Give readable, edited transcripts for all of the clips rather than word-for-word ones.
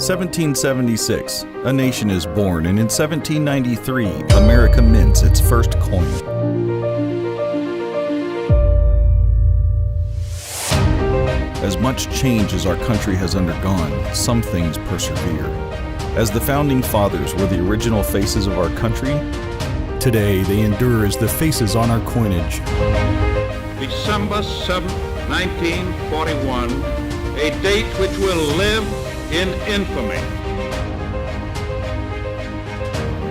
1776, a nation is born, and in 1793, America mints its first coin. As much change as our country has undergone, some things persevere. As the Founding Fathers were the original faces of our country, today they endure as the faces on our coinage. December 7, 1941, a date which will live in infamy.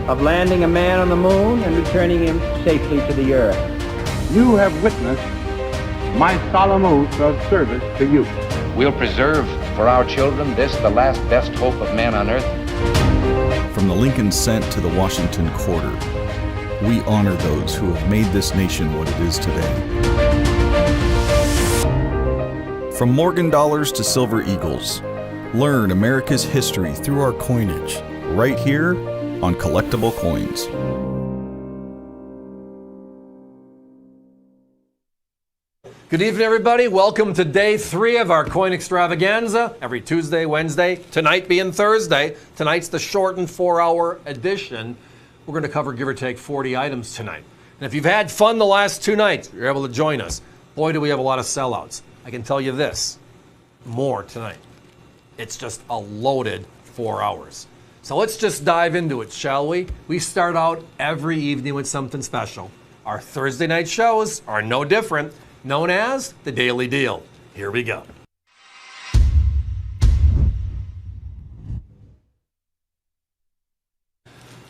Of landing a man on the moon and returning him safely to the earth. You have witnessed my solemn oath of service to you. We'll preserve for our children this, the last best hope of man on earth. From the Lincoln Cent to the Washington Quarter, we honor those who have made this nation what it is today. From Morgan dollars to silver eagles, learn America's history through our coinage, right here on Collectible Coins. Good evening, everybody. Welcome to day 3 of our coin extravaganza. Every Tuesday, Wednesday, tonight being Thursday. Tonight's the shortened 4-hour edition. We're going to cover, give or take, 40 items tonight. And if you've had fun the last 2 nights, you're able to join us. Boy, do we have a lot of sellouts. I can tell you this, more tonight. It's just a loaded 4 hours. So let's just dive into it, shall we? We start out every evening with something special. Our Thursday night shows are no different, known as the Daily Deal. Here we go.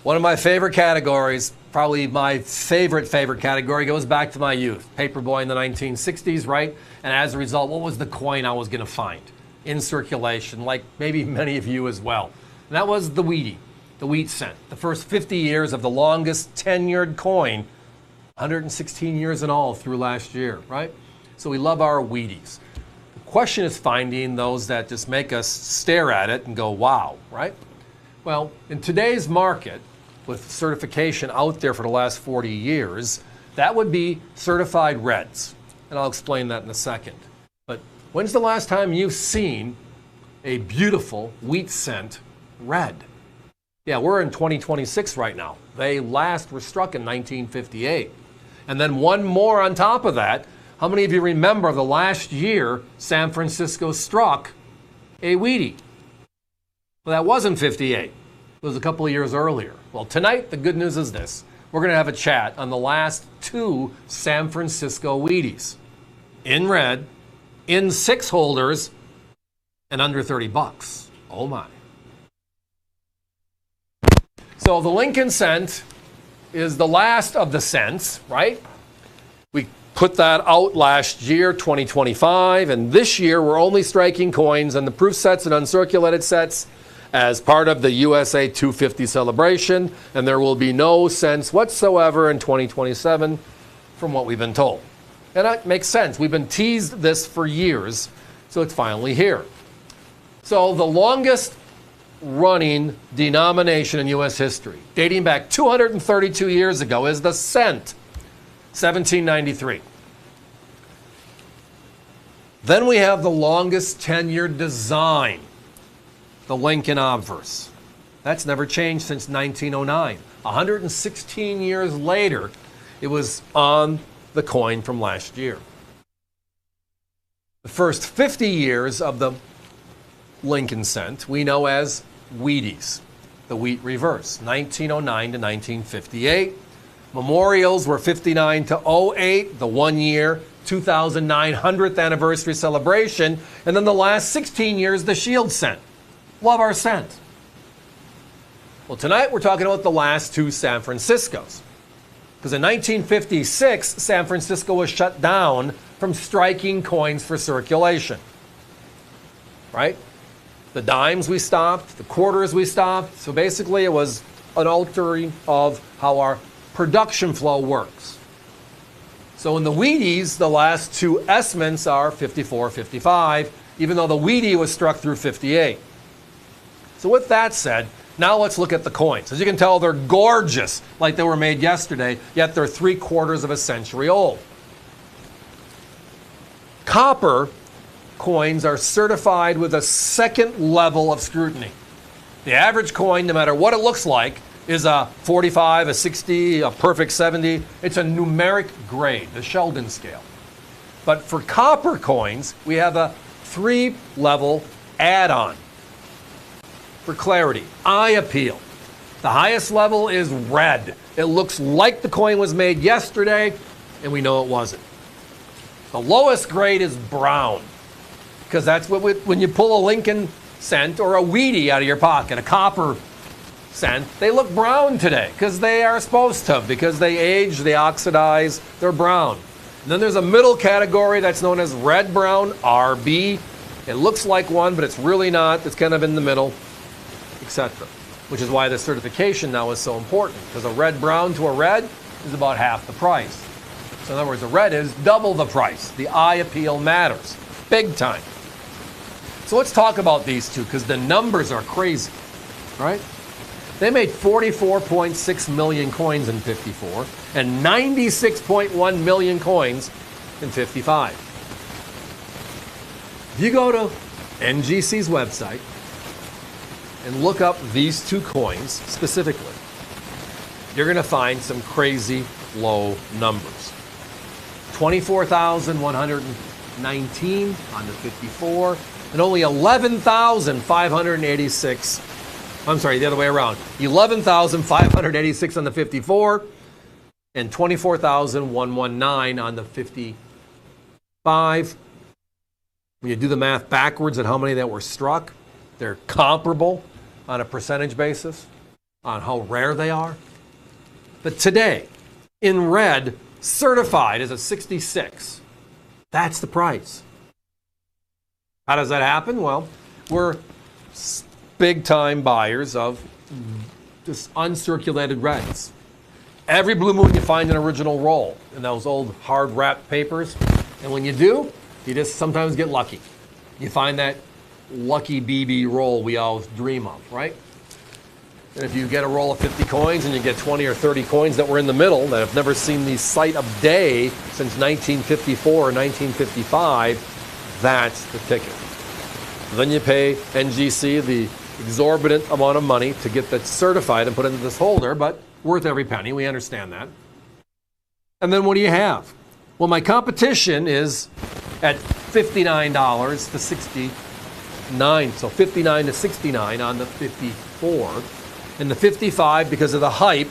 One of my favorite categories, probably my favorite category, goes back to my youth. Paperboy in the 1960s, right? And as a result, what was the coin I was going to find in circulation, like maybe many of you as well? And that was the Wheatie, the wheat cent. The first 50 years of the longest tenured coin, 116 years in all through last year, right? So we love our Wheaties. The question is finding those that just make us stare at it and go, wow, right? Well, in today's market, with certification out there for the last 40 years, that would be certified reds. And I'll explain that in a second. But when's the last time you've seen a beautiful wheat cent red? Yeah, we're in 2026 right now. They last were struck in 1958. And then one more on top of that. How many of you remember the last year San Francisco struck a Wheatie? Well, that wasn't 58. It was a couple of years earlier. Well, tonight, the good news is this. We're going to have a chat on the last 2 San Francisco Wheaties. In red, in 6 holders, and under 30 bucks. Oh my. So the Lincoln Cent is the last of the cents, right? We put that out last year, 2025, and this year we're only striking coins on the proof sets and uncirculated sets as part of the USA 250 celebration, and there will be no cents whatsoever in 2027 from what we've been told. And that makes sense. We've been teased this for years, so it's finally here. So the longest running denomination in U.S. history, dating back 232 years ago, is the cent, 1793. Then we have the longest tenured design, the Lincoln obverse. That's never changed since 1909. 116 years later, it was on the coin from last year. The first 50 years of the Lincoln cent we know as Wheaties, the wheat reverse, 1909 to 1958. Memorials were 59 to 08, the 1 year, 2,900th anniversary celebration, and then the last 16 years, the Shield cent. Love our cent. Well, tonight we're talking about the last 2 San Franciscos. Because in 1956, San Francisco was shut down from striking coins for circulation. Right? The dimes we stopped, the quarters we stopped. So basically it was an altering of how our production flow works. So in the Wheaties, the last 2 S-mints are 54, 55, even though the Wheatie was struck through 58. So with that said, now let's look at the coins. As you can tell, they're gorgeous, like they were made yesterday, yet they're 3/4 of a century old. Copper coins are certified with a second level of scrutiny. The average coin, no matter what it looks like, is a 45, a 60, a perfect 70. It's a numeric grade, the Sheldon scale. But for copper coins, we have a 3-level add-on. For clarity, eye appeal. The highest level is red. It looks like the coin was made yesterday, and we know it wasn't. The lowest grade is brown, because that's what when you pull a Lincoln cent or a Wheatie out of your pocket, a copper cent, they look brown today, because they are supposed to, because they age, they oxidize, they're brown. And then there's a middle category that's known as red-brown, RB. It looks like one, but it's really not. It's kind of in the middle, etc. Which is why the certification now is so important, because a red-brown to a red is about half the price. So in other words, a red is double the price. The eye appeal matters, big time. So let's talk about these two, because the numbers are crazy, right? They made 44.6 million coins in 54 and 96.1 million coins in 55. If you go to NGC's website and look up these two coins specifically, you're going to find some crazy low numbers. 24,119 on the 54 and only 11,586. I'm sorry, the other way around. 11,586 on the 54 and 24,119 on the 55. When you do the math backwards at how many that were struck, they're comparable on a percentage basis on how rare they are. But today, in red, certified is a 66. That's the price. How does that happen? Well, we're big-time buyers of just uncirculated reds. Every blue moon you find an original roll in those old hard-wrapped papers. And when you do, you just sometimes get lucky. You find that lucky BB roll we always dream of, right? And if you get a roll of 50 coins and you get 20 or 30 coins that were in the middle that have never seen the sight of day since 1954 or 1955, that's the ticket. Then you pay NGC the exorbitant amount of money to get that certified and put into this holder, but worth every penny. We understand that. And then what do you have? Well, my competition is at $59 to $69, so $59 to $69 on the 54, and the 55 because of the hype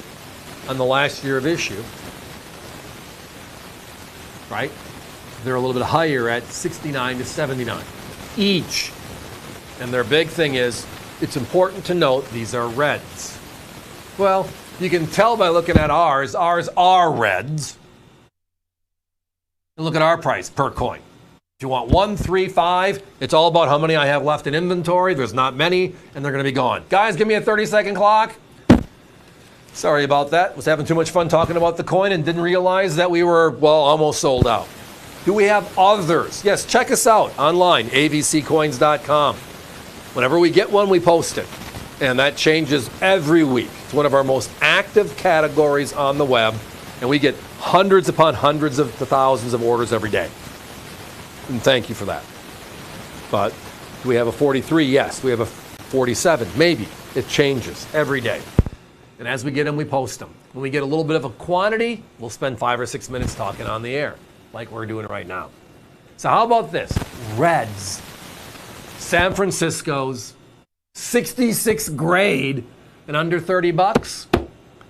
on the last year of issue, right? They're a little bit higher at $69 to $79 each. And their big thing is, it's important to note these are reds. Well, you can tell by looking at ours. Ours are reds. And look at our price per coin. If you want 1, 3, 5, it's all about how many I have left in inventory. There's not many, and they're going to be gone. Guys, give me a 30-second clock. Sorry about that. Was having too much fun talking about the coin and didn't realize that we were, well, almost sold out. Do we have others? Yes, check us out online, avccoins.com. Whenever we get one, we post it. And that changes every week. It's one of our most active categories on the web. And we get hundreds upon hundreds of thousands of orders every day. And thank you for that. But do we have a 43? Yes. Do we have a 47? Maybe. It changes every day. And as we get them, we post them. When we get a little bit of a quantity, we'll spend 5 or 6 minutes talking on the air, like we're doing right now. So how about this? Reds. San Francisco's 66 grade and under 30 bucks.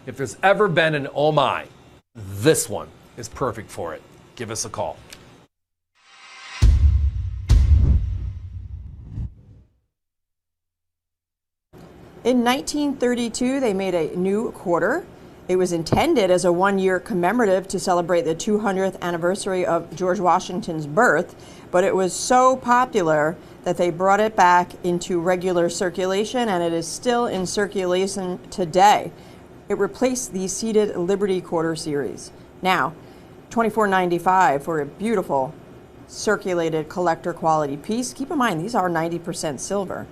If there's ever been an oh my, this one is perfect for it. Give us a call. In 1932, they made a new quarter. It was intended as a one-year commemorative to celebrate the 200th anniversary of George Washington's birth, but it was so popular that they brought it back into regular circulation, and it is still in circulation today. It replaced the seated Liberty Quarter series. Now, $24.95 for a beautiful circulated collector quality piece. Keep in mind, these are 90% silver.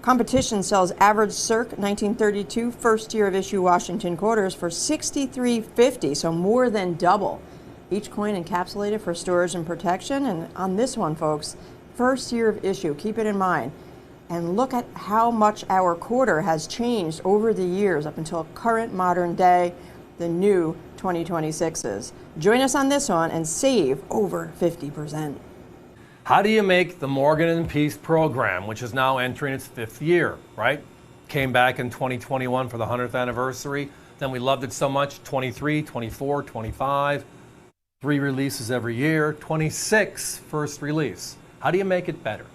Competition sells average Circ 1932 first year of issue Washington quarters for $63.50, so more than double. Each coin encapsulated for storage and protection. And on this one, folks, first year of issue, keep it in mind. And look at how much our quarter has changed over the years up until current modern day, the new 2026s. Join us on this one and save over 50%. How do you make the Morgan and Peace program, which is now entering its 5th year, right? Came back in 2021 for the 100th anniversary. Then we loved it so much, 23, 24, 25, 3 releases every year, 26 first release. How do you make it better?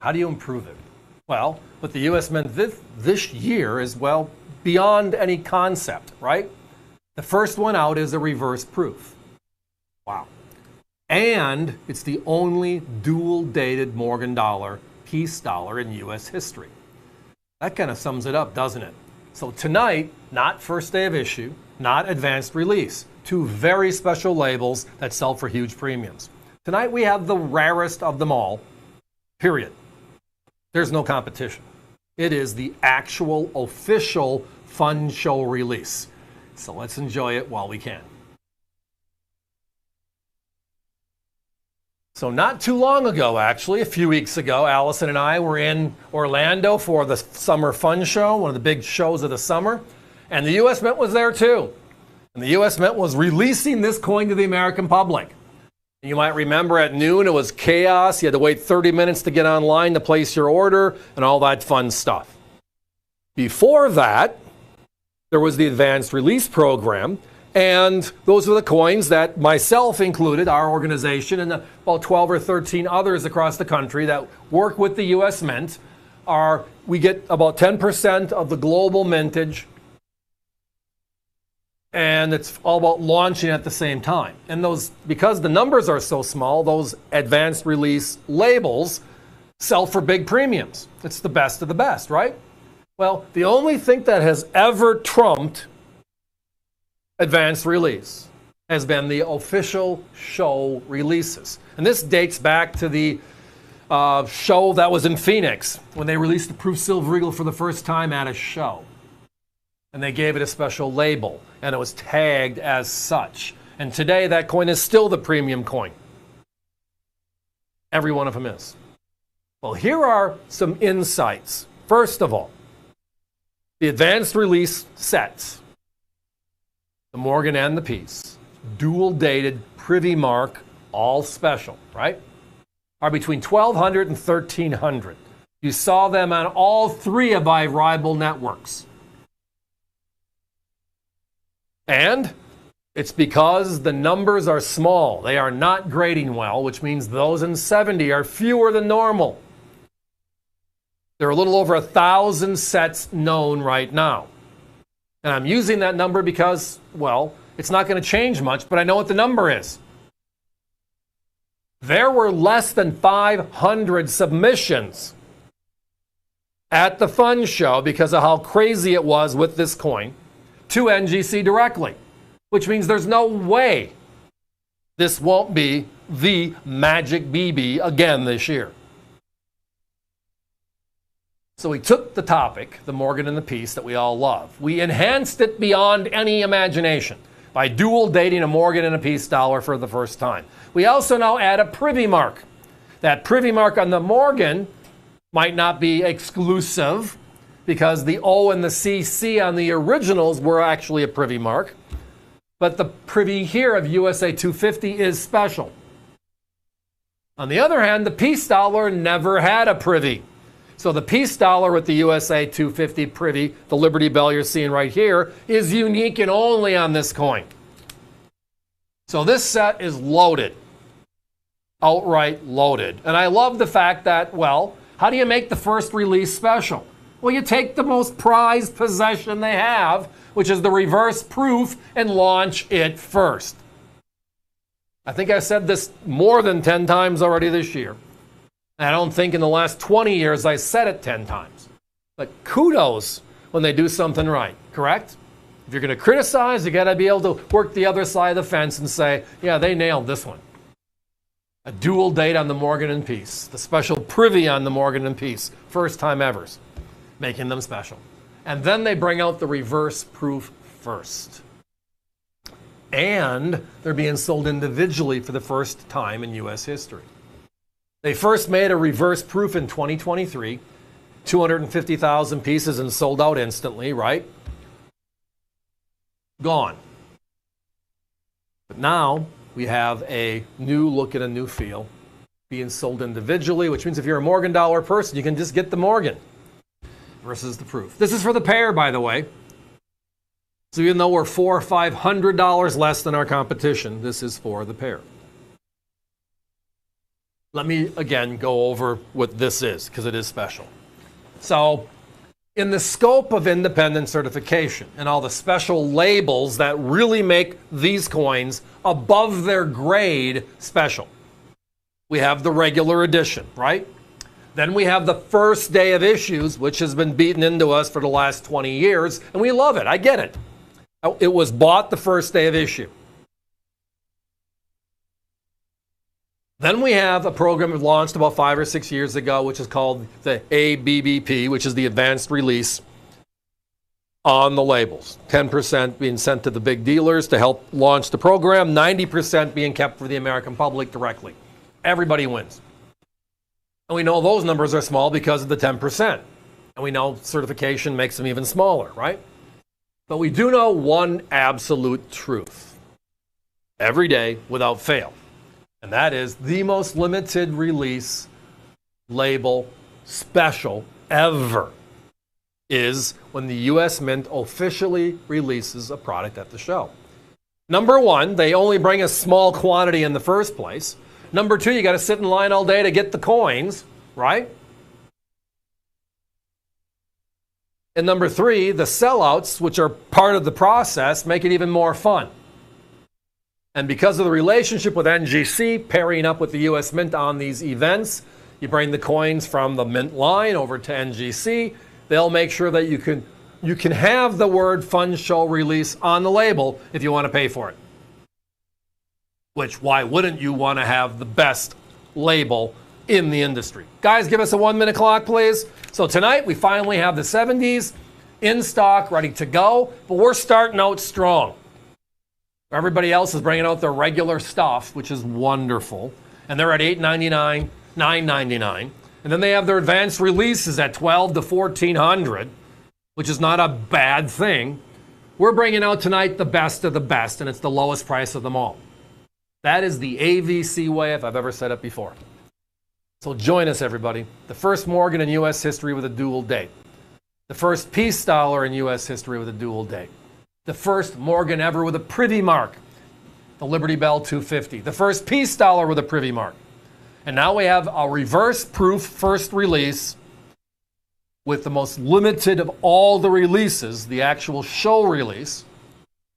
How do you improve it? Well, what the U.S. Mint this year is, well, beyond any concept, right? The first one out is a reverse proof. Wow. And it's the only dual-dated Morgan dollar, peace dollar in U.S. history. That kind of sums it up, doesn't it? So tonight, not first day of issue, not advanced release, 2 very special labels that sell for huge premiums. Tonight we have the rarest of them all, period. There's no competition. It is the actual official fun show release. So let's enjoy it while we can. So not too long ago, actually, a few weeks ago, Allison and I were in Orlando for the Summer Fun Show, one of the big shows of the summer. And the U.S. Mint was there too. And the U.S. Mint was releasing this coin to the American public. You might remember at noon it was chaos. You had to wait 30 minutes to get online to place your order and all that fun stuff. Before that, there was the advanced release program. And those were the coins that myself included, our organization, and about 12 or 13 others across the country that work with the U.S. Mint. We get about 10% of the global mintage. And it's all about launching at the same time. And those, because the numbers are so small, those advanced release labels sell for big premiums. It's the best of the best, right? Well, the only thing that has ever trumped advanced release has been the official show releases. And this dates back to the show that was in Phoenix when they released the Proof Silver Eagle for the first time at a show. And they gave it a special label, and it was tagged as such. And today, that coin is still the premium coin. Every one of them is. Well, here are some insights. First of all, the advanced release sets, the Morgan and the Peace, dual-dated Privy Mark, all special, right, are between $1,200 and $1,300. You saw them on all 3 of my rival networks. And it's because the numbers are small. They are not grading well, which means those in 70 are fewer than normal. There are a little over 1,000 sets known right now. And I'm using that number because, well, it's not going to change much, but I know what the number is. There were less than 500 submissions at the Fun Show because of how crazy it was with this coin to NGC directly, which means there's no way this won't be the Magic BB again this year. So we took the topic, the Morgan and the Peace that we all love. We enhanced it beyond any imagination by dual dating a Morgan and a Peace dollar for the first time. We also now add a Privy Mark. That Privy Mark on the Morgan might not be exclusive because the O and the CC on the originals were actually a Privy Mark. But the Privy here of USA 250 is special. On the other hand, the Peace dollar never had a Privy. So the Peace dollar with the USA 250 Privy, the Liberty Bell you're seeing right here, is unique and only on this coin. So this set is loaded. Outright loaded. And I love the fact that, well, how do you make the first release special? Well, you take the most prized possession they have, which is the reverse proof, and launch it first. I think I've said this more than 10 times already this year. I don't think in the last 20 years I said it 10 times. But kudos when they do something right, correct? If you're going to criticize, you got to be able to work the other side of the fence and say, yeah, they nailed this one. A dual date on the Morgan and Peace. The special Privy on the Morgan and Peace. First time evers. Making them special. And then they bring out the reverse proof first. And they're being sold individually for the first time in U.S. history. They first made a reverse proof in 2023, 250,000 pieces and sold out instantly, right? Gone. But now we have a new look and a new feel being sold individually, which means if you're a Morgan dollar person, you can just get the Morgan versus the proof. This is for the pair, by the way. So even though we're $400 or $500 less than our competition, this is for the pair. Let me again go over what this is, because it is special. So in the scope of independent certification and all the special labels that really make these coins above their grade special, we have the regular edition, right? Then we have the first day of issues, which has been beaten into us for the last 20 years, and we love it. I get it. It was bought the first day of issue. Then we have a program launched about 5 or 6 years ago, which is called the ABBP, which is the advanced release on the labels. 10% being sent to the big dealers to help launch the program, 90% being kept for the American public directly. Everybody wins. And we know those numbers are small because of the 10%. And we know certification makes them even smaller, right? But we do know one absolute truth. Every day, without fail. And that is the most limited release label special ever is when the U.S. Mint officially releases a product at the show. Number one, they only bring a small quantity in the first place. Number two, you got to sit in line all day to get the coins, right? And number three, the sellouts, which are part of the process, make it even more fun. And because of the relationship with NGC, pairing up with the U.S. Mint on these events, you bring the coins from the Mint line over to NGC. They'll make sure that you can have the word Fun Show Release on the label if you want to pay for it. Which, why wouldn't you want to have the best label in the industry? Guys, give us a 1-minute clock, please. So tonight, we finally have the 70s in stock, ready to go, but we're starting out strong. Everybody else is bringing out their regular stuff, which is wonderful. And they're at $8.99, $9.99. And then they have their advanced releases at $1,200 to $1,400, which is not a bad thing. We're bringing out tonight the best of the best, and it's the lowest price of them all. That is the AVC way if I've ever said it before. So join us, everybody. The first Morgan in U.S. history with a dual date. The first peace dollar in U.S. history with a dual date. The first Morgan ever with a privy mark. The Liberty Bell 250. The first peace dollar with a privy mark. And now we have a reverse proof first release with the most limited of all the releases, the actual show release.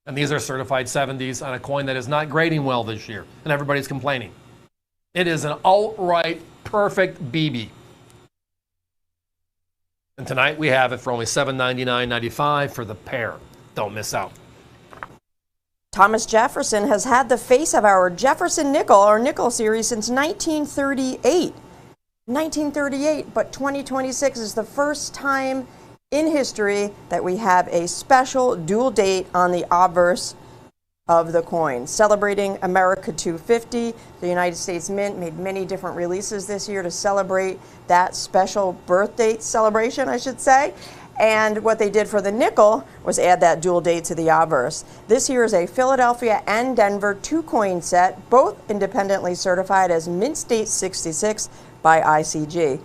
And these are certified 70s on a coin that is not grading well this year. And everybody's complaining. It is an outright perfect BB. And tonight we have it for only $799.95 for the pair. Don't miss out. Thomas Jefferson has had the face of our Jefferson nickel, our nickel series, since 1938. 1938, but 2026 is the first time in history that we have a special dual date on the obverse of the coin. Celebrating America 250, the United States Mint made many different releases this year to celebrate that special birth date celebration, I should say. And what they did for the nickel was add that dual date to the obverse. This here is a Philadelphia and Denver 2-coin set, both independently certified as Mint State 66 by ICG.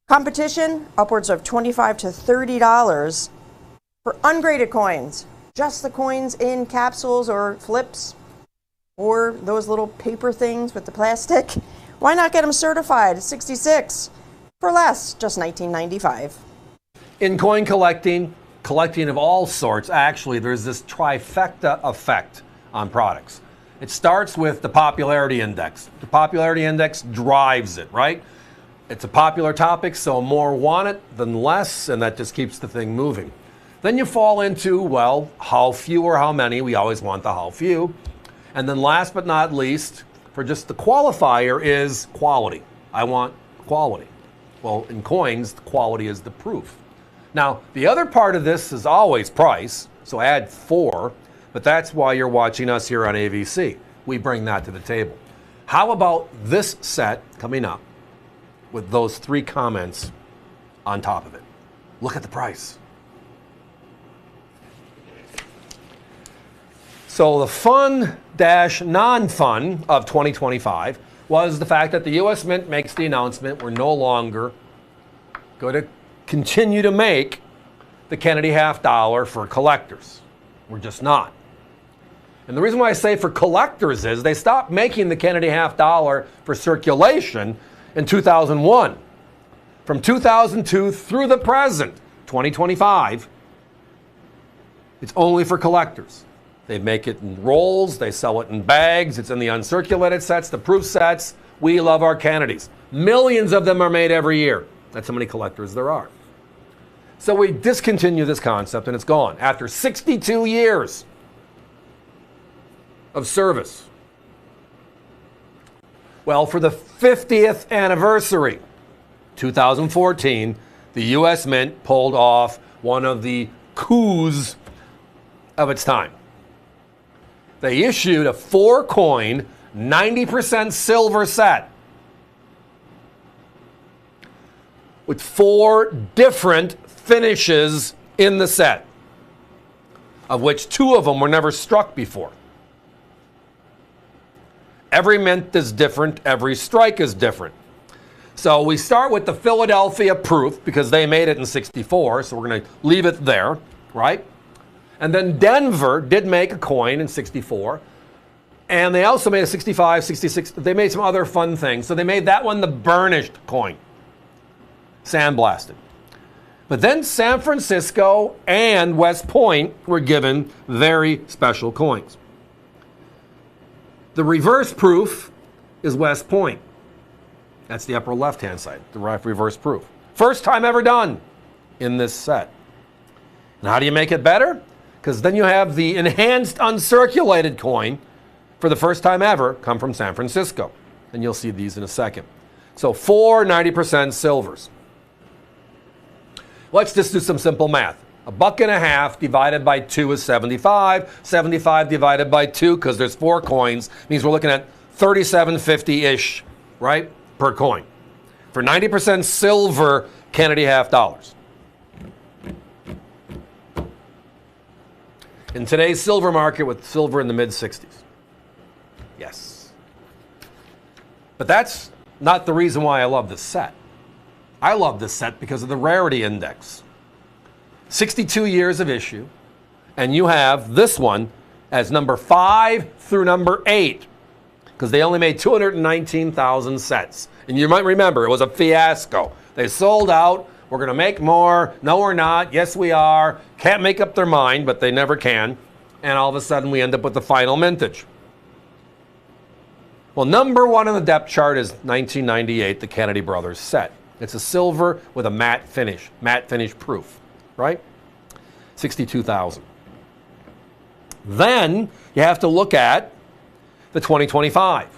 Competition, upwards of $25 to $30 for ungraded coins. Just the coins in capsules or flips or those little paper things with the plastic. Why not get them certified? 66 for less, just $19.95. In coin collecting of all sorts, actually, there's this trifecta effect on products. It starts with the popularity index. The popularity index drives it, right? It's a popular topic, so more want it than less, and that just keeps the thing moving. Then you fall into, well, how few or how many. We always want the how few. And then last but not least, for just the qualifier is quality. I want quality. Well, in coins, quality is the proof. Now, the other part of this is always price, so add 4, but that's why you're watching us here on AVC. We bring that to the table. How about this set coming up with those 3 comments on top of it. Look at the price. So the fun-non-fun of 2025 was the fact that the U.S. Mint makes the announcement we're no longer going to continue to make the Kennedy half dollar for collectors. We're just not. And the reason why I say for collectors is they stopped making the Kennedy half dollar for circulation in 2001. From 2002 through the present, 2025, it's only for collectors. They make it in rolls, they sell it in bags, it's in the uncirculated sets, the proof sets. We love our Kennedys. Millions of them are made every year. That's how many collectors there are. So we discontinue this concept and it's gone. After 62 years of service. Well, for the 50th anniversary, 2014, the U.S. Mint pulled off one of the coups of its time. They issued a 4-coin, 90% silver set with 4 different finishes in the set, of which 2 of them were never struck before. Every mint is different, every strike is different. So we start with the Philadelphia proof because they made it in 64, so we're going to leave it there, right? And then Denver did make a coin in 64, and they also made a 65, 66, they made some other fun things. So they made that one the burnished coin, sandblasted. But then San Francisco and West Point were given very special coins. The reverse proof is West Point. That's the upper left-hand side, the reverse proof. First time ever done in this set. And how do you make it better? Because then you have the enhanced uncirculated coin for the first time ever come from San Francisco. And you'll see these in a second. So 4 90% silvers. Let's just do some simple math. $1.50 divided by 2 is 75. 75 divided by 2, because there's 4 coins, means we're looking at $37.50-ish, right, per coin. For 90% silver Kennedy half dollars. In today's silver market, with silver in the mid-60s. Yes. But that's not the reason why I love this set. I love this set because of the rarity index. 62 years of issue, and you have this one as number 5 through number 8, because they only made 219,000 sets. And you might remember, it was a fiasco. They sold out. We're going to make more. No, we're not. Yes, we are. Can't make up their mind, but they never can. And all of a sudden, we end up with the final mintage. Well, number 1 on the depth chart is 1998, the Kennedy Brothers set. It's a silver with a matte finish proof, right? 62,000. Then you have to look at the 2025.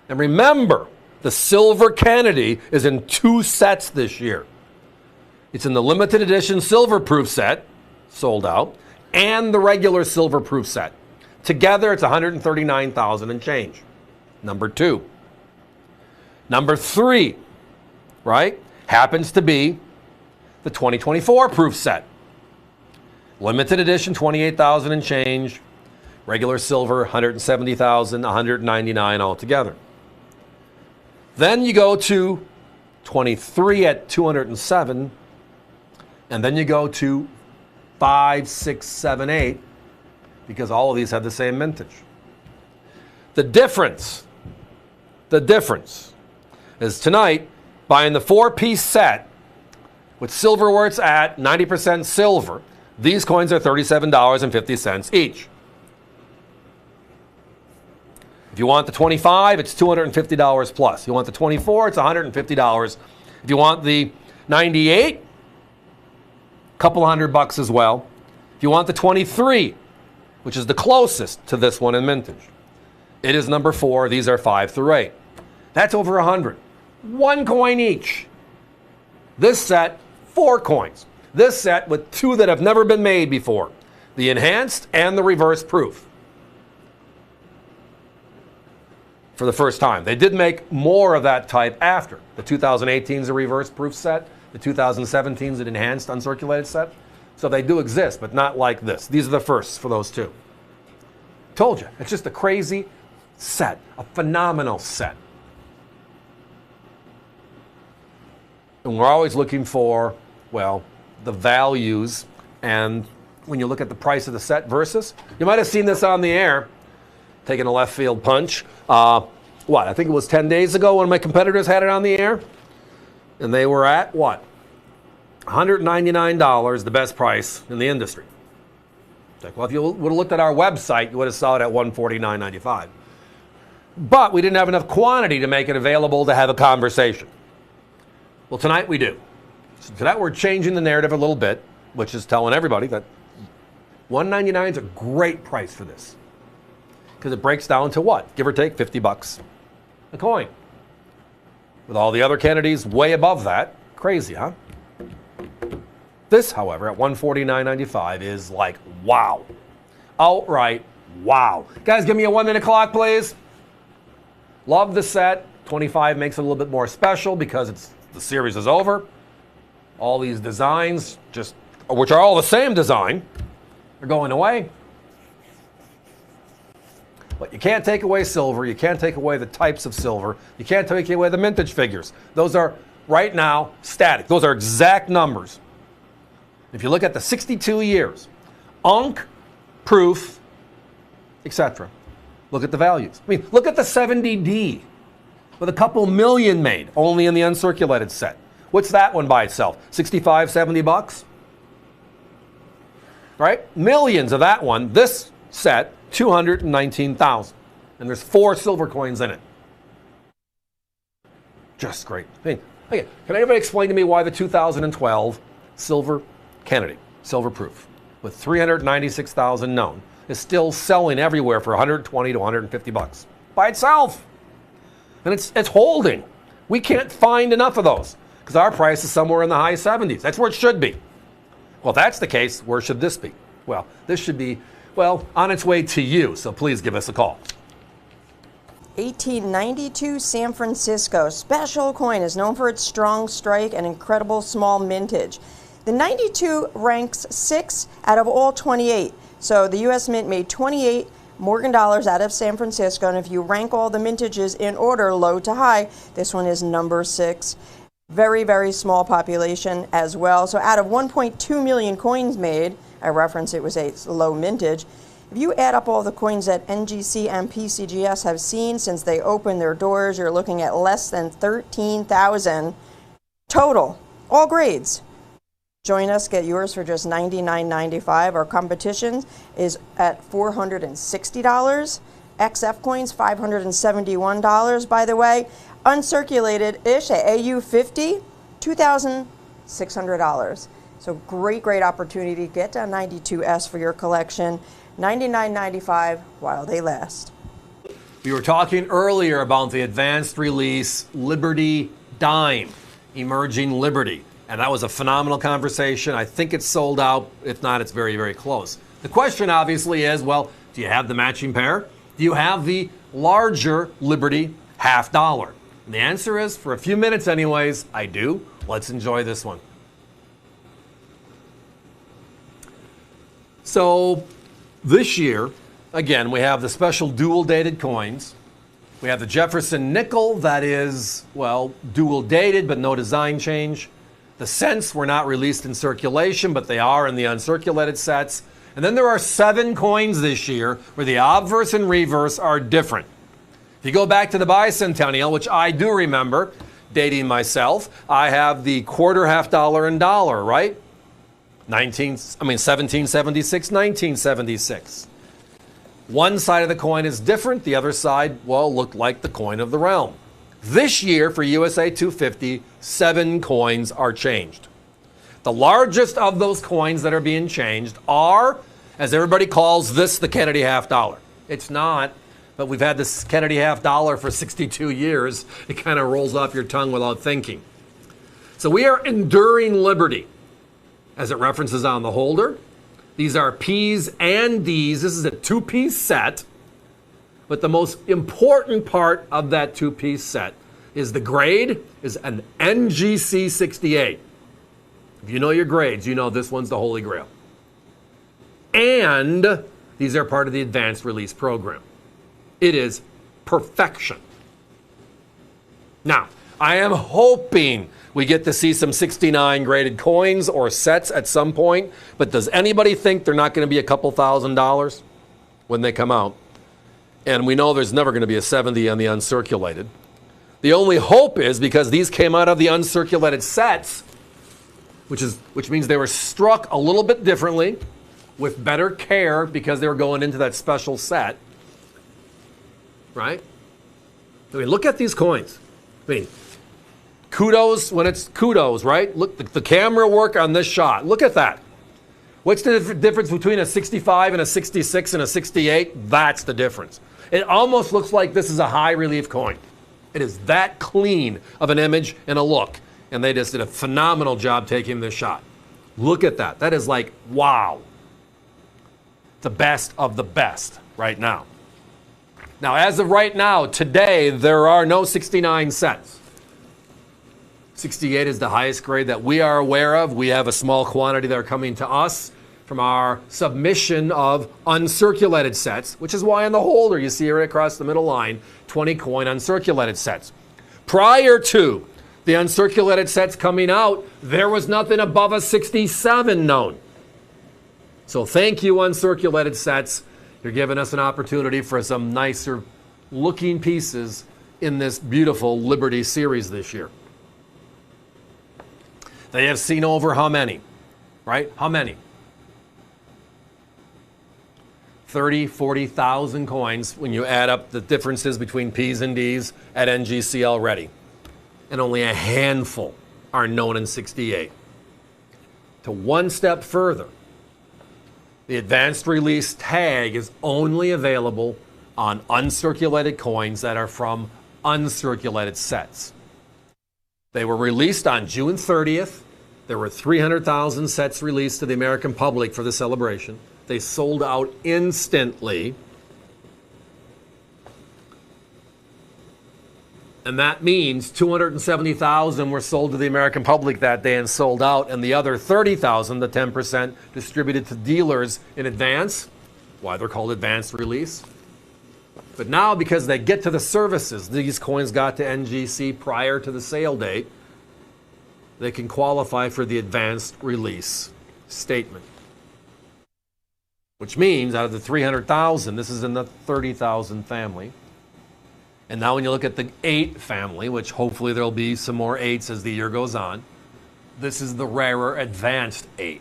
And remember, the silver Kennedy is in 2 sets this year. It's in the limited edition silver proof set, sold out, and the regular silver proof set. Together, it's 139,000 and change. Number 2. Number 3, right, happens to be the 2024 proof set. Limited edition, 28,000 and change. Regular silver, 170,000, 199 altogether. Then you go to 23 at 207, and then you go to 5, 6, 7, 8, because all of these have the same mintage. The difference is tonight, buying the 4-piece set with silver where it's at, 90% silver, these coins are $37.50 each. If you want the 25, it's $250 plus. If you want the 24, it's $150. If you want the 98, a couple $100 as well. If you want the 23, which is the closest to this one in mintage, it is number 4. These are 5 through 8. That's over $100. 1 coin each. This set, 4 coins. This set with 2 that have never been made before. The enhanced and the reverse proof. For the first time. They did make more of that type after. The 2018 is a reverse proof set. The 2017 is an enhanced uncirculated set. So they do exist, but not like this. These are the firsts for those two. Told you, it's just a crazy set, a phenomenal set. And we're always looking for, well, the values. And when you look at the price of the set versus, you might have seen this on the air, taking a left field punch. I think it was 10 days ago when my competitors had it on the air. And they were at what? $199, the best price in the industry. It's like, well, if you would have looked at our website, you would have saw it at $149.95. But we didn't have enough quantity to make it available to have a conversation. Well, tonight we do. So tonight we're changing the narrative a little bit, which is telling everybody that $199 is a great price for this. Because it breaks down to what? Give or take $50 a coin. With all the other Kennedys way above that. Crazy, huh? This, however, at $149.95 is like, wow. Outright, wow. Guys, give me a 1-minute clock, please. Love the set. 25 makes it a little bit more special because the series is over. All these designs, which are all the same design, are going away. But you can't take away silver. You can't take away the types of silver. You can't take away the mintage figures. Those are, right now, static. Those are exact numbers. If you look at the 62 years, Unk, proof, etc. Look at the values. I mean, look at the 70D with a couple million made only in the uncirculated set. What's that one by itself? 65, 70 bucks? Right? Millions of that one. This set, 219,000. And there's 4 silver coins in it. Just great. I mean, okay, can anybody explain to me why the 2012 silver Kennedy, silver proof, with 396,000 known, is still selling everywhere for 120 to 150 bucks by itself? And it's holding. We can't find enough of those because our price is somewhere in the high 70s. That's where it should be. Well, if that's the case, where should this be? Well, this should be, well, on its way to you, so please give us a call. 1892 San Francisco special coin is known for its strong strike and incredible small mintage. The 92 ranks 6 out of all 28. So the U.S. Mint made 28 Morgan dollars out of San Francisco, and if you rank all the mintages in order, low to high, this one is number 6. Very, very small population as well. So out of 1.2 million coins made, I reference it was a low mintage. If you add up all the coins that NGC and PCGS have seen since they opened their doors, you're looking at less than 13,000 total, all grades. Join us, get yours for just $99.95. Our competition is at $460. XF coins, $571, by the way. Uncirculated-ish at AU50, $2,600. So great opportunity to get a 92S for your collection. $99.95 while they last. We were talking earlier about the advanced release Liberty Dime, Emerging Liberty. And that was a phenomenal conversation. I think it's sold out. If not, it's very, very close. The question obviously is, well, do you have the matching pair? Do you have the larger Liberty half dollar? And the answer is, for a few minutes anyways, I do. Let's enjoy this one. So this year, again, we have the special dual dated coins. We have the Jefferson nickel that is, well, dual dated but no design change. The cents were not released in circulation, but they are in the uncirculated sets. And then there are 7 coins this year where the obverse and reverse are different. If you go back to the bicentennial, which I do remember, dating myself, I have the quarter, half dollar, and dollar, right? 1776, 1976. One side of the coin is different. The other side, well, looked like the coin of the realm. This year for USA 250, 7 coins are changed. The largest of those coins that are being changed are, as everybody calls this, the Kennedy half dollar. It's not, but we've had this Kennedy half dollar for 62 years. It kind of rolls off your tongue without thinking. So we are enduring liberty, as it references on the holder. These are P's and D's. This is a 2-piece set. But the most important part of that 2-piece set is the grade is an NGC 68. If you know your grades, you know this one's the Holy Grail. And these are part of the advanced release program. It is perfection. Now, I am hoping we get to see some 69 graded coins or sets at some point, but does anybody think they're not going to be a couple $1,000s when they come out? And we know there's never going to be a 70 on the uncirculated. The only hope is because these came out of the uncirculated sets, which means they were struck a little bit differently, with better care because they were going into that special set, right? I mean, look at these coins. I mean, kudos when it's kudos, right? Look, the camera work on this shot. Look at that. What's the difference between a 65 and a 66 and a 68? That's the difference. It almost looks like this is a high relief coin. It is that clean of an image and a look. And they just did a phenomenal job taking this shot. Look at that. That is like, wow. The best of the best right now. Now, as of right now, today, there are no 69 sets. 68 is the highest grade that we are aware of. We have a small quantity that are coming to us from our submission of uncirculated sets, which is why on the holder you see right across the middle line, 20 coin uncirculated sets. Prior to the uncirculated sets coming out, there was nothing above a 67 known. So thank you, uncirculated sets. You're giving us an opportunity for some nicer looking pieces in this beautiful Liberty series this year. They have seen over how many, right? How many? 30, 40,000 coins when you add up the differences between P's and D's at NGC already. And only a handful are known in 68. To one step further, the advanced release tag is only available on uncirculated coins that are from uncirculated sets. They were released on June 30th. There were 300,000 sets released to the American public for the celebration. They sold out instantly. And that means 270,000 were sold to the American public that day and sold out, and the other 30,000, the 10%, distributed to dealers in advance, why they're called advanced release. But now, because they get to the services, these coins got to NGC prior to the sale date, they can qualify for the advanced release statement. Which means out of the 300,000, this is in the 30,000 family. And now when you look at the 8 family, which hopefully there'll be some more 8s as the year goes on, this is the rarer advanced 8.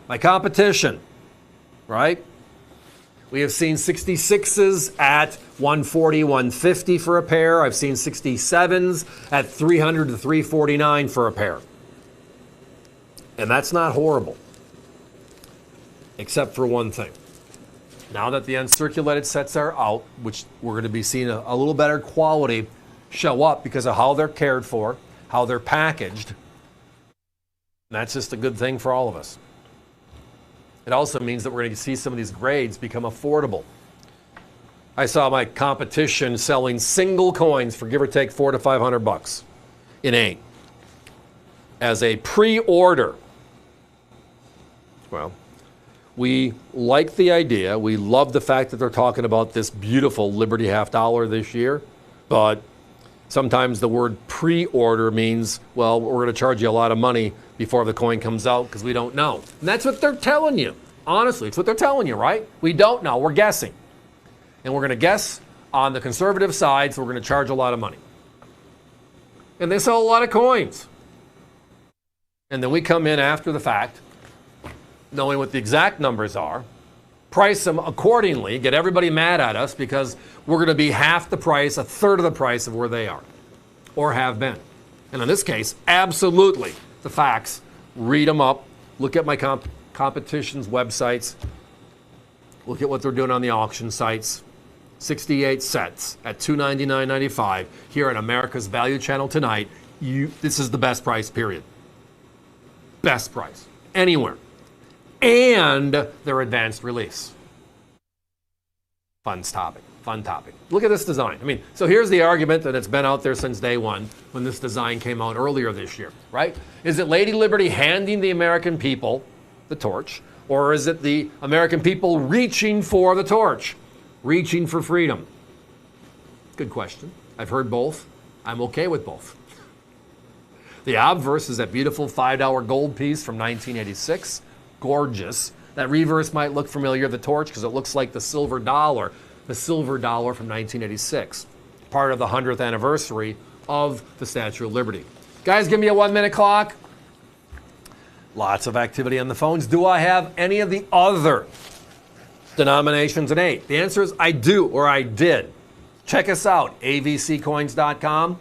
My competition, right? We have seen 66s at 140, 150 for a pair. I've seen 67s at 300 to 349 for a pair. And that's not horrible, except for one thing. Now that the uncirculated sets are out, which we're going to be seeing a little better quality show up because of how they're cared for, how they're packaged. And that's just a good thing for all of us. It also means that we're going to see some of these grades become affordable. I saw my competition selling single coins for give or take $400 to $500 in 8 as a pre-order. Well, we like the idea. We love the fact that they're talking about this beautiful Liberty half dollar this year. But sometimes the word pre-order means, well, we're going to charge you a lot of money before the coin comes out because we don't know. And that's what they're telling you. Honestly, it's what they're telling you, right? We don't know. We're guessing. And we're going to guess on the conservative side, so we're going to charge a lot of money. And they sell a lot of coins. And then we come in after the fact, knowing what the exact numbers are, price them accordingly, get everybody mad at us because we're going to be half the price, a third of the price of where they are or have been. And in this case, absolutely, the facts, read them up, look at my competition's websites, look at what they're doing on the auction sites. 68 sets at $299.95 here on America's Value Channel tonight. This is the best price, period. Best price, anywhere. And their advanced release. Fun topic. Fun topic. Look at this design. I mean, so here's the argument that it's been out there since day one when this design came out earlier this year, right? Is it Lady Liberty handing the American people the torch, or is it the American people reaching for the torch, reaching for freedom? Good question. I've heard both. I'm okay with both. The obverse is that beautiful $5 gold piece from 1986. Gorgeous. That reverse might look familiar, the torch, because it looks like the silver dollar from 1986, part of the 100th anniversary of the Statue of Liberty. Guys, give me a 1-minute clock. Lots of activity on the phones. Do I have any of the other denominations in 8? The answer is I do, or I did. Check us out, avccoins.com.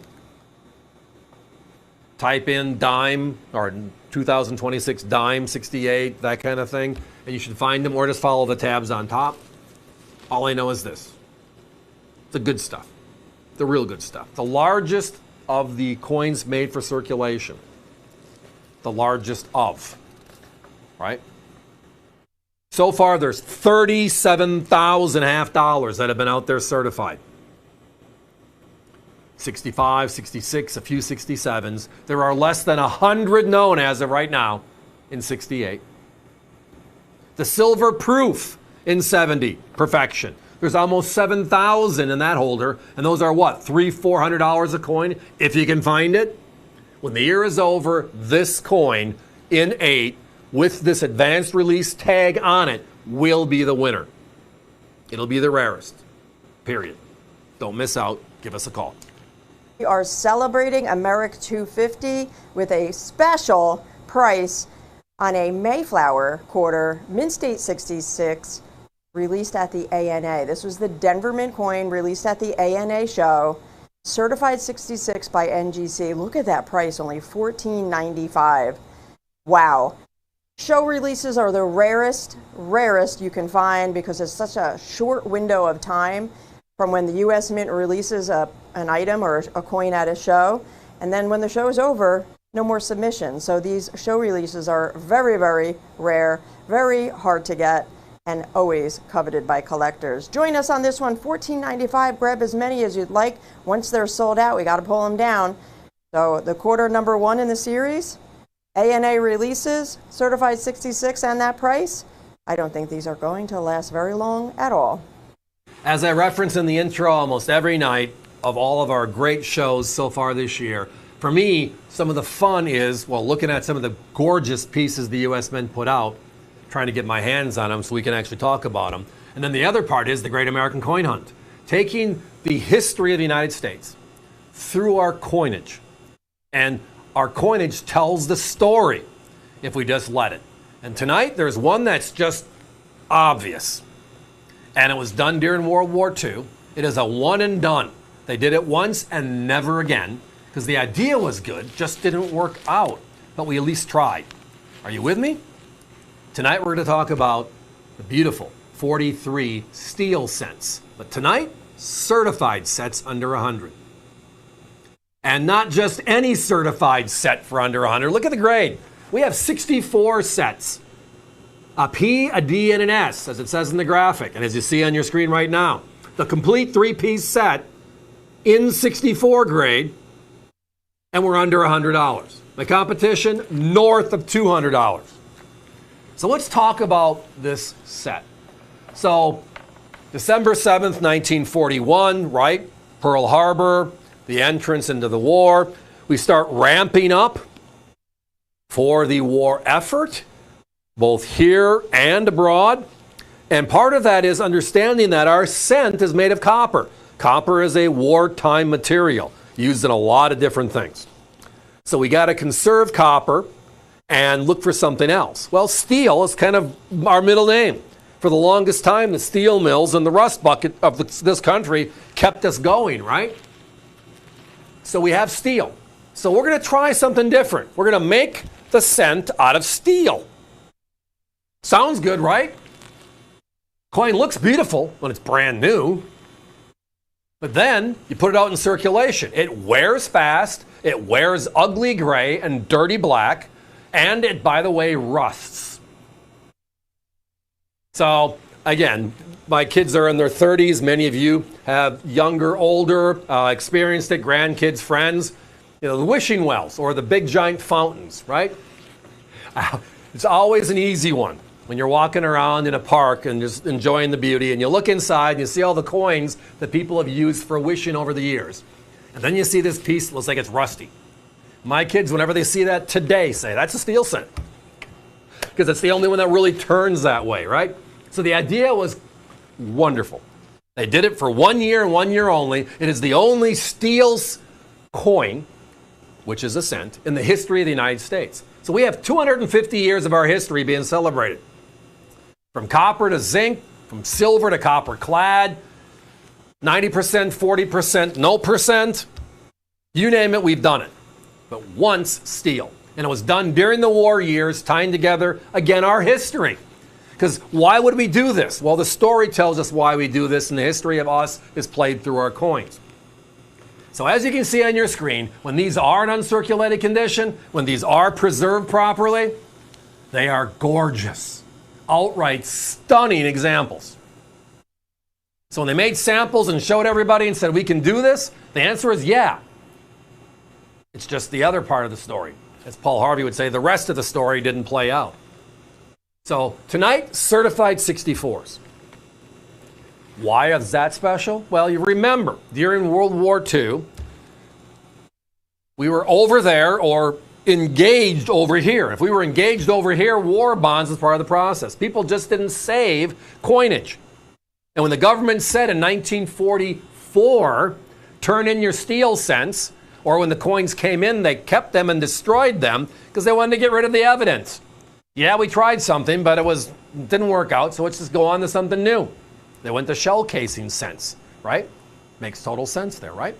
Type in dime, or 2026 dime 68, that kind of thing, and you should find them, or just follow the tabs on top. All I know is this. The good stuff. The real good stuff. The largest of the coins made for circulation. The largest of. Right? So far, there's 37,000 half dollars that have been out there certified. 65, 66, a few 67s. There are less than 100 known as of right now in 68. The silver proof in 70, perfection. There's almost 7,000 in that holder, and those are what, $300-400 a coin, if you can find it? When the year is over, this coin in 8, with this advanced release tag on it, will be the winner. It'll be the rarest, period. Don't miss out. Give us a call. We are celebrating America 250 with a special price on a Mayflower quarter, Mint State 66, released at the ANA. This was the Denver Mint coin released at the ANA show, certified 66 by NGC. Look at that price, only $14.95. Wow. Show releases are the rarest you can find because it's such a short window of time from when the U.S. Mint releases an item or a coin at a show, and then when the show is over, no more submissions. So these show releases are very, very rare, very hard to get, and always coveted by collectors. Join us on this one, $14.95. Grab as many as you'd like. Once they're sold out, we got to pull them down. So the quarter number 1 in the series, ANA releases, certified 66, and that price. I don't think these are going to last very long at all. As I reference in the intro almost every night of all of our great shows so far this year, for me, some of the fun is, well, looking at some of the gorgeous pieces the U.S. Mint put out, trying to get my hands on them so we can actually talk about them. And then the other part is the Great American Coin Hunt, taking the history of the United States through our coinage. And our coinage tells the story if we just let it. And tonight, there's one that's just obvious. And it was done during World War II. It is a one and done. They did it once and never again, because the idea was good, just didn't work out. But we at least tried. Are you with me? Tonight we're going to talk about the beautiful 43 steel cents. But tonight, certified sets under 100. And not just any certified set for under 100. Look at the grade. We have 64 sets. A P, a D, and an S, as it says in the graphic, and as you see on your screen right now. The complete 3-piece set in 64 grade, and we're under $100. The competition, north of $200. So let's talk about this set. So, December 7th, 1941, right? Pearl Harbor, the entrance into the war. We start ramping up for the war effort, both here and abroad. And part of that is understanding that our cent is made of copper. Copper is a wartime material used in a lot of different things. So we got to conserve copper and look for something else. Well, steel is kind of our middle name. For the longest time, the steel mills and the rust bucket of this country kept us going, right? So we have steel. So we're going to try something different. We're going to make the cent out of steel. Sounds good, right? Coin looks beautiful when it's brand new. But then you put it out in circulation. It wears fast, it wears ugly gray and dirty black, and it, by the way, rusts. So, again, my kids are in their 30s. Many of you have younger, older, experienced it, grandkids, friends. You know, the wishing wells or the big giant fountains, right? It's always an easy one when you're walking around in a park and just enjoying the beauty, and you look inside and you see all the coins that people have used for wishing over the years. And then you see this piece that looks like it's rusty. My kids, whenever they see that today, say, that's a steel cent. Because it's the only one that really turns that way, right? So the idea was wonderful. They did it for 1 year and 1 year only. It is the only steel coin, which is a cent, in the history of the United States. So we have 250 years of our history being celebrated. From copper to zinc, from silver to copper clad, 90%, 40%, no percent. You name it, we've done it. But once steel. And it was done during the war years, tying together, again, our history. Because why would we do this? Well, the story tells us why we do this, and the history of us is played through our coins. So as you can see on your screen, when these are in uncirculated condition, when these are preserved properly, they are gorgeous, outright stunning examples. So when they made samples and showed everybody and said, we can do this, the answer is yeah. It's just the other part of the story. As Paul Harvey would say, the rest of the story didn't play out. So tonight, certified 64s. Why is that special? Well, you remember, during World War II, we were over there or engaged over here. If we were engaged over here, war bonds was part of the process. People just didn't save coinage. And when the government said in 1944, turn in your steel cents, or when the coins came in, they kept them and destroyed them because they wanted to get rid of the evidence. Yeah, we tried something, but it didn't work out, so let's just go on to something new. They went to shell casing cents, right? Makes total sense there, right?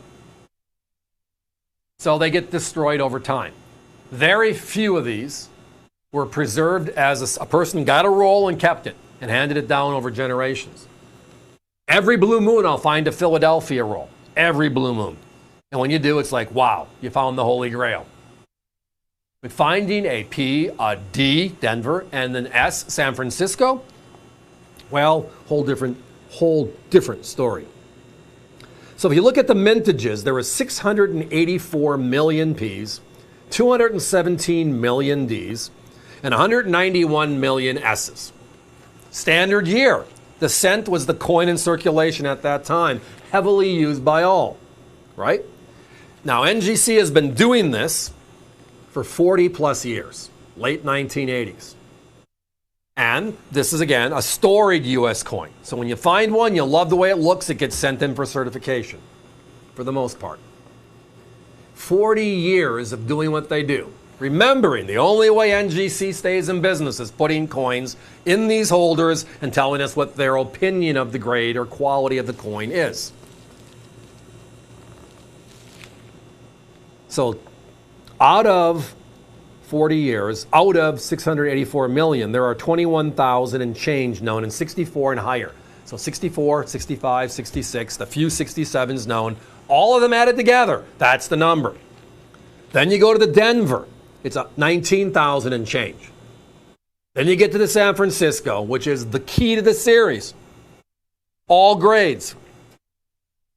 So they get destroyed over time. Very few of these were preserved as a person got a roll and kept it and handed it down over generations. Every blue moon, I'll find a Philadelphia roll. Every blue moon. And when you do, it's like, wow, you found the Holy Grail. But finding a P, a D, Denver, and an S, San Francisco, well, whole different story. So if you look at the mintages, there were 684 million Ps, 217 million Ds, and 191 million S's. Standard year. The cent was the coin in circulation at that time, heavily used by all, right? Now, NGC has been doing this for 40 plus years, late 1980s. And this is, again, a storied U.S. coin. So when you find one, you'll love the way it looks, it gets sent in for certification, for the most part. 40 years of doing what they do. Remembering the only way NGC stays in business is putting coins in these holders and telling us what their opinion of the grade or quality of the coin is. So out of 40 years, out of 684 million, there are 21,000 and change known in 64 and higher. So 64, 65, 66, the few 67s known, all of them added together. That's the number. Then you go to the Denver. It's 19,000 and change. Then you get to the San Francisco, which is the key to the series. All grades,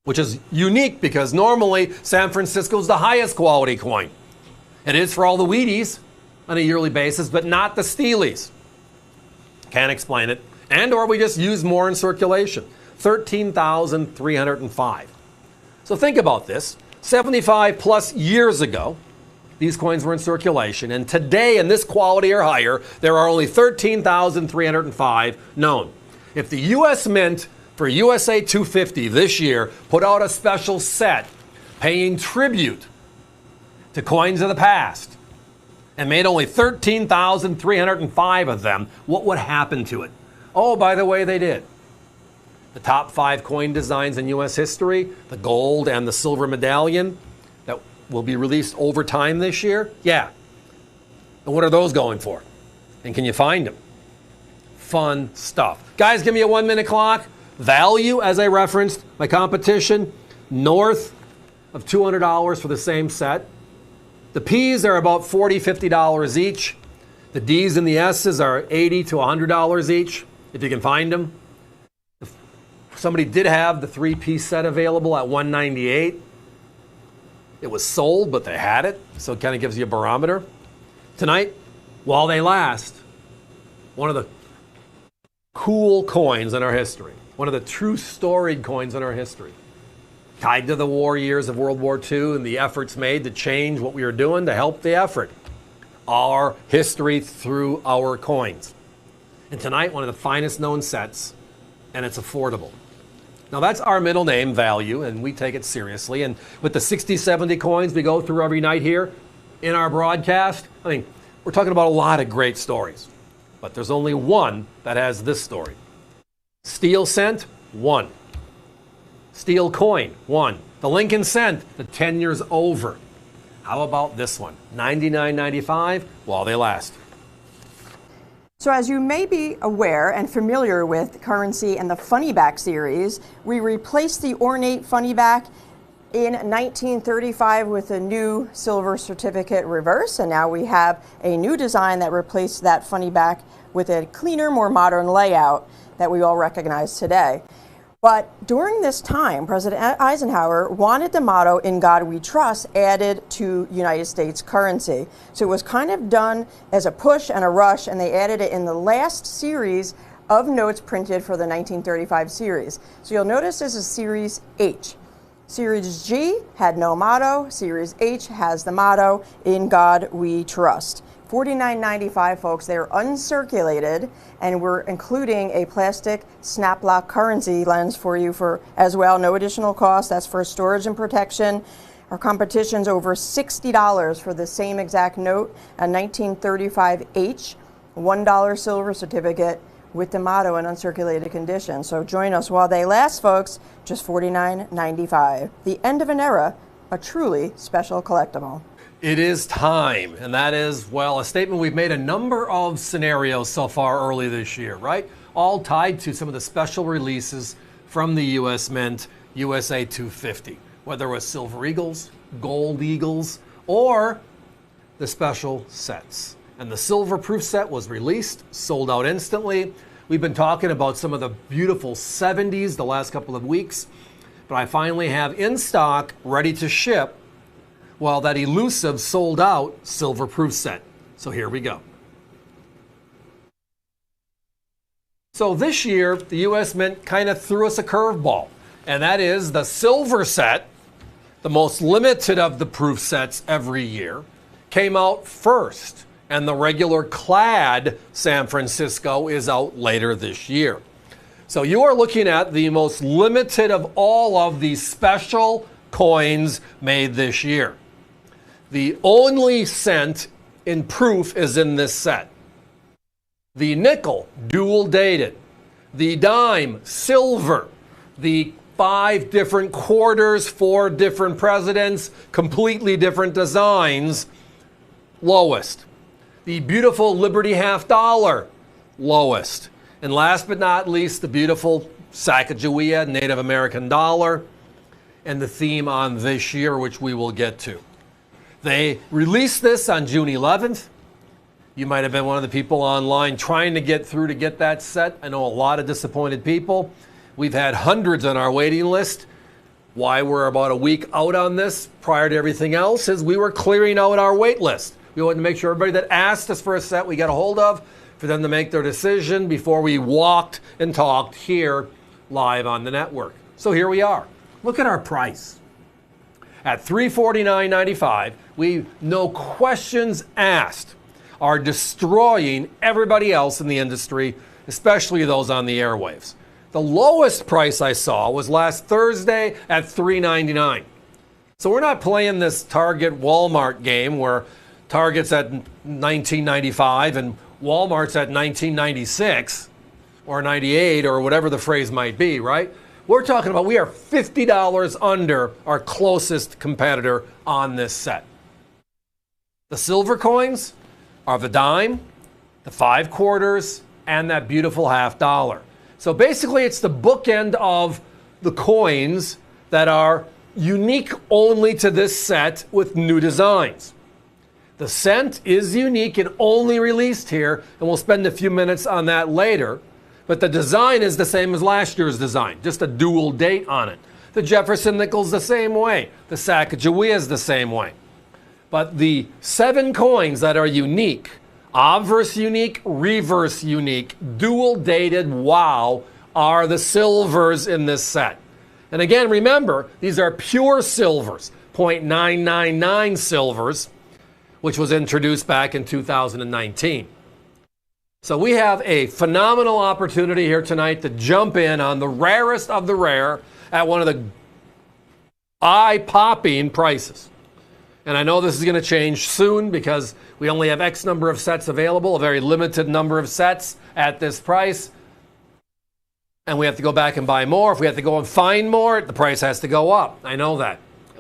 which is unique because normally San Francisco is the highest quality coin. It is for all the Wheaties on a yearly basis, but not the Steelies. Can't explain it. And or we just use more in circulation. 13,305. So think about this. 75 plus years ago, these coins were in circulation, and today in this quality or higher, there are only 13,305 known. If the U.S. Mint for USA 250 this year put out a special set paying tribute to coins of the past and made only 13,305 of them, what would happen to it? Oh, by the way, they did. The top 5 coin designs in U.S. history, the gold and the silver medallion, that will be released over time this year? Yeah. And what are those going for? And can you find them? Fun stuff. Guys, give me a 1 minute clock. Value, as I referenced, my competition, north of $200 for the same set. The P's are about $40, $50 each. The D's and the S's are $80 to $100 each, if you can find them. Somebody did have the 3-piece set available at $198. It was sold, but they had it, so it kind of gives you a barometer. Tonight, while they last, one of the cool coins in our history, one of the true storied coins in our history, tied to the war years of World War II and the efforts made to change what we were doing to help the effort. Our history through our coins. And tonight, one of the finest known sets, and it's affordable. Now that's our middle name, Value, and we take it seriously. And with the 60, 70 coins we go through every night here in our broadcast, I mean, we're talking about a lot of great stories. But there's only one that has this story. Steel cent, 1. Steel coin, 1. The Lincoln cent, the 10 years over. How about this one? $99.95 while they last. So as you may be aware and familiar with currency and the funny back series, we replaced the ornate funny back in 1935 with a new silver certificate reverse, and now we have a new design that replaced that funny back with a cleaner, more modern layout that we all recognize today. But during this time, President Eisenhower wanted the motto, "In God We Trust," added to United States currency. So it was kind of done as a push and a rush, and they added it in the last series of notes printed for the 1935 series. So you'll notice this is Series H. Series G had no motto. Series H has the motto, "In God We Trust." $49.95, folks. They're uncirculated, and we're including a plastic snap lock currency lens for you for as well. No additional cost. That's for storage and protection. Our competition's over $60 for the same exact note, a 1935 H, $1 silver certificate with the motto in uncirculated condition. So join us while they last, folks. Just $49.95. The end of an era, a truly special collectible. It is time, and that is, well, a statement we've made a number of scenarios so far early this year, right? All tied to some of the special releases from the U.S. Mint USA 250, whether it was Silver Eagles, Gold Eagles, or the special sets. And the Silver Proof set was released, sold out instantly. We've been talking about some of the beautiful 70s the last couple of weeks, but I finally have in stock, ready to ship, well, that elusive sold out Silver Proof set. So here we go. So this year, the U.S. Mint kind of threw us a curveball, and that is the silver set, the most limited of the proof sets every year, came out first, and the regular clad San Francisco is out later this year. So you are looking at the most limited of all of these special coins made this year. The only cent in proof is in this set. The nickel, dual dated. The dime, silver. The 5 different quarters, 4 different presidents, completely different designs, lowest. The beautiful Liberty $50, lowest. And last but not least, the beautiful Sacagawea Native American dollar, and the theme on this year, which we will get to. They released this on June 11th. You might have been one of the people online trying to get through to get that set. I know a lot of disappointed people. We've had hundreds on our waiting list. Why we're about a week out on this prior to everything else is we were clearing out our wait list. We wanted to make sure everybody that asked us for a set we got a hold of, for them to make their decision before we walked and talked here live on the network. So here we are. Look at our price. At $349.95, we, no questions asked, are destroying everybody else in the industry, especially those on the airwaves. The lowest price I saw was last Thursday at $399. So we're not playing this Target Walmart game where Target's at $19.95 and Walmart's at $19.96 or $98 or whatever the phrase might be, right? We're talking about we are $50 under our closest competitor on this set. The silver coins are the dime, the 5 quarters, and that beautiful $50. So basically it's the bookend of the coins that are unique only to this set with new designs. The cent is unique and only released here, and we'll spend a few minutes on that later. But the design is the same as last year's design, just a dual date on it. The Jefferson nickel's the same way. The Sacagawea is the same way. But the 7 coins that are unique, obverse unique, reverse unique, dual dated, wow, are the silvers in this set. And again, remember, these are pure silvers, 0.999 silvers, which was introduced back in 2019. So we have a phenomenal opportunity here tonight to jump in on the rarest of the rare at one of the eye-popping prices. And I know this is going to change soon because we only have X number of sets available, a very limited number of sets at this price. And we have to go back and buy more. If we have to go and find more, the price has to go up. I know that.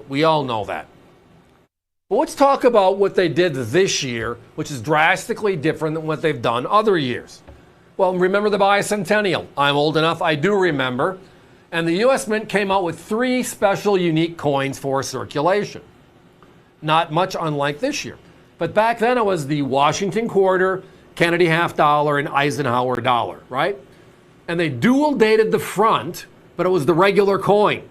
We all know that. But let's talk about what they did this year, which is drastically different than what they've done other years. Well, remember the bicentennial. I'm old enough, I do remember. And the U.S. Mint came out with 3 special unique coins for circulation. Not much unlike this year. But back then it was the Washington quarter, Kennedy half dollar, and Eisenhower dollar, right? And they dual dated the front, but it was the regular coin.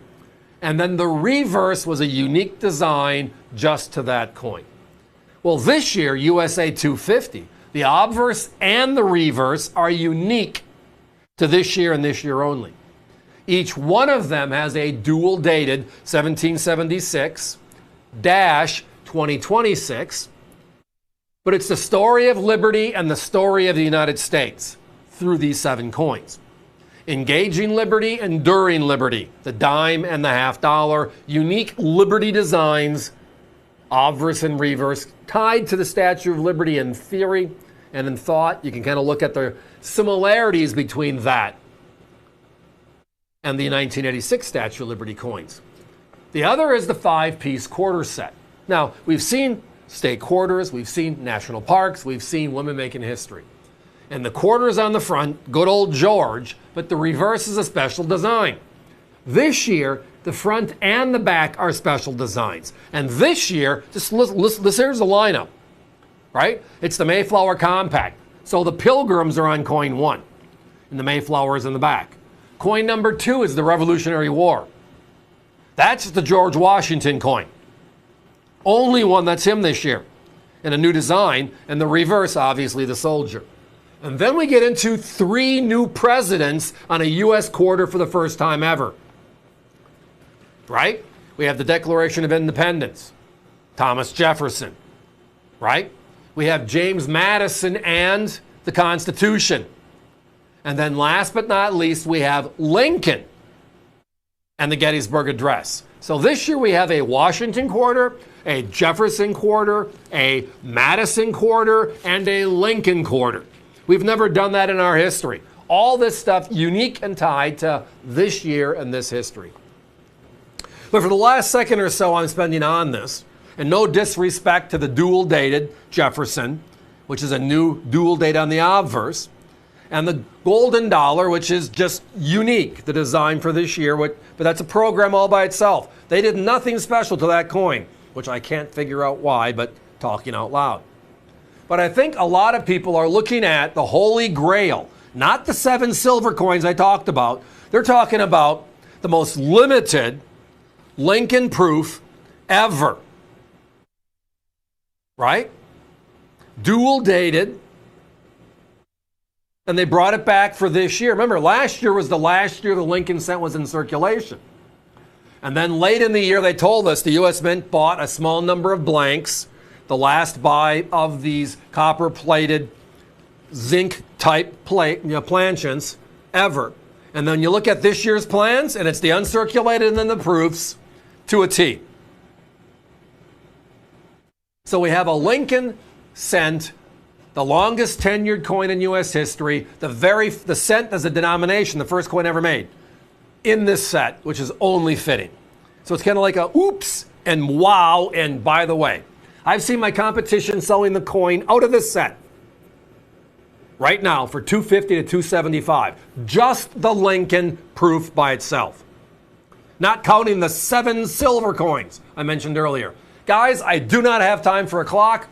And then the reverse was a unique design just to that coin. Well, this year, USA 250, the obverse and the reverse are unique to this year and this year only. Each one of them has a dual dated 1776-2026, but it's the story of liberty and the story of the United States through these 7 coins. Engaging liberty, enduring liberty, the dime and the half dollar, unique liberty designs, obverse and reverse, tied to the Statue of Liberty in theory and in thought. You can kind of look at the similarities between that and the 1986 Statue of Liberty coins. The other is the 5-piece quarter set. Now, we've seen state quarters, we've seen national parks, we've seen women making history. And the quarters on the front, good old George, but the reverse is a special design. This year, the front and the back are special designs. And this year, just listen, here's the lineup, right? It's the Mayflower Compact. So the Pilgrims are on coin 1, and the Mayflower is in the back. Coin number 2 is the Revolutionary War. That's the George Washington coin. Only one that's him this year, in a new design, and the reverse, obviously, the soldier. And then we get into 3 new presidents on a U.S. quarter for the first time ever. Right? We have the Declaration of Independence, Thomas Jefferson. Right? We have James Madison and the Constitution. And then last but not least, we have Lincoln and the Gettysburg Address. So this year we have a Washington quarter, a Jefferson quarter, a Madison quarter, and a Lincoln quarter. We've never done that in our history. All this stuff unique and tied to this year and this history. But for the last second or so I'm spending on this, and no disrespect to the dual dated Jefferson, which is a new dual date on the obverse, and the golden dollar, which is just unique, the design for this year, but that's a program all by itself. They did nothing special to that coin, which I can't figure out why, but talking out loud. But I think a lot of people are looking at the Holy Grail, not the 7 silver coins I talked about. They're talking about the most limited Lincoln proof ever. Right? Dual dated. And they brought it back for this year. Remember, last year was the last year the Lincoln cent was in circulation. And then late in the year, they told us the U.S. Mint bought a small number of blanks, the last buy of these copper-plated zinc-type planchets ever. And then you look at this year's plans, and it's the uncirculated and then the proofs to a T. So we have a Lincoln cent, the longest tenured coin in U.S. history, the cent as a denomination, the first coin ever made, in this set, which is only fitting. So it's kind of like a oops and wow, and by the way, I've seen my competition selling the coin out of this set right now for $250 to $275. Just the Lincoln proof by itself. Not counting the 7 silver coins I mentioned earlier. Guys, I do not have time for a clock.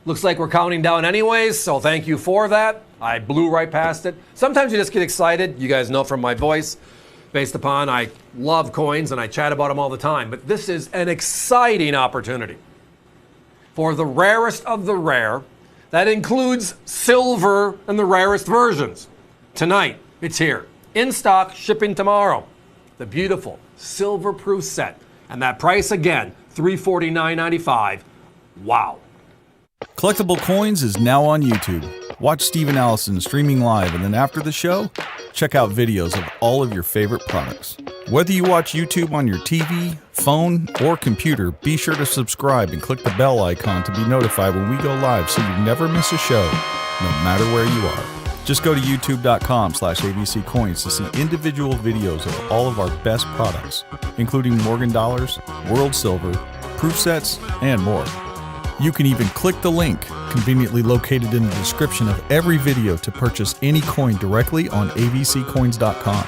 Looks like we're counting down anyways, so thank you for that. I blew right past it. Sometimes you just get excited. You guys know from my voice, based upon I love coins and I chat about them all the time. But this is an exciting opportunity for the rarest of the rare. That includes silver and the rarest versions. Tonight, it's here. In stock, shipping tomorrow. The beautiful silver proof set. And that price again, $349.95. Wow. Collectible Coins is now on YouTube. Watch Steve and Allison streaming live, and then after the show, check out videos of all of your favorite products. Whether you watch YouTube on your TV, phone, or computer, be sure to subscribe and click the bell icon to be notified when we go live so you never miss a show, no matter where you are. Just go to youtube.com/AVC Coins to see individual videos of all of our best products, including Morgan Dollars, World Silver, proof sets, and more. You can even click the link conveniently located in the description of every video to purchase any coin directly on avccoins.com.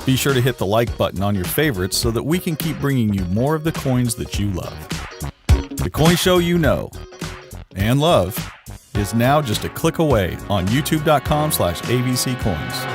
Be sure to hit the like button on your favorites so that we can keep bringing you more of the coins that you love. The coin show you know and love is now just a click away on youtube.com/AVC Coins.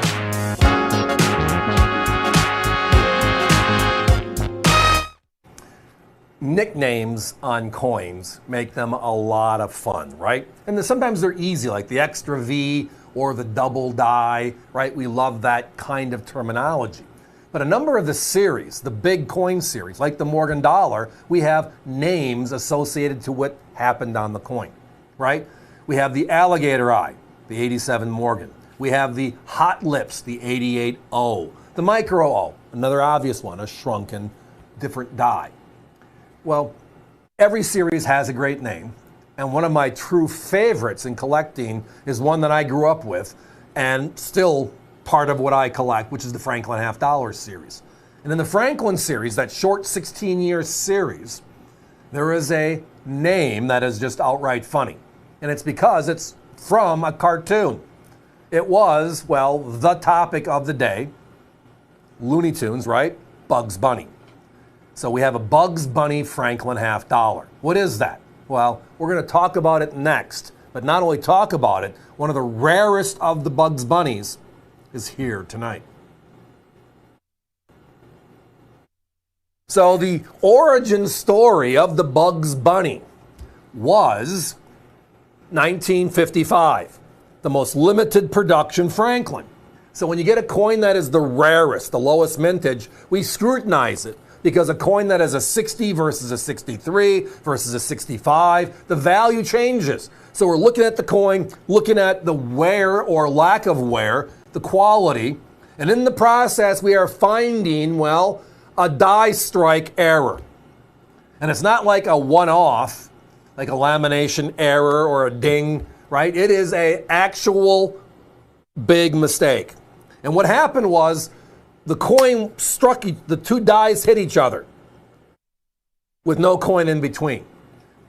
Nicknames on coins make them a lot of fun, right? And sometimes they're easy, like the extra V or the double die, right? We love that kind of terminology. But a number of the series, the big coin series, like the Morgan Dollar, we have names associated to what happened on the coin, right? We have the alligator eye, the 87 Morgan. We have the hot lips, the 88 O. The micro O, another obvious one, a shrunken, different die. Well, every series has a great name, and one of my true favorites in collecting is one that I grew up with and still part of what I collect, which is the Franklin Half Dollar series. And in the Franklin series, that short 16-year series, there is a name that is just outright funny. And it's because it's from a cartoon. It was, well, the topic of the day, Looney Tunes, right? Bugs Bunny. So we have a Bugs Bunny Franklin Half Dollar. What is that? Well, we're going to talk about it next. But not only talk about it, one of the rarest of the Bugs Bunnies is here tonight. So the origin story of the Bugs Bunny was 1955, the most limited production Franklin. So when you get a coin that is the rarest, the lowest mintage, we scrutinize it. Because a coin that has a 60 versus a 63 versus a 65, the value changes. So we're looking at the coin, looking at the wear or lack of wear, the quality, and in the process we are finding, well, a die strike error. And it's not like a one-off, like a lamination error or a ding, right? It is an actual big mistake. And what happened was, the coin struck, the two dies hit each other with no coin in between,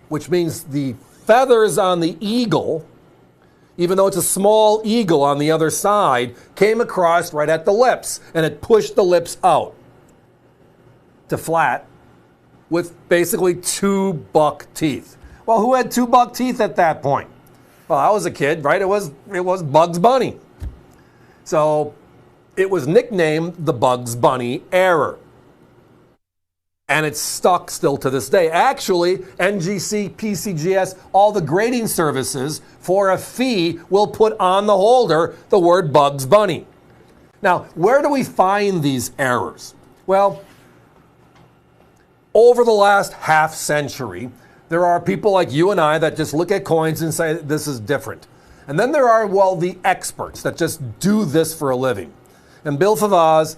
which means the feathers on the eagle, even though it's a small eagle on the other side, came across right at the lips, and it pushed the lips out to flat with basically 2 buck teeth. Well, who had 2 buck teeth at that point? Well, I was a kid, right? It was Bugs Bunny. So it was nicknamed the Bugs Bunny error. And it's stuck still to this day. Actually, NGC, PCGS, all the grading services for a fee will put on the holder the word Bugs Bunny. Now, where do we find these errors? Well, over the last half century, there are people like you and I that just look at coins and say, this is different. And then there are, well, the experts that just do this for a living. And Bill Favaz,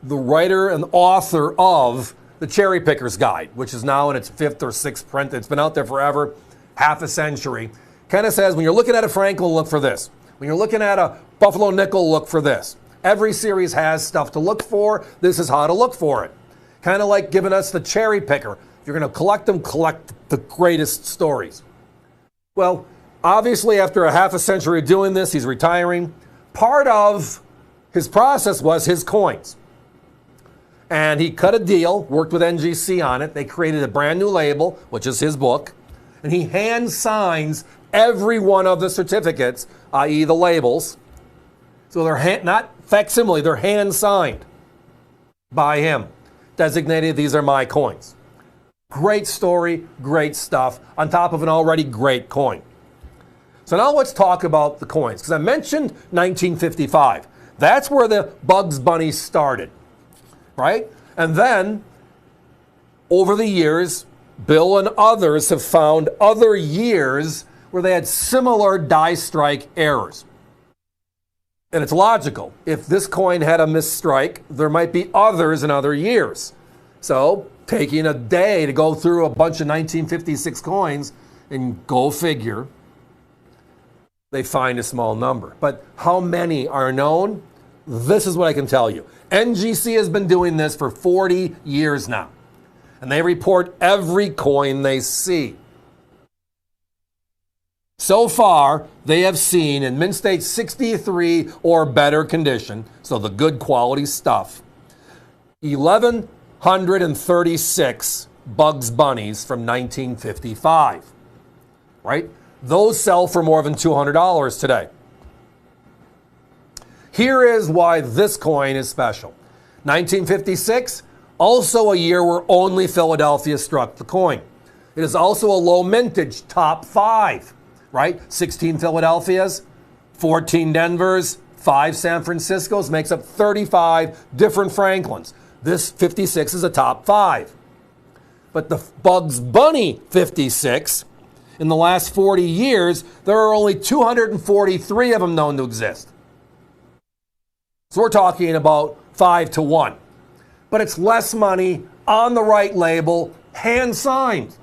the writer and author of The Cherry Picker's Guide, which is now in its 5th or 6th print, it's been out there forever, half a century, kind of says, when you're looking at a Franklin, look for this. When you're looking at a Buffalo Nickel, look for this. Every series has stuff to look for. This is how to look for it. Kind of like giving us the Cherry Picker. If you're going to collect them, collect the greatest stories. Well, obviously, after a half a century of doing this, he's retiring. Part of his process was his coins. And he cut a deal, worked with NGC on it. They created a brand new label, which is his book. And he hand signs every one of the certificates, i.e. the labels. So they're not facsimile, they're hand signed by him. Designated, these are my coins. Great story, great stuff, on top of an already great coin. So now let's talk about the coins, because I mentioned 1955. That's where the Bugs Bunny started, right? And then, over the years, Bill and others have found other years where they had similar die strike errors. And it's logical. If this coin had a misstrike, there might be others in other years. So, taking a day to go through a bunch of 1956 coins, and go figure, they find a small number. But how many are known? This is what I can tell you. NGC has been doing this for 40 years now. And they report every coin they see. So far, they have seen in mint state 63 or better condition, so the good quality stuff, 1,136 Bugs Bunnies from 1955, right? Those sell for more than $200 today. Here is why this coin is special. 1956, also a year where only Philadelphia struck the coin. It is also a low mintage, top 5, right? 16 Philadelphias, 14 Denvers, 5 San Franciscos, makes up 35 different Franklins. This 56 is a top 5. But the Bugs Bunny 56, in the last 40 years, there are only 243 of them known to exist. So we're talking about 5 to 1. But it's less money, on the right label, hand signed.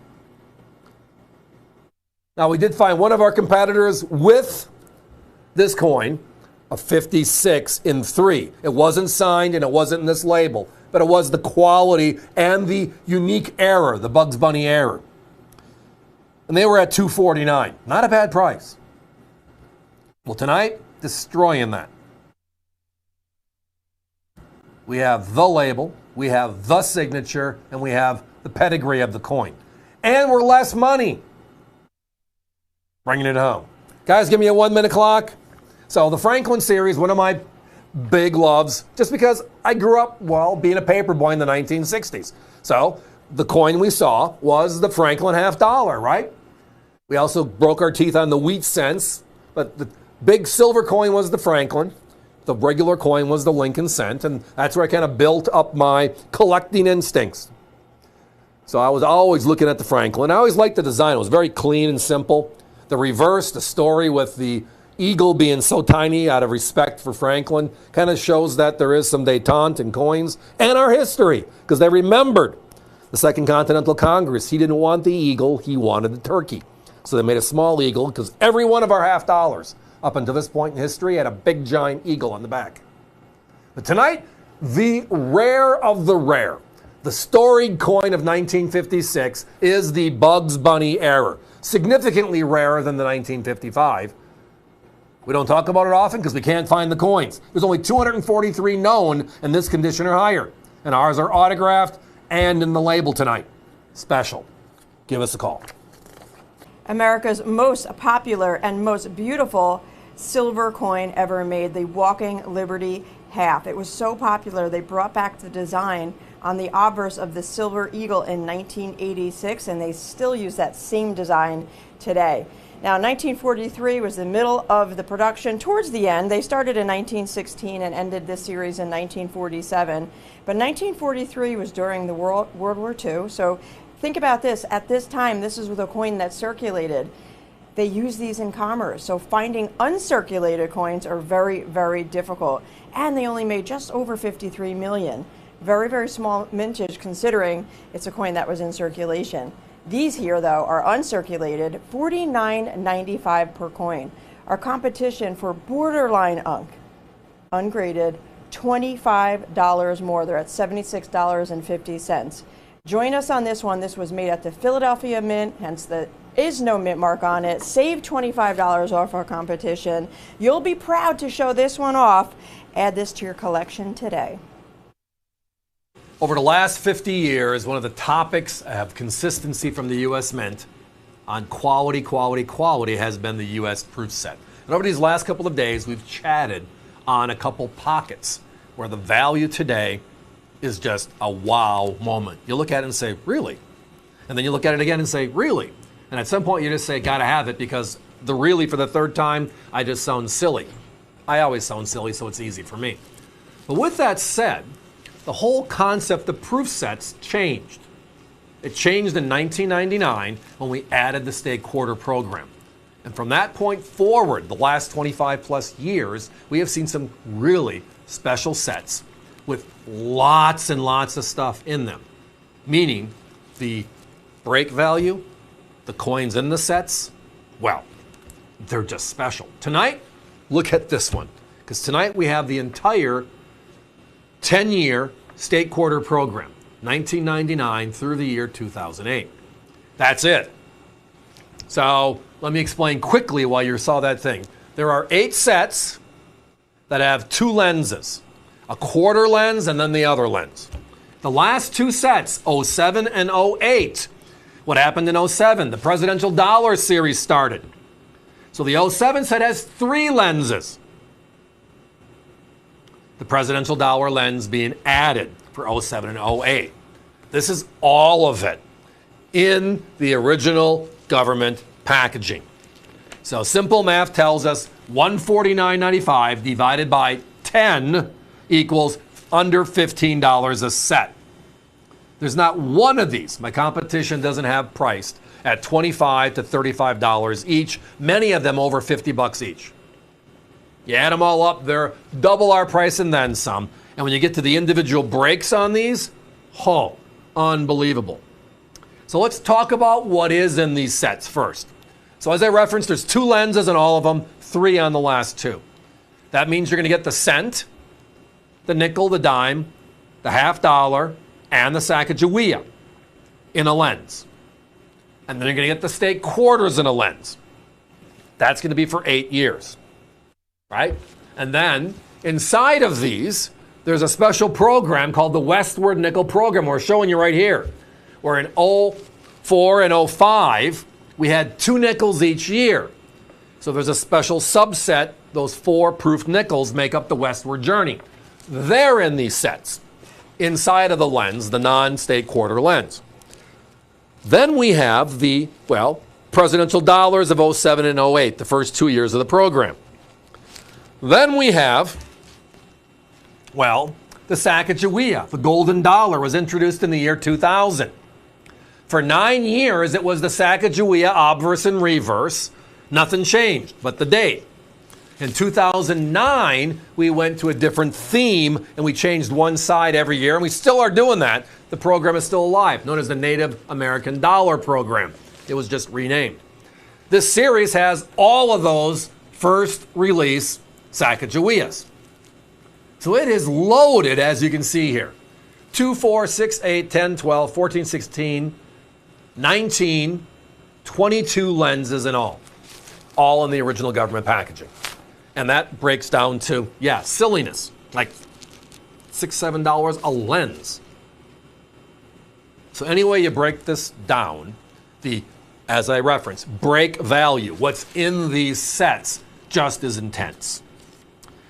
Now, we did find one of our competitors with this coin, a 56 in 3. It wasn't signed and it wasn't in this label, but it was the quality and the unique error, the Bugs Bunny error. And they were at $249. Not a bad price. Well, tonight, destroying that. We have the label, we have the signature, and we have the pedigree of the coin. And we're less money. Bringing it home. Guys, give me a 1-minute clock. So the Franklin series, one of my big loves, just because I grew up, well, being a paper boy in the 1960s. So the coin we saw was the Franklin $50, right? We also broke our teeth on the wheat cents, but the big silver coin was the Franklin. The regular coin was the Lincoln cent, and that's where I kind of built up my collecting instincts. So I was always looking at the Franklin. I always liked the design. It was very clean and simple. The reverse, the story with the eagle being so tiny out of respect for Franklin, kind of shows that there is some détente in coins and our history, because they remembered the Second Continental Congress. He didn't want the eagle, he wanted the turkey. So they made a small eagle, because every one of our $50 up until this point in history had a big giant eagle on the back. But tonight, the rare of the rare, the storied coin of 1956 is the Bugs Bunny error. Significantly rarer than the 1955. We don't talk about it often because we can't find the coins. There's only 243 known in this condition or higher. And ours are autographed and in the label tonight. Special. Give us a call. America's most popular and most beautiful silver coin ever made, the Walking Liberty half. It was so popular they brought back the design on the obverse of the silver eagle in 1986, and they still use that same design today. Now, 1943 was the middle of the production. Towards the end, they started in 1916 and ended this series in 1947. But 1943 was during the World War II. So think about this. At this time, this is the coin that circulated. They use these in commerce. So finding uncirculated coins are very, very difficult. And they only made just over 53 million. Very, very small mintage considering it's a coin that was in circulation. These here, though, are uncirculated, $49.95 per coin. Our competition for borderline ungraded, $25 more. They're at $76.50. Join us on this one. This was made at the Philadelphia Mint, hence the is no mint mark on it. Save $25 off our competition. You'll be proud to show this one off. Add this to your collection today. Over the last 50 years, one of the topics of consistency from the U.S. Mint on quality, quality, quality has been the U.S. proof set. And over these last couple of days, we've chatted on a couple pockets where the value today is just a wow moment. You look at it and say, really? And then you look at it again and say, really? And at some point you just say, gotta have it, because the really for the third time, I just sound silly. I always sound silly, so it's easy for me. But with that said, the whole concept of proof sets changed. It changed in 1999 when we added the state quarter program. And from that point forward, the last 25 plus years, we have seen some really special sets with lots and lots of stuff in them. Meaning the break value, the coins in the sets, well, they're just special. Tonight, look at this one. Because tonight we have the entire 10-year state quarter program, 1999 through the year 2008. That's it. So let me explain quickly why you saw that thing. There are 8 sets that have 2 lenses, a quarter lens and then the other lens. The last 2 sets, 07 and 08. What happened in 07? The presidential dollar series started. So the 07 set has 3 lenses. The presidential dollar lens being added for 07 and 08. This is all of it in the original government packaging. So simple math tells us $149.95 divided by 10 equals under $15 a set. There's not one of these my competition doesn't have priced at $25 to $35 each, many of them over $50 each. You add them all up, they're double our price and then some. And when you get to the individual breaks on these, oh, unbelievable. So let's talk about what is in these sets first. So as I referenced, there's 2 lenses in all of them, 3 on the last 2. That means you're going to get the cent, the nickel, the dime, the half dollar, and the Sacagawea in a lens. And then you're going to get the state quarters in a lens. That's going to be for 8 years, right? And then inside of these, there's a special program called the Westward Nickel Program. We're showing you right here. Where in 04 and 05, we had 2 nickels each year. So there's a special subset. Those 4 proof nickels make up the Westward Journey. They're in these sets, inside of the lens, the non-state quarter lens. Then we have the, well, presidential dollars of 07 and 08, the first 2 years of the program. Then we have, well, the Sacagawea, the golden dollar, was introduced in the year 2000. For 9 years, it was the Sacagawea obverse and reverse. Nothing changed but the date. In 2009, we went to a different theme and we changed one side every year, and we still are doing that. The program is still alive, known as the Native American Dollar Program. It was just renamed. This series has all of those first release Sacagaweas. So it is loaded, as you can see here. 2, 4, 6, 8, 10, 12, 14, 16, 19, 22 lenses in all in the original government packaging. And that breaks down to, yeah, silliness, like $6, $7 a lens. So anyway you break this down, as I referenced, break value, what's in these sets, just as intense.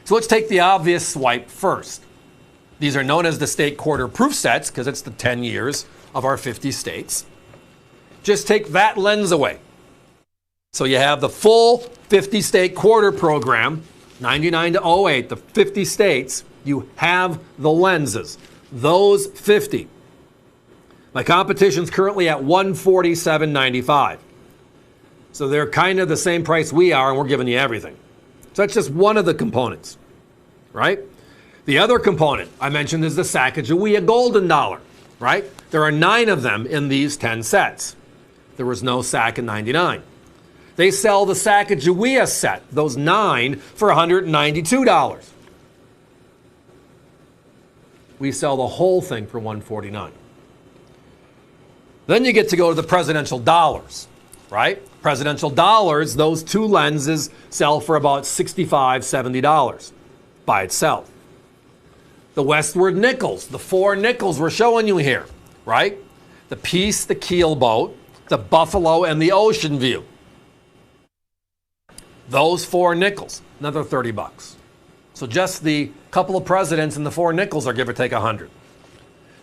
So let's take the obvious swipe first. These are known as the state quarter proof sets because it's the 10 years of our 50 states. Just take that lens away. So you have the full 50 state quarter program, 99 to 08, the 50 states. You have the lenses, those 50. My competition's currently at $147.95. So they're kind of the same price we are, and we're giving you everything. So that's just one of the components, right? The other component I mentioned is the Sacagawea golden dollar, right? There are 9 of them in these 10 sets. There was no Sac in 99. They sell the Sacagawea set, those 9, for $192. We sell the whole thing for $149. Then you get to go to the presidential dollars, right? Presidential dollars, those 2 lenses sell for about $65, $70 by itself. The Westward nickels, the 4 nickels we're showing you here, right? The piece, the keel boat, the Buffalo, and the Ocean View. Those 4 nickels, another 30 bucks. So just the couple of presidents and the 4 nickels are give or take 100.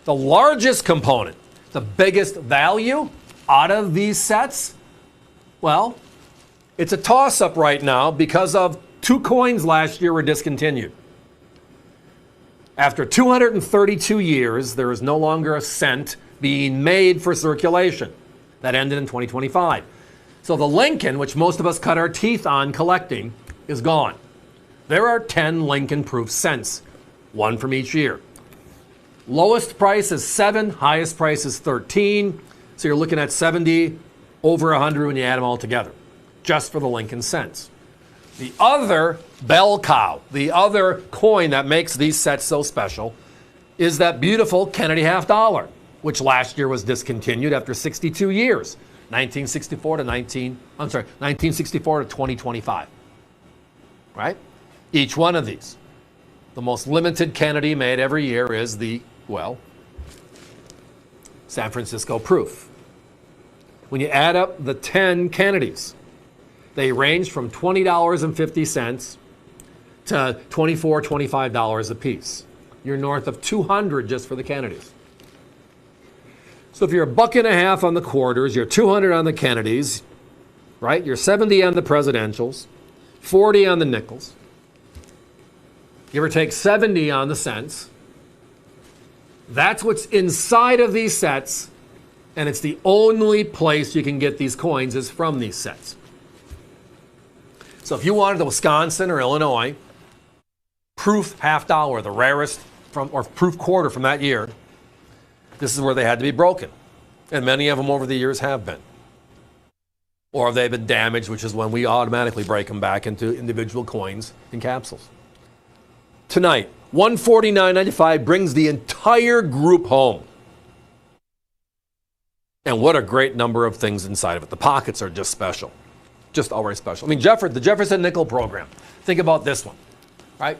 The largest component, the biggest value out of these sets, well, it's a toss-up right now because of 2 coins last year were discontinued. After 232 years, there is no longer a cent being made for circulation. That ended in 2025. So the Lincoln, which most of us cut our teeth on collecting, is gone. There are 10 Lincoln-proof cents, 1 from each year. Lowest price is 7, highest price is 13. So you're looking at 70, over 100 when you add them all together, just for the Lincoln cents. The other bell cow, the other coin that makes these sets so special, is that beautiful Kennedy half dollar, which last year was discontinued after 62 years, 1964 to 2025. Right? Each one of these. The most limited Kennedy made every year is the, well, San Francisco proof. When you add up the 10 Kennedys, they range from $20.50 to $24, $25 a piece. You're north of 200 just for the Kennedys. So if you're $1.50 on the quarters, you're 200 on the Kennedys, right? You're 70 on the presidentials, 40 on the nickels, give or take 70 on the cents. That's what's inside of these sets, and it's the only place you can get these coins is from these sets. So if you wanted the Wisconsin or Illinois proof half dollar, the rarest from, or proof quarter from that year, this is where they had to be broken. And many of them over the years have been. Or they've been damaged, which is when we automatically break them back into individual coins and capsules. Tonight, $149.95 brings the entire group home. And what a great number of things inside of it. The pockets are just special. Just always special. I mean, the Jefferson Nickel program. Think about this one, right?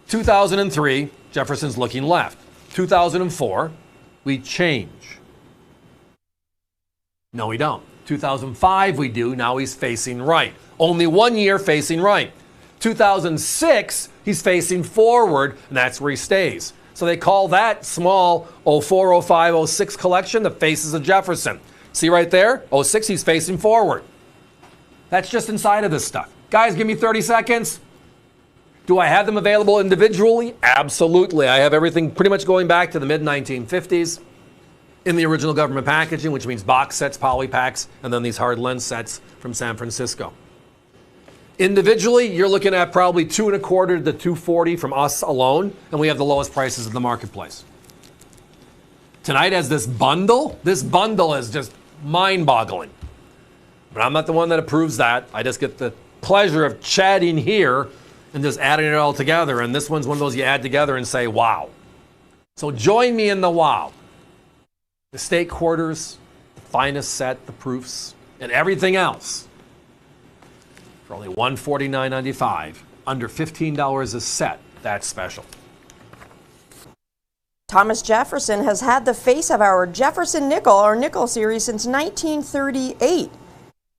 2003, Jefferson's looking left. 2004, we change. No, we don't. 2005, we do. Now he's facing right. Only 1 year facing right. 2006, he's facing forward, and that's where he stays. So they call that small 04, 05, 06 collection the Faces of Jefferson. See right there? 06, he's facing forward. That's just inside of this stuff. Guys, give me 30 seconds. Do I have them available individually? Absolutely. I have everything pretty much going back to the mid-1950s in the original government packaging, which means box sets, poly packs, and then these hard lens sets from San Francisco. Individually, you're looking at probably $2.25 to $2.40 from us alone, and we have the lowest prices in the marketplace. Tonight has this bundle is just mind-boggling. But I'm not the one that approves that. I just get the pleasure of chatting here and just adding it all together. And this one's one of those you add together and say, wow. So join me in the wow. The state quarters, the finest set, the proofs, and everything else for only $149.95, under $15 a set. That's special. Thomas Jefferson has had the face of our Jefferson nickel, our nickel series, since 1938.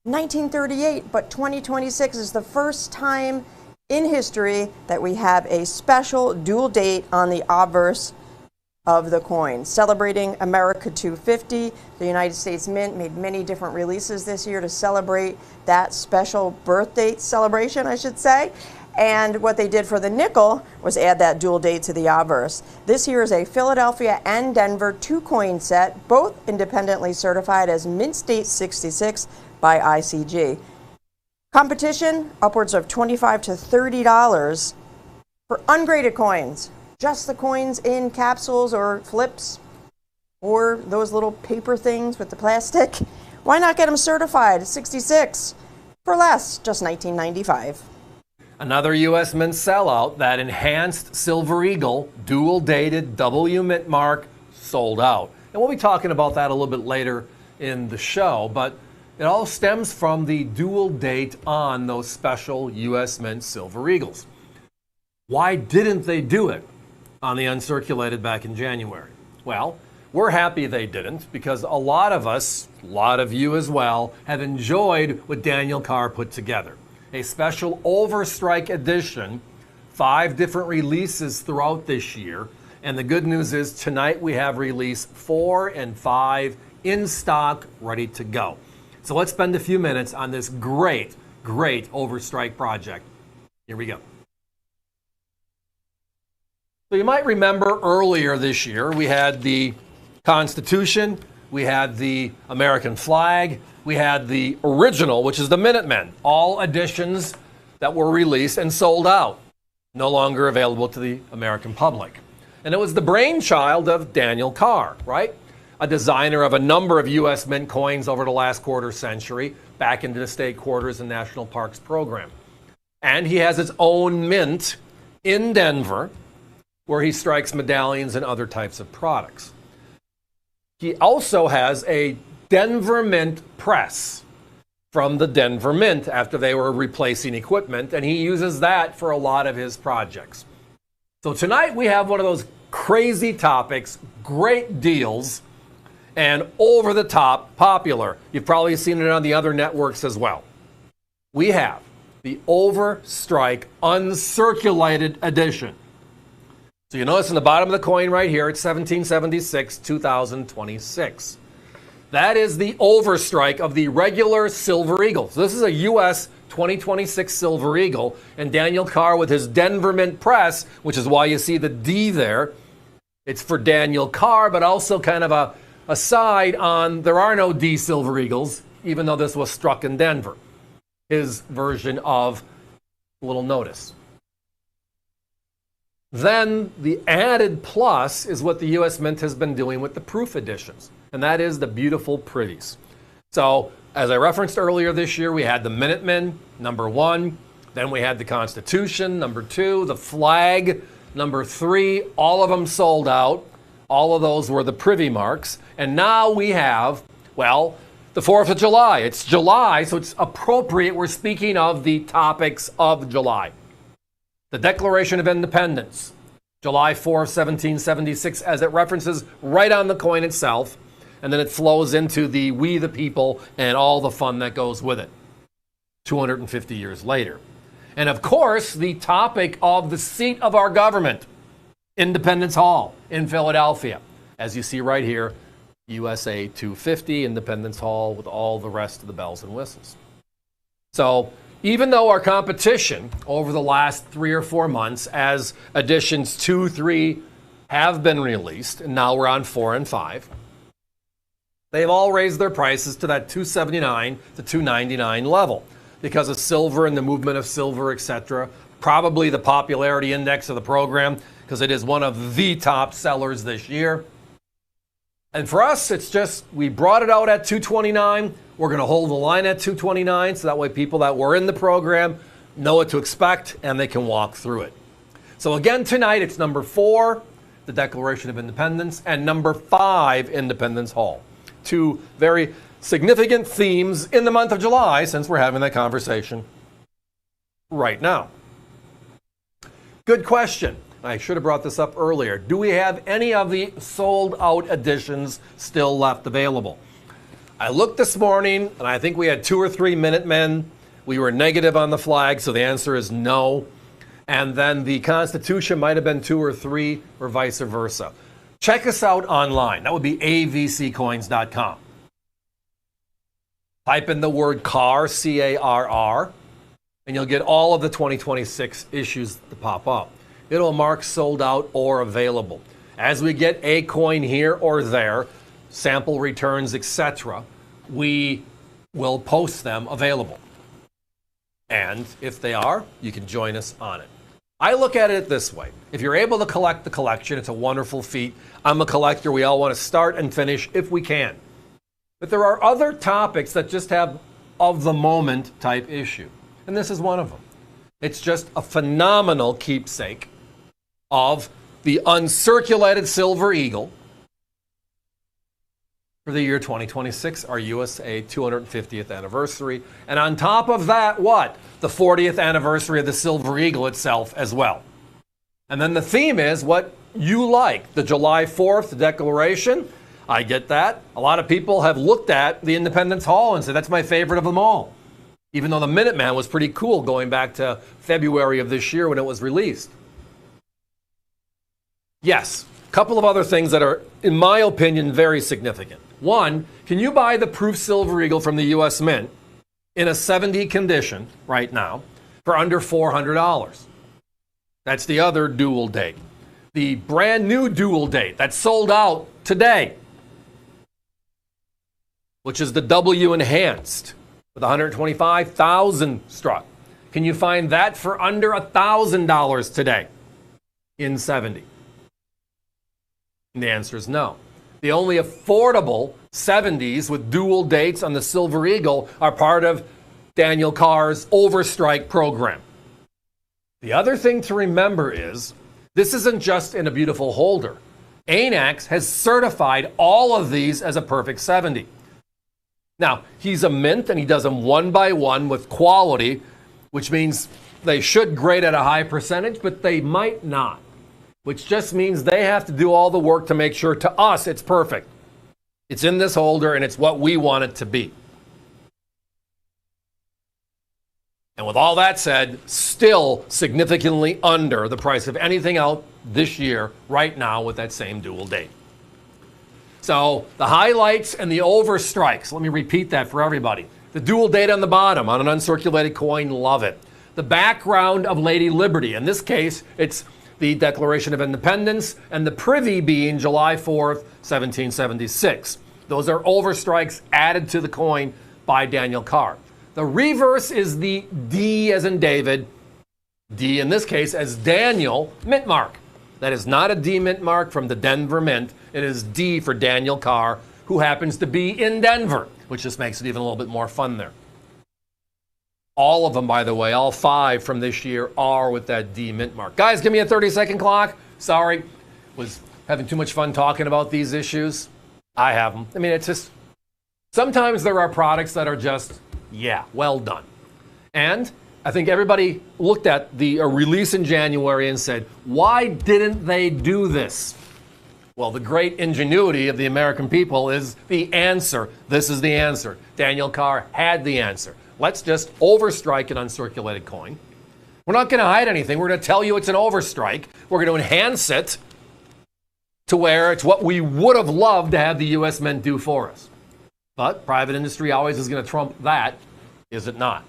1938, but 2026 is the first time in history that we have a special dual date on the obverse of the coin. Celebrating America 250, the United States Mint made many different releases this year to celebrate that special birth date celebration, I should say. And what they did for the nickel was add that dual date to the obverse. This here is a Philadelphia and Denver 2-coin set, both independently certified as Mint State 66 by ICG. Competition, upwards of $25 to $30 for ungraded coins. Just the coins in capsules or flips or those little paper things with the plastic. Why not get them certified? 66 for less, just $19.95. Another U.S. Mint sellout, that enhanced Silver Eagle, dual dated W Mint mark, sold out. And we'll be talking about that a little bit later in the show, but it all stems from the dual date on those special U.S. Mint Silver Eagles. Why didn't they do it on the uncirculated back in January? Well, We're happy they didn't, because a lot of us, a lot of you as well, have enjoyed what Daniel Carr put together. A special Overstrike edition, 5 different releases throughout this year. And the good news is tonight we have release 4 and 5 in stock, ready to go. So let's spend a few minutes on this great Overstrike project. Here we go. So you might remember earlier this year we had the Constitution, we had the American flag, we had the original, which is the Minutemen, all editions that were released and sold out, no longer available to the American public. And it was the brainchild of Daniel Carr, right? A designer of a number of U.S. mint coins over the last quarter century, back into the state quarters and national parks program. And he has his own mint in Denver, where he strikes medallions and other types of products. He also has a Denver Mint press from the Denver Mint after they were replacing equipment, and he uses that for a lot of his projects. So tonight we have one of those crazy topics, great deals, and over-the-top popular. You've probably seen it on the other networks as well. We have the Overstrike uncirculated edition. So you notice in the bottom of the coin right here, it's 1776, 2026. That is the Overstrike of the regular Silver Eagle. So this is a U.S. 2026 Silver Eagle, and Daniel Carr with his Denver Mint press, which is why you see the D there. It's for Daniel Carr, but also kind of a side on there are no D Silver Eagles, even though this was struck in Denver. His version of a little notice. Then the added plus is what the U.S. Mint has been doing with the proof editions, and that is the beautiful privies. So, as I referenced earlier this year, we had the Minutemen, number 1. Then we had the Constitution, number 2. The flag, number 3. All of them sold out. All of those were the privy marks. And now we have, well, the 4th of July. It's July, so it's appropriate. We're speaking of the topics of July. The Declaration of Independence, July 4, 1776, as it references right on the coin itself, and then it flows into the We the People and all the fun that goes with it, 250 years later. And of course, the topic of the seat of our government, Independence Hall in Philadelphia. As you see right here, USA 250, Independence Hall with all the rest of the bells and whistles. So, even though our competition over the last 3 or 4 months, as editions 2, 3 have been released, and now we're on 4 and 5, they've all raised their prices to that $279 to $299 level because of silver and the movement of silver, etc. Probably the popularity index of the program, because it is one of the top sellers this year. And for us, it's just, we brought it out at $229. We're going to hold the line at $229, so that way people that were in the program know what to expect and they can walk through it. So again, tonight it's number 4, the Declaration of Independence, and number 5, Independence Hall. 2 very significant themes in the month of July, since we're having that conversation right now. Good question. I should have brought this up earlier. Do we have any of the sold out editions still left available? I looked this morning, and I think we had 2 or 3 Minutemen. We were negative on the flag, so the answer is no. And then the Constitution might have been 2 or 3, or vice versa. Check us out online. That would be avccoins.com. Type in the word CARR, C-A-R-R, and you'll get all of the 2026 issues to pop up. It'll mark sold out or available. As we get a coin here or there, sample returns, etc., we will post them available. And if they are, you can join us on it. I look at it this way. If you're able to collect the collection, it's a wonderful feat. I'm a collector. We all want to start and finish if we can. But there are other topics that just have of the moment type issue. And this is one of them. It's just a phenomenal keepsake of the uncirculated Silver Eagle for the year 2026, our USA 250th anniversary. And on top of that, what? The 40th anniversary of the Silver Eagle itself as well. And then the theme is what you like. The July 4th Declaration, I get that. A lot of people have looked at the Independence Hall and said, that's my favorite of them all. Even though the Minuteman was pretty cool going back to February of this year when it was released. Yes, a couple of other things that are, in my opinion, very significant. One, can you buy the Proof Silver Eagle from the U.S. Mint in a 70 condition right now for under $400? That's the other dual date. The brand new dual date that's sold out today, which is the W enhanced with 125,000 struck. Can you find that for under $1,000 today in 70? And the answer is no. The only affordable 70s with dual dates on the Silver Eagle are part of Daniel Carr's Overstrike program. The other thing to remember is this isn't just in a beautiful holder. ANAX has certified all of these as a perfect 70. Now, he's a mint and he does them one by one with quality, which means they should grade at a high percentage, but they might not, which just means they have to do all the work to make sure to us it's perfect. It's in this holder and it's what we want it to be. And with all that said, still significantly under the price of anything out this year right now with that same dual date. So the highlights and the overstrikes, let me repeat that for everybody. The dual date on the bottom on an uncirculated coin, love it. The background of Lady Liberty, in this case, it's the Declaration of Independence and the privy being July 4th, 1776. Those are overstrikes added to the coin by Daniel Carr. The reverse is the D as in David, D in this case as Daniel mint mark. That is not a D mint mark from the Denver Mint. It is D for Daniel Carr, who happens to be in Denver, which just makes it even a little bit more fun there. All of them, by the way, all 5 from this year are with that D mint mark. Guys, give me a 30-second clock. Sorry, was having too much fun talking about these issues. I have them. I mean, it's just, sometimes there are products that are just, yeah, well done. And I think everybody looked at the release in January and said, why didn't they do this? Well, the great ingenuity of the American people is the answer. This is the answer. Daniel Carr had the answer. Let's just overstrike an uncirculated coin. We're not going to hide anything. We're going to tell you it's an overstrike. We're going to enhance it to where it's what we would have loved to have the U.S. Mint do for us. But private industry always is going to trump that, is it not?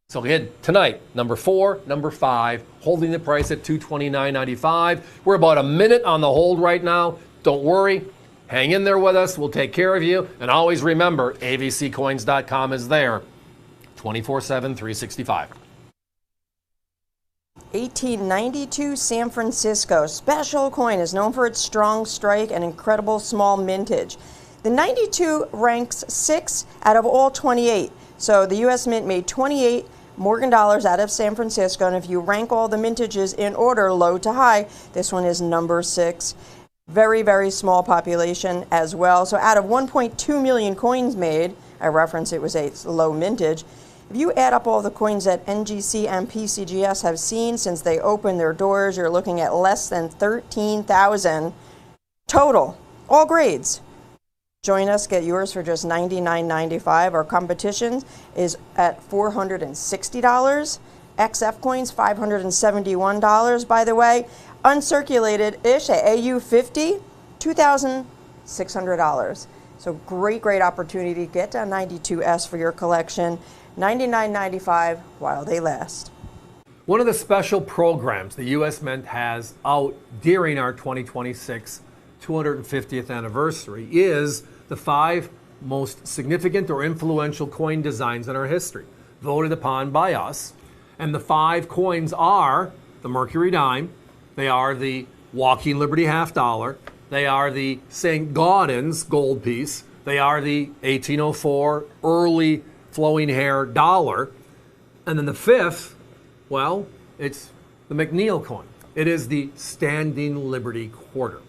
So we had tonight, number 4, number 5, holding the price at $229.95. We're about a minute on the hold right now. Don't worry. Hang in there with us. We'll take care of you. And always remember, avccoins.com is there 24/7, 365. 1892 San Francisco. Special coin is known for its strong strike and incredible small mintage. The 92 ranks 6 out of all 28. So the U.S. Mint made 28 Morgan dollars out of San Francisco. And if you rank all the mintages in order, low to high, this one is number 6. Very, very small population as well. So out of 1.2 million coins made, I reference it was a low mintage. If you add up all the coins that NGC and PCGS have seen since they opened their doors, you're looking at less than 13,000 total, all grades. Join us, get yours for just $99.95. Our competition is at $460. XF coins, $571, by the way. Uncirculated-ish at AU50, $2,600. So great, great opportunity to get a 92S for your collection. $99.95 while they last. One of the special programs the U.S. Mint has out during our 2026 250th anniversary is the 5 most significant or influential coin designs in our history, voted upon by us. And the 5 coins are the Mercury dime, they are the Walking Liberty half dollar, they are the St. Gaudens gold piece, they are the 1804 early flowing hair dollar, and then the 5th, well, it's the McNeil coin. It is the Standing Liberty quarter.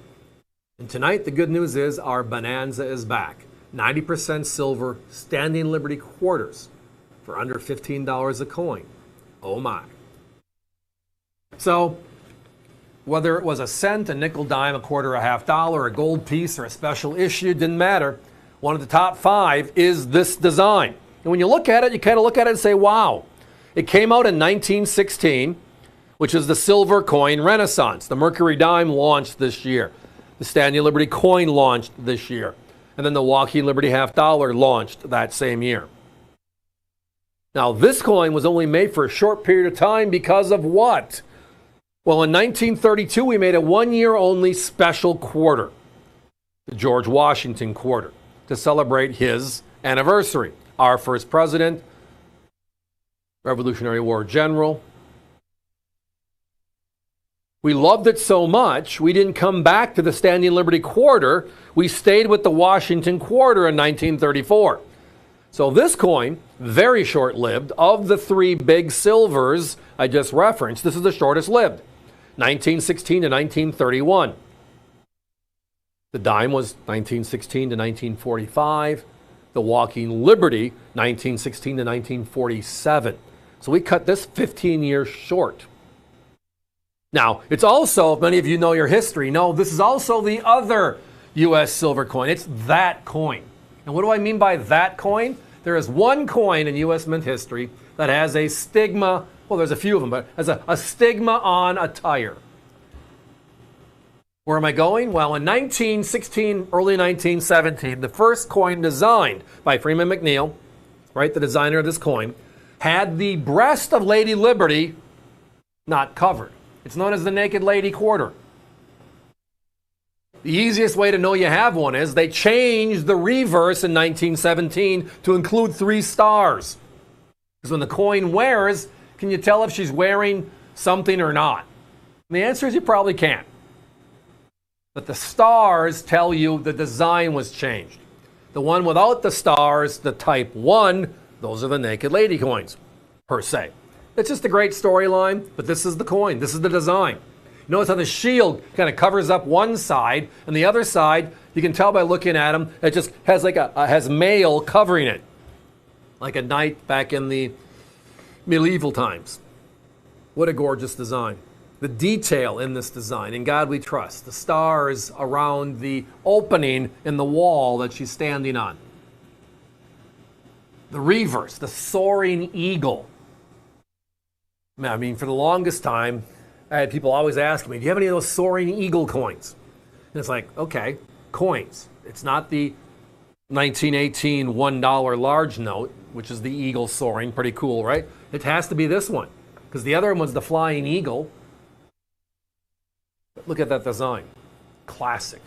And tonight, the good news is our bonanza is back. 90% silver Standing Liberty quarters for under $15 a coin. Oh my. So, Whether it was a cent, a nickel, dime, a quarter, a half dollar, a gold piece, or a special issue, didn't matter. One of the top 5 is this design. And when you look at it, you kind of look at it and say, wow. It came out in 1916, which is the silver coin renaissance. The Mercury dime launched this year. The Standing Liberty coin launched this year. And then the Walking Liberty half dollar launched that same year. Now, this coin was only made for a short period of time because of what? Well, in 1932, we made a 1-year only special quarter, the George Washington quarter, to celebrate his anniversary. Our first president, Revolutionary War general. We loved it so much, we didn't come back to the Standing Liberty quarter. We stayed with the Washington quarter in 1934. So this coin, very short-lived, of the 3 big silvers I just referenced, this is the shortest lived. 1916 to 1931. The dime was 1916 to 1945. The Walking Liberty, 1916 to 1947. So we cut this 15 years short. Now, it's also, if many of you know your history, know this is also the other U.S. silver coin. It's that coin. And what do I mean by that coin? There is one coin in U.S. mint history that has a stigma. Well, there's a few of them, but has a stigma on a tire. Where am I going? Well, in 1916, early 1917, the first coin designed by Freeman McNeil, right, the designer of this coin, had the breast of Lady Liberty not covered. It's known as the Naked Lady quarter. The easiest way to know you have one is they changed the reverse in 1917 to include 3 stars. Because when the coin wears, can you tell if she's wearing something or not? And the answer is you probably can't. But the stars tell you the design was changed. The one without the stars, the type 1, those are the Naked Lady coins, per se. It's just a great storyline, but this is the coin. This is the design. Notice how the shield kind of covers up one side, and the other side, you can tell by looking at them, it just has like has mail covering it, like a knight back in the medieval times. What a gorgeous design. The detail in this design, in God we trust. The stars around the opening in the wall that she's standing on. The reverse, the soaring eagle. I mean, for the longest time, I had people always ask me, do you have any of those soaring eagle coins? And it's like, okay, coins. It's not the 1918 $1 large note, which is the eagle soaring. Pretty cool, right? It has to be this one, because the other one was the flying eagle. But look at that design. Classic.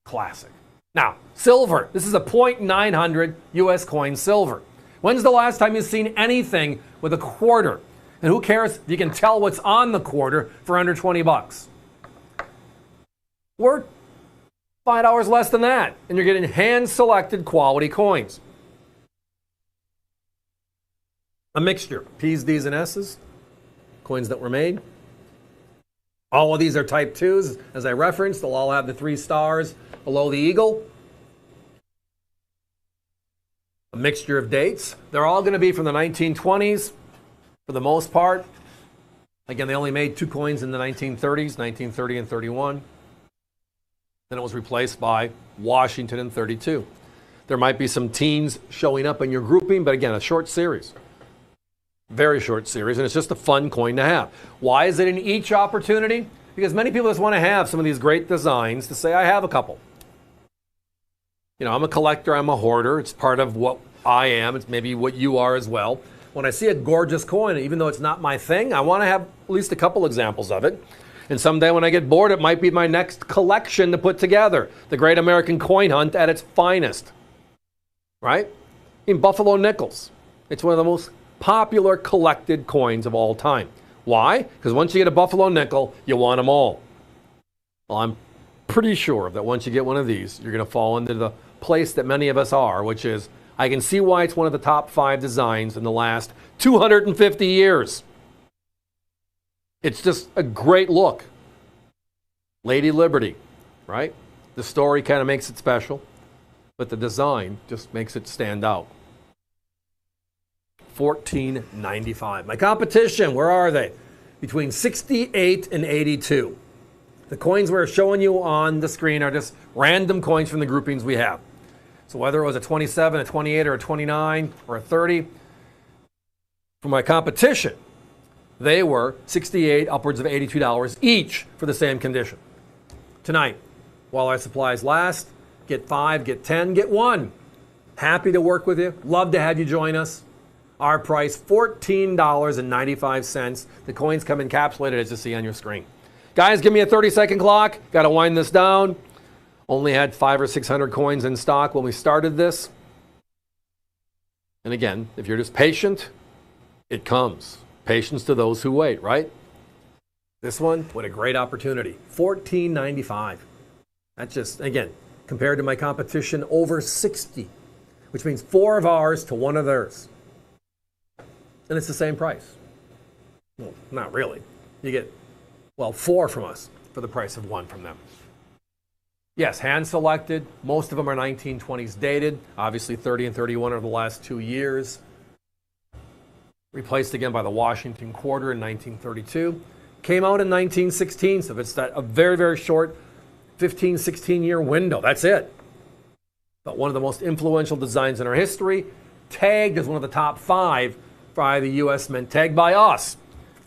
Classic. Now, silver. This is a 0.900 U.S. coin silver. When's the last time you've seen anything with a quarter? And who cares if you can tell what's on the quarter for under 20 bucks? We're $5 less than that, and you're getting hand-selected quality coins. A mixture, P's, D's, and S's, coins that were made. All of these are type 2s, as I referenced. They'll all have the 3 stars below the eagle. A mixture of dates. They're all going to be from the 1920s. For the most part. Again, they only made 2 coins in the 1930s, 1930 and 31. Then it was replaced by Washington in 32. There might be some teens showing up in your grouping, but again, a short series. Very short series, and it's just a fun coin to have. Why is it in each opportunity? Because many people just want to have some of these great designs to say, I have a couple. You know, I'm a collector, I'm a hoarder. It's part of what I am. It's maybe what you are as well. When I see a gorgeous coin, even though it's not my thing, I want to have at least a couple examples of it. And someday when I get bored, it might be my next collection to put together. The Great American Coin Hunt at its finest. Right? In Buffalo nickels. It's one of the most popular collected coins of all time. Why? Because once you get a Buffalo nickel, you want them all. Well, I'm pretty sure that once you get one of these, you're going to fall into the place that many of us are, which is, I can see why it's one of the top 5 designs in the last 250 years. It's just a great look. Lady Liberty, right? The story kind of makes it special, but the design just makes it stand out. $14.95. My competition, where are they? Between 68 and 82. The coins we're showing you on the screen are just random coins from the groupings we have. So whether it was a 27, a 28, or a 29, or a 30, for my competition, they were $68, upwards of $82 each for the same condition. Tonight, while our supplies last, get 5, get 10, get 1. Happy to work with you. Love to have you join us. Our price, $14.95. The coins come encapsulated as you see on your screen. Guys, give me a 30-second clock. Got to wind this down. Only had 500 or 600 coins in stock when we started this. And again, if you're just patient, it comes. Patience to those who wait, right? This one, what a great opportunity. $14.95. That's just, again, compared to my competition, over 60, which means 4 of ours to 1 of theirs. And it's the same price. Well, not really. You get, 4 from us for the price of 1 from them. Yes, hand-selected. Most of them are 1920s dated. Obviously, 30 and 31 are the last 2 years. Replaced again by the Washington quarter in 1932. Came out in 1916, so it's a very, very short 15, 16-year window. That's it. But one of the most influential designs in our history, tagged as one of the top 5 by the U.S. Mint, tagged by us,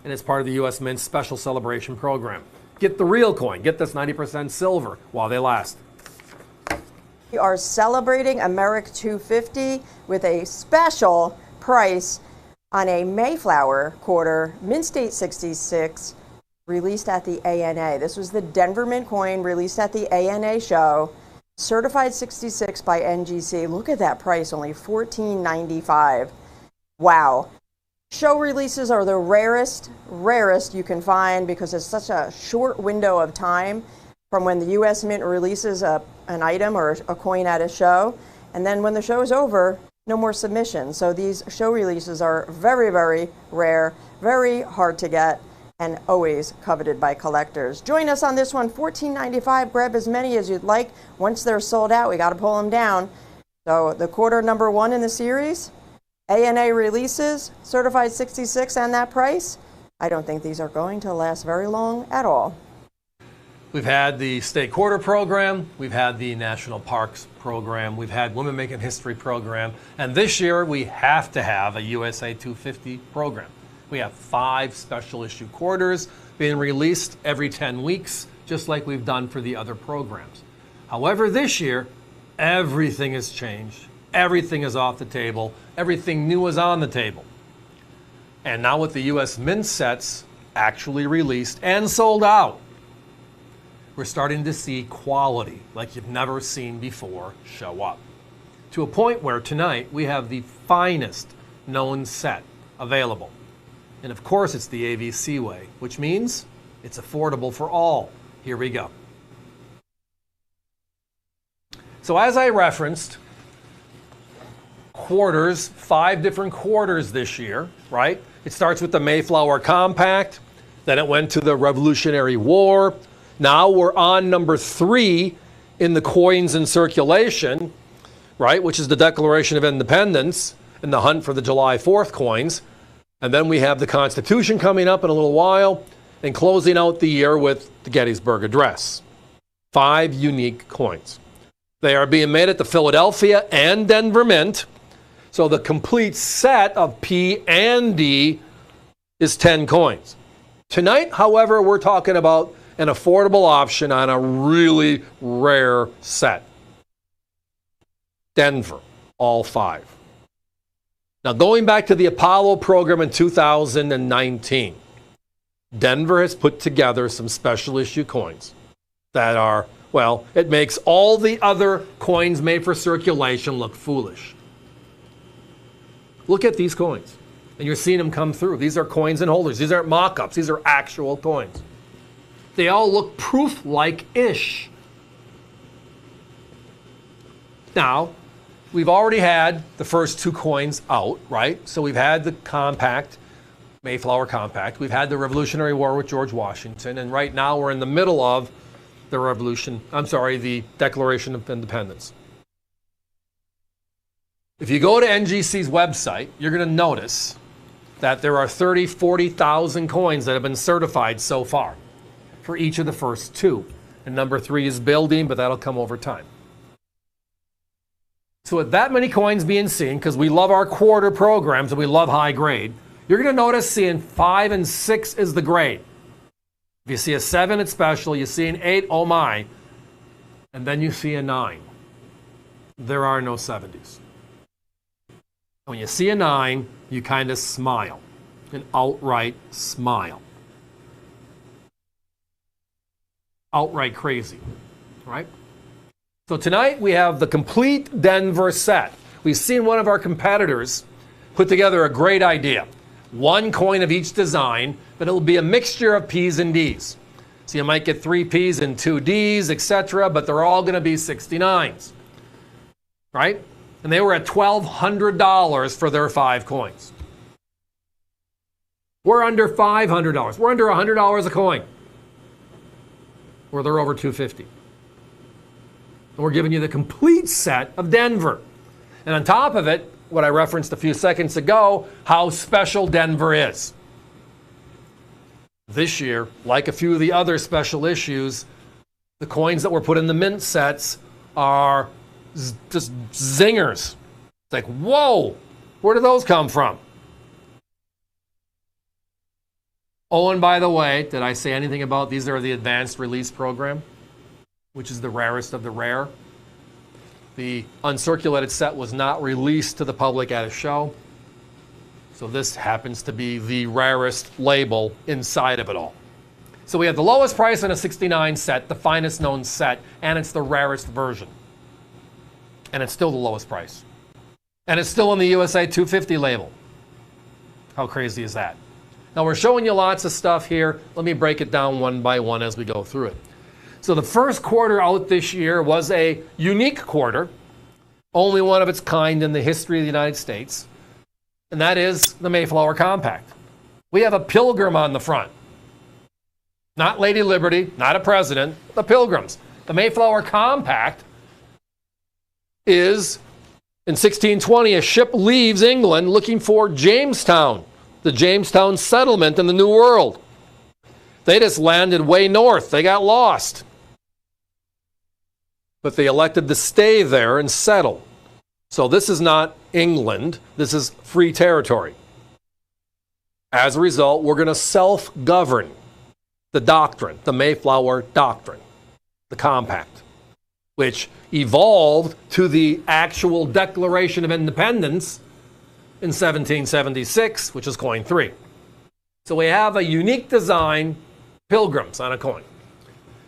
and it's part of the U.S. Mint Special Celebration Program. Get the real coin. Get this 90% silver while they last. We are celebrating America 250 with a special price on a Mayflower quarter, Mint State 66, released at the ANA. This was the Denver Mint coin released at the ANA show, certified 66 by NGC. Look at that price, only $14.95. Wow. Show releases are the rarest you can find because it's such a short window of time from when the U.S. Mint releases an item or a coin at a show, and then when the show is over, no more submissions. So these show releases are very, very rare, very hard to get, and always coveted by collectors. Join us on this one, $14.95. Grab as many as you'd like. Once they're sold out, we got to pull them down. So the quarter number 1 in the series, ANA releases, certified 66, and that price, I don't think these are going to last very long at all. We've had the state quarter program, we've had the national parks program, we've had Women Making History program, and this year we have to have a USA 250 program. We have 5 special issue quarters being released every 10 weeks, just like we've done for the other programs. However, this year, everything has changed. Everything is off the table. Everything new is on the table. And now with the U.S. Mint sets actually released and sold out, we're starting to see quality like you've never seen before show up. To a point where tonight we have the finest known set available. And of course it's the AVC way, which means it's affordable for all. Here we go. So as I referenced, quarters, 5 different quarters this year, right? It starts with the Mayflower Compact, then it went to the Revolutionary War. Now we're on number 3 in the coins in circulation, right? Which is the Declaration of Independence and the hunt for the July 4th coins. And then we have the Constitution coming up in a little while and closing out the year with the Gettysburg Address. 5 unique coins. They are being made at the Philadelphia and Denver Mint. So the complete set of P and D is 10 coins. Tonight, however, we're talking about an affordable option on a really rare set. Denver, all 5. Now, going back to the Apollo program in 2019, Denver has put together some special issue coins that are, well, it makes all the other coins made for circulation look foolish. Look at these coins, and you're seeing them come through. These are coins and holders. These aren't mock-ups. These are actual coins. They all look proof-like-ish. Now, we've already had the first 2 coins out, right? So we've had the compact, Mayflower Compact. We've had the Revolutionary War with George Washington, and right now we're in the middle of the Declaration of Independence. If you go to NGC's website, you're going to notice that there are 30,000, 40,000 coins that have been certified so far. for each of the first two. And number 3 is building, but that'll come over time. So with that many coins being seen, because we love our quarter programs and we love high grade, you're going to notice seeing 5 and 6 is the grade. If you see a 7, it's special. You see an 8, oh my. And then you see a 9. There are no 70s. When you see a 9, you kind of smile. An outright smile. Outright crazy, right? So tonight we have the complete Denver set. We've seen one of our competitors put together a great idea. 1 coin of each design, but it'll be a mixture of P's and D's. So you might get 3 P's and 2 D's, etc., but they're all going to be 69s, right? And they were at $1,200 for their 5 coins. We're under $500. We're under $100 a coin. Or they're over $250. And we're giving you the complete set of Denver. And on top of it, what I referenced a few seconds ago, how special Denver is. This year, like a few of the other special issues, the coins that were put in the mint sets are just zingers. It's like, whoa, where did those come from? Oh, and by the way, did I say anything about these are the advanced release program, which is the rarest of the rare? The uncirculated set was not released to the public at a show. So this happens to be the rarest label inside of it all. So we have the lowest price in a 69 set, the finest known set, and it's the rarest version. And it's still the lowest price. And it's still in the USA 250 label. How crazy is that? Now we're showing you lots of stuff here. Let me break it down one by one as we go through it. So the first quarter out this year was a unique quarter, only one of its kind in the history of the United States, and that is the Mayflower Compact. We have a pilgrim on the front. Not Lady Liberty, not a president, the pilgrims. The Mayflower Compact is, in 1620, a ship leaves England looking for Jamestown, the Jamestown settlement in the New World. They just landed way north. They got lost. But they elected to stay there and settle. So this is not England. This is free territory. As a result, we're going to self-govern the doctrine, the Mayflower Doctrine, the Compact, which evolved to the actual Declaration of Independence in 1776, which is coin 3. So we have a unique design, pilgrims on a coin.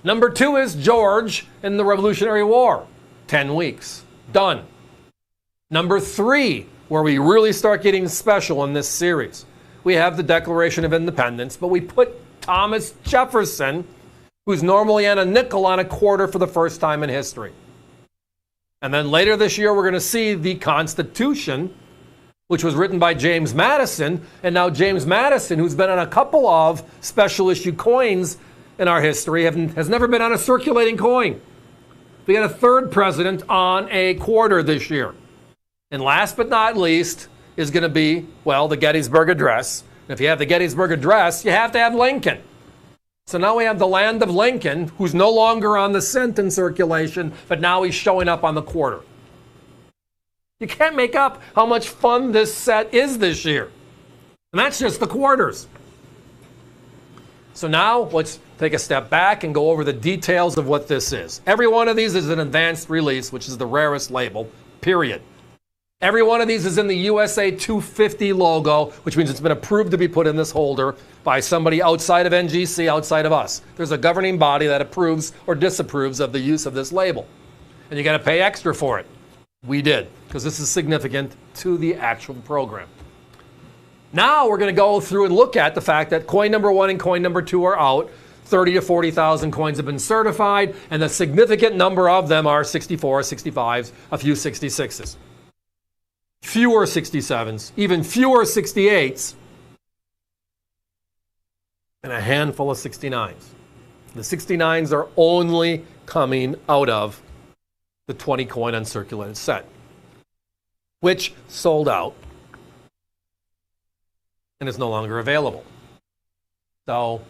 Number 2 is George in the Revolutionary War. 10 weeks. Done. Number 3, where we really start getting special in this series, we have the Declaration of Independence, but we put Thomas Jefferson, who's normally on a nickel, on a quarter for the first time in history. And then later this year, we're going to see the Constitution, which was written by James Madison. And now James Madison, who's been on a couple of special issue coins in our history, has never been on a circulating coin. We got a third president on a quarter this year. And last but not least is going to be, well, the Gettysburg Address. And if you have the Gettysburg Address, you have to have Lincoln. So now we have the land of Lincoln, who's no longer on the cent in circulation, but now he's showing up on the quarter. You can't make up how much fun this set is this year. And that's just the quarters. So now let's take a step back and go over the details of what this is. Every one of these is an advanced release, which is the rarest label, period. Every one of these is in the USA 250 logo, which means it's been approved to be put in this holder by somebody outside of NGC, outside of us. There's a governing body that approves or disapproves of the use of this label. And you got to pay extra for it. We did, because this is significant to the actual program. Now we're going to go through and look at the fact that coin number 1 and coin number 2 are out. 30 to 40,000 coins have been certified, and a significant number of them are 64, 65s, a few 66s. Fewer 67s, even fewer 68s, and a handful of 69s. The 69s are only coming out of the 20 coin uncirculated set, which sold out and is no longer available. So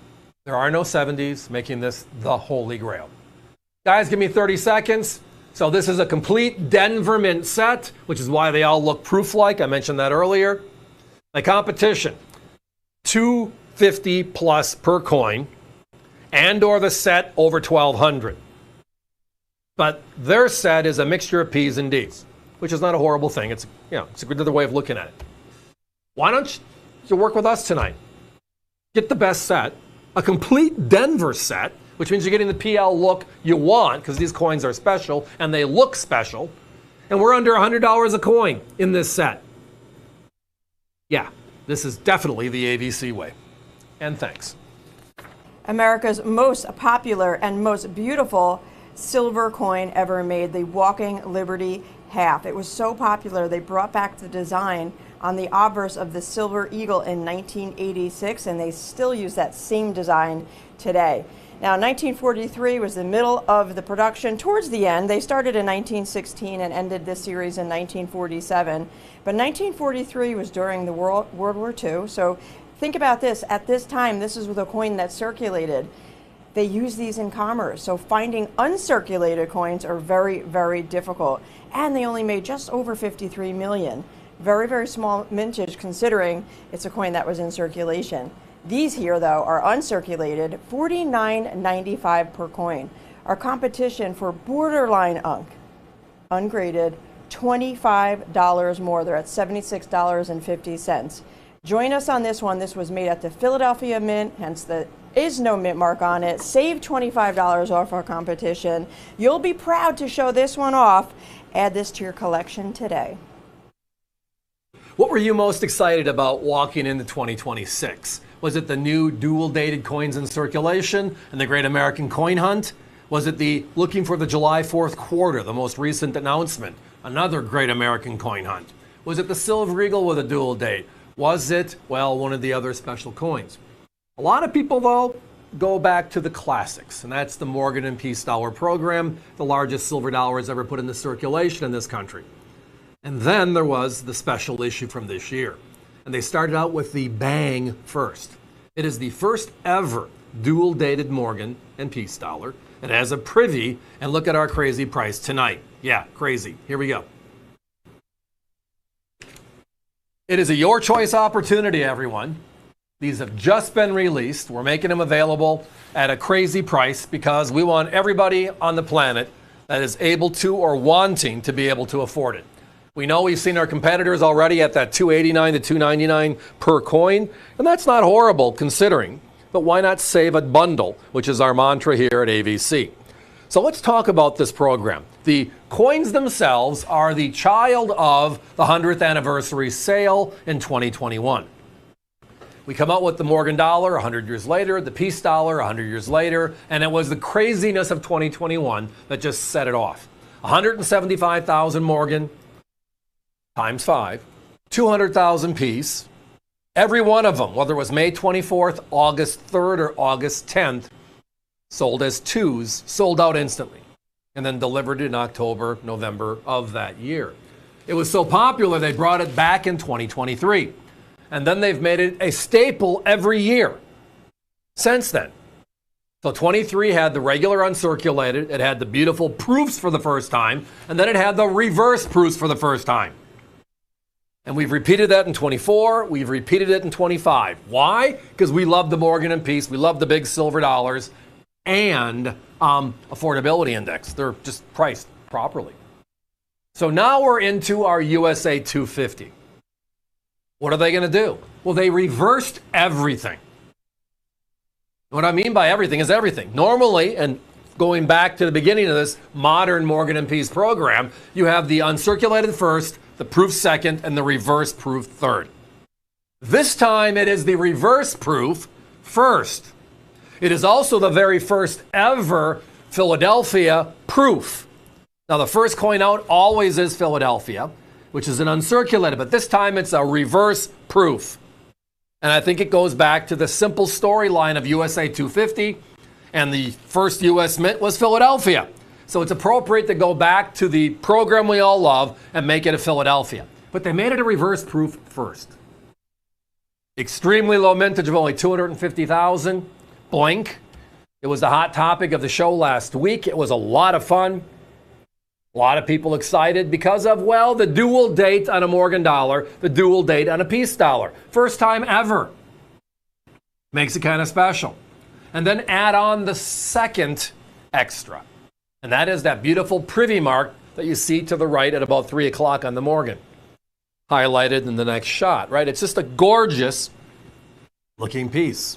There are no 70s, making this the holy grail. Guys, give me 30 seconds. So this is a complete Denver Mint set, which is why they all look proof-like. I mentioned that earlier. The competition, $250 plus per coin, and or the set over $1,200. But their set is a mixture of P's and D's, which is not a horrible thing. It's a good other way of looking at it. Why don't you work with us tonight? Get the best set, a complete Denver set, which means you're getting the PL look you want because these coins are special and they look special. And we're under $100 a coin in this set. Yeah, this is definitely the AVC way. And thanks. America's most popular and most beautiful silver coin ever made, the Walking Liberty half. It was so popular they brought back the design on the obverse of the Silver Eagle in 1986, and they still use that same design today. Now, 1943 was the middle of the production. Towards the end, they started in 1916 and ended this series in 1947. But 1943 was during the World War II. So think about this. At this time, this is the coin that circulated. They use these in commerce. So finding uncirculated coins are very, very difficult. And they only made just over 53 million. Very, very small mintage considering it's a coin that was in circulation. These here, though, are uncirculated, $49.95 per coin. Our competition for borderline ungraded, $25 more. They're at $76.50. Join us on this one. This was made at the Philadelphia Mint, hence the is no mint mark on it. Save $25 off our competition. You'll be proud to show this one off. Add this to your collection today. What were you most excited about walking into 2026? Was it the new dual-dated coins in circulation and the Great American Coin Hunt? Was it the looking for the July 4th quarter, the most recent announcement, another Great American Coin Hunt? Was it the Silver Eagle with a dual date? Was it, well, one of the other special coins? A lot of people, though, go back to the classics, and that's the Morgan and Peace Dollar program, the largest silver dollars ever put into circulation in this country. And then there was the special issue from this year. And they started out with the bang first. It is the first ever dual-dated Morgan and Peace Dollar. It has a privy, and look at our crazy price tonight. Yeah, crazy. Here we go. It is a your choice opportunity, everyone. These have just been released. We're making them available at a crazy price because we want everybody on the planet that is able to or wanting to be able to afford it. We know we've seen our competitors already at that $289 to $299 per coin, and that's not horrible considering. But why not save a bundle, which is our mantra here at AVC. So let's talk about this program. The coins themselves are the child of the 100th anniversary sale in 2021. We come out with the Morgan dollar 100 years later, the Peace dollar 100 years later, and it was the craziness of 2021 that just set it off. 175,000 Morgan, times 5, 200,000 Peace. Every one of them, whether it was May 24th, August 3rd, or August 10th, sold as twos, sold out instantly, and then delivered in October, November of that year. It was so popular, they brought it back in 2023. And then they've made it a staple every year since then. So 23 had the regular uncirculated, it had the beautiful proofs for the first time, and then it had the reverse proofs for the first time. And we've repeated that in 24, we've repeated it in 25. Why? Because we love the Morgan and Peace, we love the big silver dollars, and affordability index. They're just priced properly. So now we're into our USA 250. What are they going to do? Well, they reversed everything. What I mean by everything is everything. Normally, and going back to the beginning of this modern Morgan and Peace program, you have the uncirculated first, the proof second, and the reverse proof third. This time it is the reverse proof first. It is also the very first ever Philadelphia proof. Now the first coin out always is Philadelphia, which is an uncirculated, but this time it's a reverse proof. And I think it goes back to the simple storyline of USA 250, and the first US Mint was Philadelphia. So it's appropriate to go back to the program we all love and make it a Philadelphia. But they made it a reverse proof first. Extremely low mintage of only 250,000. Blank. It was the hot topic of the show last week. It was a lot of fun. A lot of people excited because of, well, the dual date on a Morgan dollar, the dual date on a peace dollar. First time ever. Makes it kind of special. And then add on the second extra. And that is that beautiful privy mark that you see to the right at about 3 o'clock on the Morgan. Highlighted in the next shot, right? It's just a gorgeous looking piece.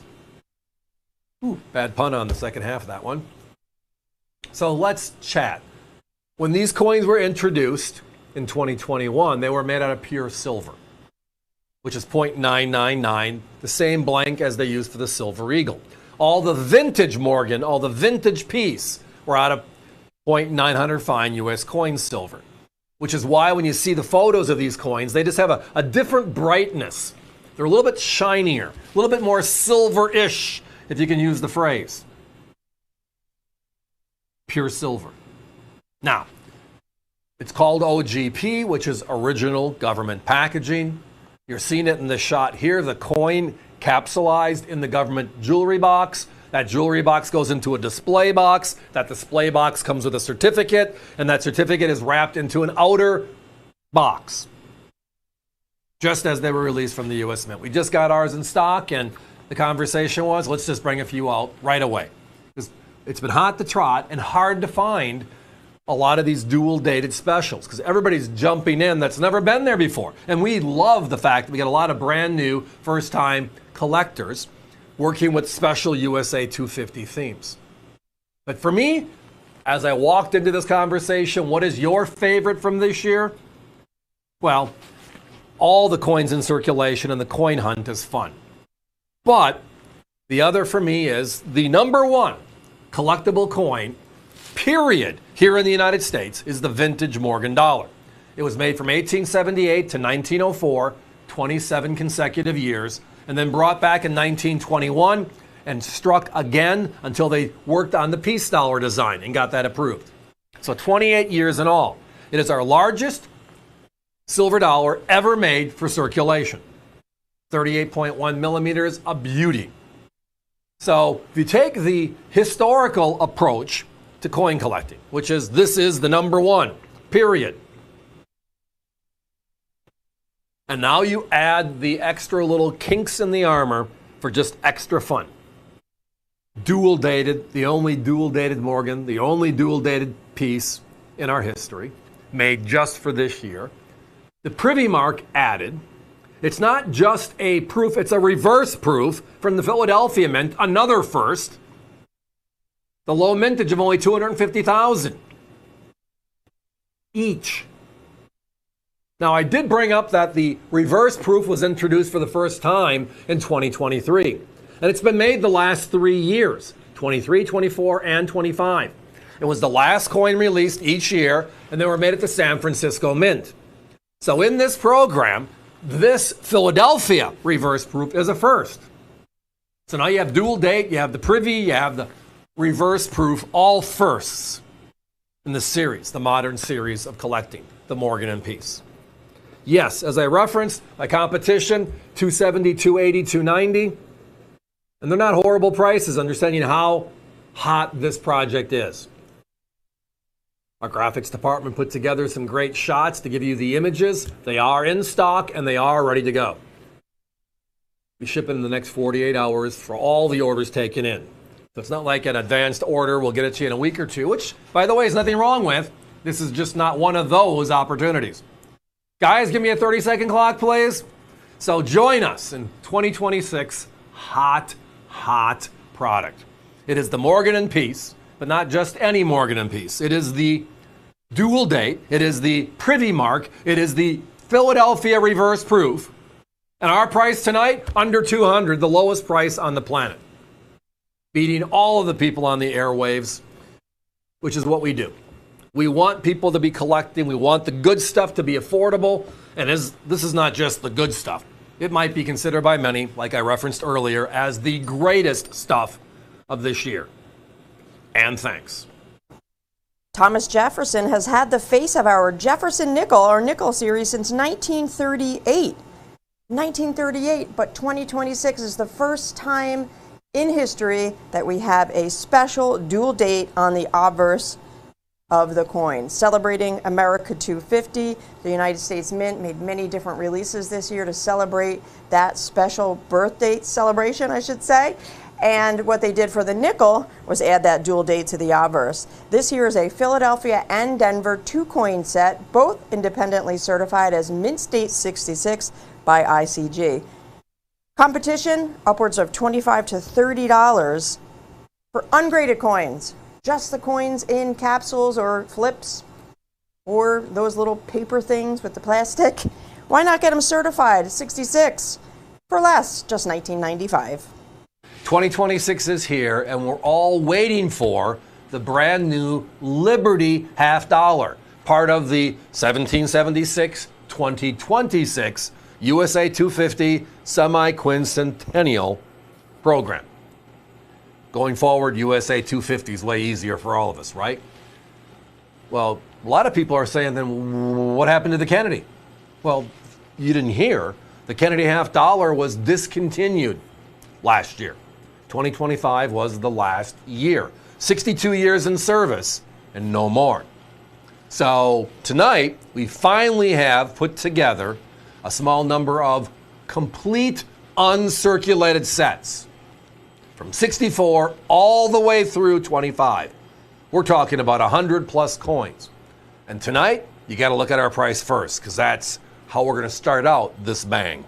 Ooh, bad pun on the second half of that one. So let's chat. When these coins were introduced in 2021, they were made out of pure silver, which is 0.999, the same blank as they used for the Silver Eagle. All the vintage Morgan, all the vintage piece were out of 0.900 fine U.S. coin silver, which is why when you see the photos of these coins, they just have a different brightness. They're a little bit shinier, a little bit more silver-ish, if you can use the phrase. Pure silver. Now, it's called OGP, which is original government packaging. You're seeing it in the shot here, the coin capsulized in the government jewelry box. That jewelry box goes into a display box. That display box comes with a certificate, and that certificate is wrapped into an outer box, just as they were released from the U.S. Mint. We just got ours in stock, and the conversation was, let's just bring a few out right away. It's been hot to trot and hard to find a lot of these dual dated specials because everybody's jumping in that's never been there before. And we love the fact that we get a lot of brand new first time collectors working with special USA 250 themes. But for me, as I walked into this conversation, what is your favorite from this year? Well, all the coins in circulation and the coin hunt is fun. But the other for me is the number one collectible coin, period, here in the United States is the vintage Morgan dollar. It was made from 1878 to 1904, 27 consecutive years, and then brought back in 1921 and struck again until they worked on the peace dollar design and got that approved. So 28 years in all. It is our largest silver dollar ever made for circulation. 38.1 millimeters, a beauty. So if you take the historical approach to coin collecting, which is this is the number one, period. And now you add the extra little kinks in the armor for just extra fun. Dual dated, the only dual dated Morgan, the only dual dated piece in our history, made just for this year. The privy mark added. It's not just a proof, it's a reverse proof from the Philadelphia Mint, another first. The low mintage of only 250,000 each. Now, I did bring up that the reverse proof was introduced for the first time in 2023. And it's been made the last 3 years, 23, 24, and 25. It was the last coin released each year, and they were made at the San Francisco Mint. So in this program, this Philadelphia reverse proof is a first. So now you have dual date, you have the privy, you have the reverse proof, all firsts in the series, the modern series of collecting, the Morgan and Peace. Yes, as I referenced, my competition, $270, $280, $290. And they're not horrible prices, understanding how hot this project is. Our graphics department put together some great shots to give you the images. They are in stock and they are ready to go. We ship in the next 48 hours for all the orders taken in. So it's not like an advanced order, we'll get it to you in a week or two, which, by the way, is nothing wrong with. This is just not one of those opportunities. Guys, give me a 30-second clock, please. So join us in 2026, hot product. It is the Morgan and Peace, but not just any Morgan and Peace. It is the dual date. It is the privy mark. It is the Philadelphia reverse proof. And our price tonight, under $200, the lowest price on the planet. Beating all of the people on the airwaves, which is what we do. We want people to be collecting. We want the good stuff to be affordable. And this is not just the good stuff. It might be considered by many, like I referenced earlier, as the greatest stuff of this year. And thanks. Thomas Jefferson has had the face of our Jefferson nickel, or nickel series, since 1938. 1938, but 2026 is the first time in history that we have a special dual date on the obverse of the coin, celebrating America 250. The United States Mint made many different releases this year to celebrate that special birth date celebration, I should say. And what they did for the nickel was add that dual date to the obverse. This here is a Philadelphia and Denver 2-coin set, both independently certified as Mint State 66 by ICG. Competition, upwards of $25 to $30 for ungraded coins. Just the coins in capsules or flips or those little paper things with the plastic. Why not get them certified? 66 for less, just $19.95. 2026 is here, and we're all waiting for the brand new Liberty half dollar, part of the 1776-2026 USA 250 semi-quincentennial program. Going forward, USA 250 is way easier for all of us, right? Well, a lot of people are saying, then what happened to the Kennedy? Well, you didn't hear. The Kennedy half dollar was discontinued last year. 2025 was the last year. 62 years in service and no more. So tonight, we finally have put together a small number of complete uncirculated sets from 64 all the way through 25. We're talking about 100 plus coins. And tonight, you got to look at our price first, because that's how we're going to start out this bang.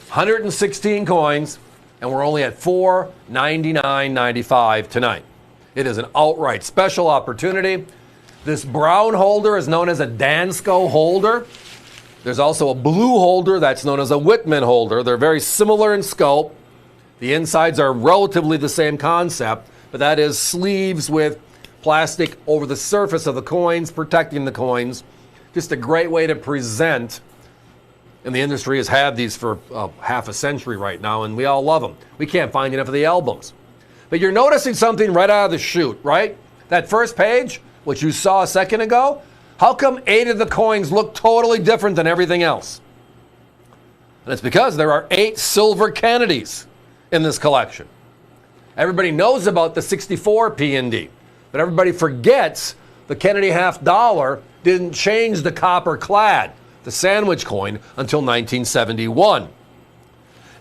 116 coins, and we're only at $499.95 tonight. It is an outright special opportunity. This brown holder is known as a Dansko holder. There's also a blue holder that's known as a Whitman holder. They're very similar in scope. The insides are relatively the same concept, but that is sleeves with plastic over the surface of the coins, protecting the coins. Just a great way to present. And the industry has had these for half a century right now, and we all love them. We can't find enough of the albums. But you're noticing something right out of the chute, right? That first page, which you saw a second ago, how come 8 of the coins look totally different than everything else? And it's because there are 8 silver Kennedys in this collection. Everybody knows about the 64 P&D, but everybody forgets the Kennedy half dollar didn't change the copper clad, the sandwich coin, until 1971.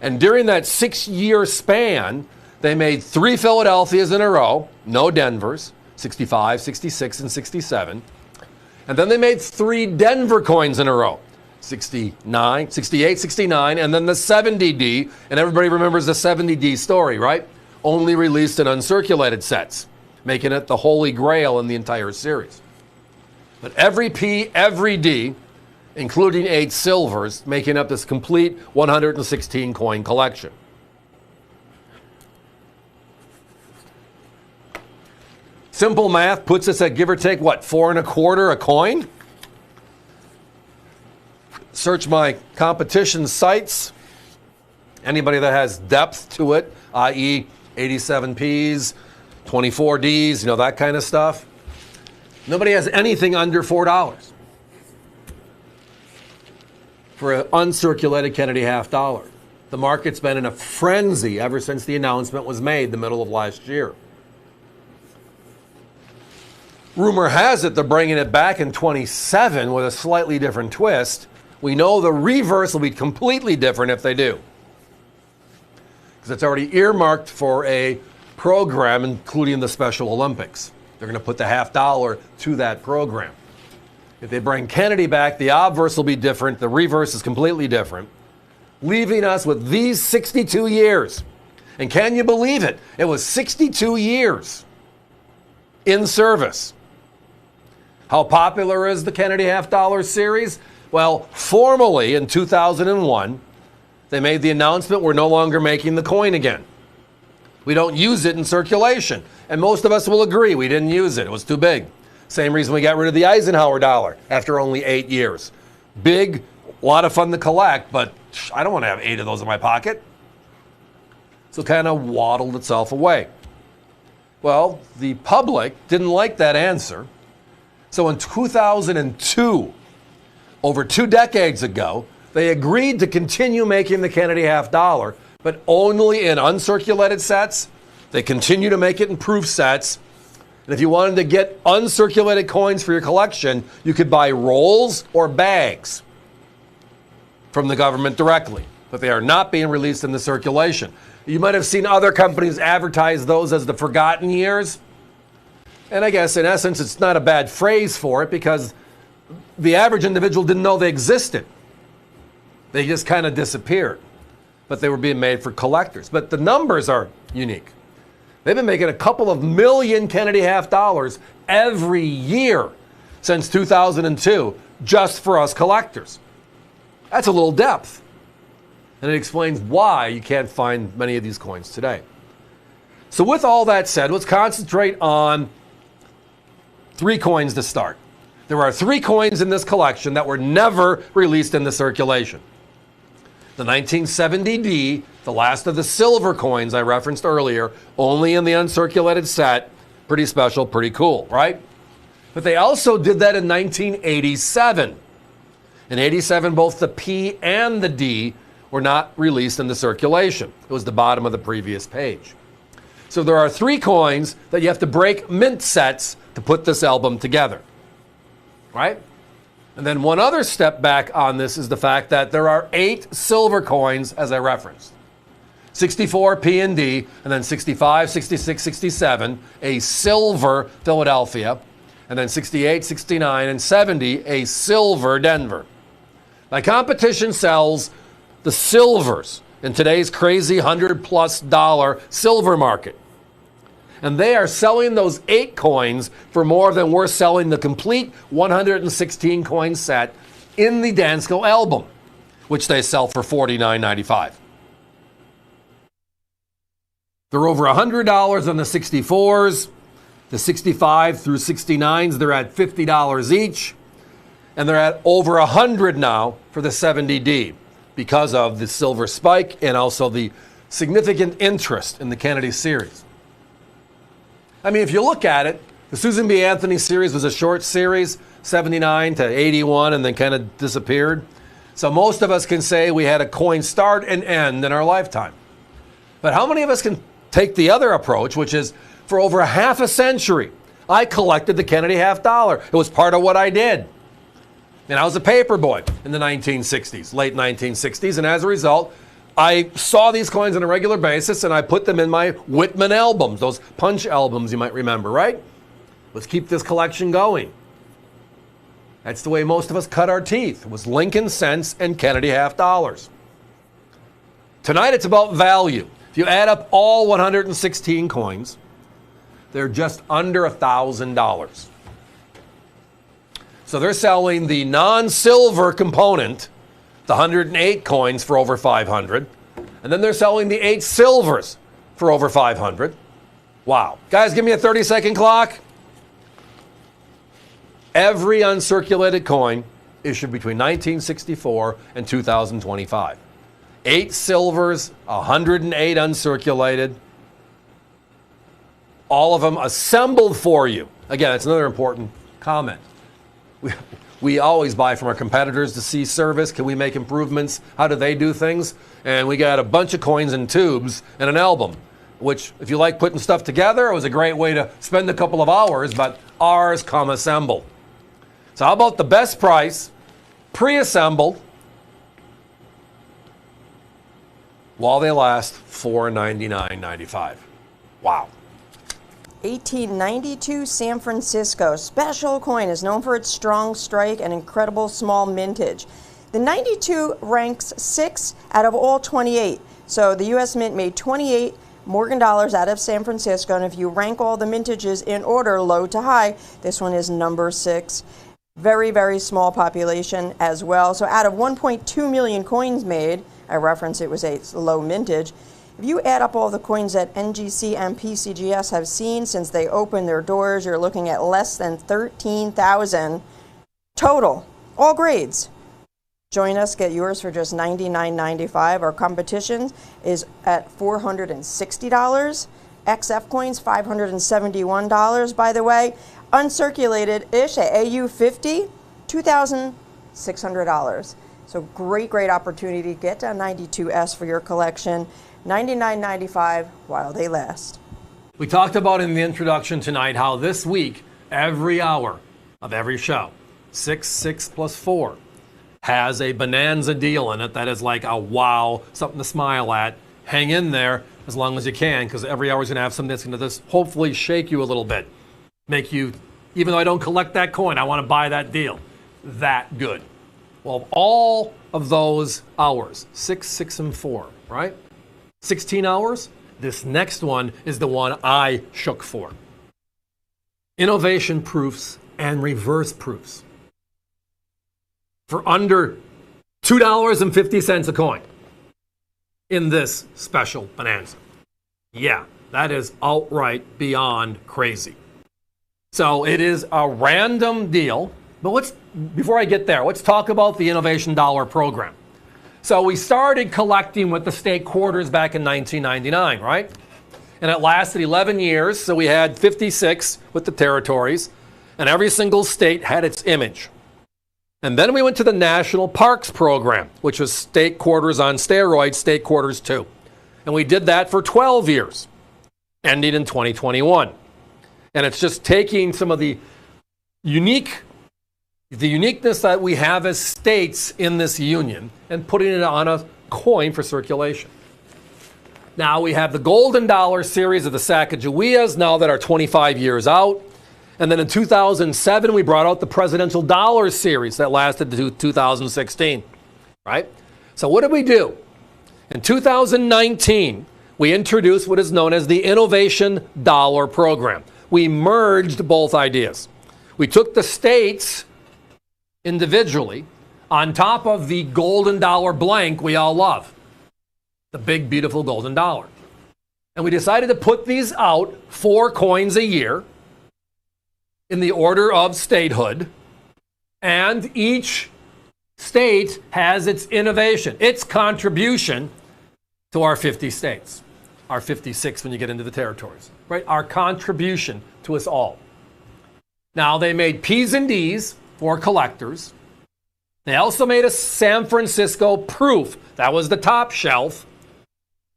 And during that 6-year span, they made 3 Philadelphias in a row, no Denvers, 65, 66, and 67. And then they made 3 Denver coins in a row, 69, 68, 69, and then the 70D. And everybody remembers the 70D story, right? Only released in uncirculated sets, making it the holy grail in the entire series. But every P, every D, including 8 silvers, making up this complete 116 coin collection. Simple math puts us at give or take, what, 4 1/4 a coin? Search my competition sites. Anybody that has depth to it, i.e. 87 Ps, 24 Ds, you know, that kind of stuff. Nobody has anything under $4 for an uncirculated Kennedy half dollar. The market's been in a frenzy ever since the announcement was made the middle of last year. Rumor has it they're bringing it back in 27 with a slightly different twist. We know the reverse will be completely different if they do, because it's already earmarked for a program including the Special Olympics. They're going to put the half dollar to that program. If they bring Kennedy back, the obverse will be different. The reverse is completely different, leaving us with these 62 years. And can you believe it? It was 62 years in service. How popular is the Kennedy half dollar series? Well, formally in 2001, they made the announcement we're no longer making the coin again. We don't use it in circulation. And most of us will agree we didn't use it. It was too big. Same reason we got rid of the Eisenhower dollar after only 8 years. Big, a lot of fun to collect, but I don't want to have 8 of those in my pocket. So it kind of waddled itself away. Well, the public didn't like that answer. So in 2002, over 2 decades ago, they agreed to continue making the Kennedy half dollar, but only in uncirculated sets. They continue to make it in proof sets. And if you wanted to get uncirculated coins for your collection, you could buy rolls or bags from the government directly, but they are not being released in the circulation. You might have seen other companies advertise those as the forgotten years. And I guess in essence, it's not a bad phrase for it because the average individual didn't know they existed. They just kind of disappeared, but they were being made for collectors. But the numbers are unique. They've been making a couple of million Kennedy half dollars every year since 2002 just for us collectors. That's a little depth. And it explains why you can't find many of these coins today. So with all that said, let's concentrate on 3 coins to start. There are 3 coins in this collection that were never released in the circulation. The 1970D, the last of the silver coins I referenced earlier, only in the uncirculated set. Pretty special, pretty cool, right? But they also did that in 1987. In 87, both the P and the D were not released in the circulation. It was the bottom of the previous page. So there are 3 coins that you have to break mint sets to put this album together, right? And then one other step back on this is the fact that there are 8 silver coins, as I referenced. 64 P and D, and then 65, 66, 67, a silver Philadelphia, and then 68, 69, and 70, a silver Denver. My competition sells the silvers in today's crazy $100+ silver market. And they are selling those 8 coins for more than we're selling the complete 116 coin set in the Dansko album, which they sell for $49.95. They're over $100 on the 64s. The 65 through 69s, they're at $50 each. And they're at over $100 now for the 70D because of the silver spike and also the significant interest in the Kennedy series. I mean, if you look at it, the Susan B. Anthony series was a short series, 79 to 81, and then kind of disappeared. So most of us can say we had a coin start and end in our lifetime. But how many of us can take the other approach, which is for over half a century, I collected the Kennedy half dollar. It was part of what I did. And I was a paper boy in the 1960s, late 1960s, and as a result, I saw these coins on a regular basis and I put them in my Whitman albums, those punch albums you might remember, right? Let's keep this collection going. That's the way most of us cut our teeth. It was Lincoln cents and Kennedy half dollars. Tonight it's about value. If you add up all 116 coins, they're just under $1,000. So they're selling the non-silver component, the 108 coins, for over $500. And then they're selling the 8 silvers for over $500. Wow. Guys, give me a 30-second clock. Every uncirculated coin issued between 1964 and 2025. 8 silvers, 108 uncirculated. All of them assembled for you. Again, that's another important comment. We always buy from our competitors to see service. Can we make improvements? How do they do things? And we got a bunch of coins in tubes and an album, which, if you like putting stuff together, it was a great way to spend a couple of hours, but ours come assembled. So how about the best price, pre-assembled, while they last, $499.95. Wow. 1892 San Francisco special coin is known for its strong strike and incredible small mintage. The 92 ranks 6 out of all 28. So the U.S. Mint made 28 Morgan dollars out of San Francisco, and if you rank all the mintages in order, low to high, this one is number 6. Very, very small population as well. So out of 1.2 million coins made, I reference it was a low mintage. If you add up all the coins that NGC and PCGS have seen since they opened their doors, you're looking at less than 13,000 total, all grades. Join us, get yours for just $99.95. Our competition is at $460. XF coins, $571, by the way. Uncirculated-ish at AU50, $2,600. So great, great opportunity to get a 92S for your collection. $99.95 while they last. We talked about in the introduction tonight how this week, every hour of every show, 6, 6 plus 4, has a bonanza deal in it that is like a wow, something to smile at. Hang in there as long as you can, because every hour is going to have something that's going to just hopefully shake you a little bit. Make you, even though I don't collect that coin, I want to buy that deal. That good. Well, all of those hours, 6, 6, and 4, right? 16 hours. This next one is the one I shook for. Innovation proofs and reverse proofs. For under $2.50 a coin in this special bonanza. Yeah, that is outright beyond crazy. So it is a random deal, but before I get there, let's talk about the Innovation Dollar program. So we started collecting with the state quarters back in 1999, right? And it lasted 11 years, so we had 56 with the territories, and every single state had its image. And then we went to the National Parks program, which was state quarters on steroids, state quarters 2. And we did that for 12 years, ending in 2021. And it's just taking some of the uniqueness that we have as states in this union and putting it on a coin for circulation. Now we have the Golden Dollar series of the Sacagaweas now that are 25 years out. And then in 2007, we brought out the Presidential Dollar series that lasted to 2016, right? So what did we do? In 2019, we introduced what is known as the Innovation Dollar program. We merged both ideas. We took the states individually on top of the golden dollar blank we all love, the big, beautiful golden dollar. And we decided to put these out 4 coins a year in the order of statehood, and each state has its innovation, its contribution to our 50 states, our 56 when you get into the territories, right? Our contribution to us all. Now, they made P's and D's for collectors. They also made a San Francisco proof. That was the top shelf.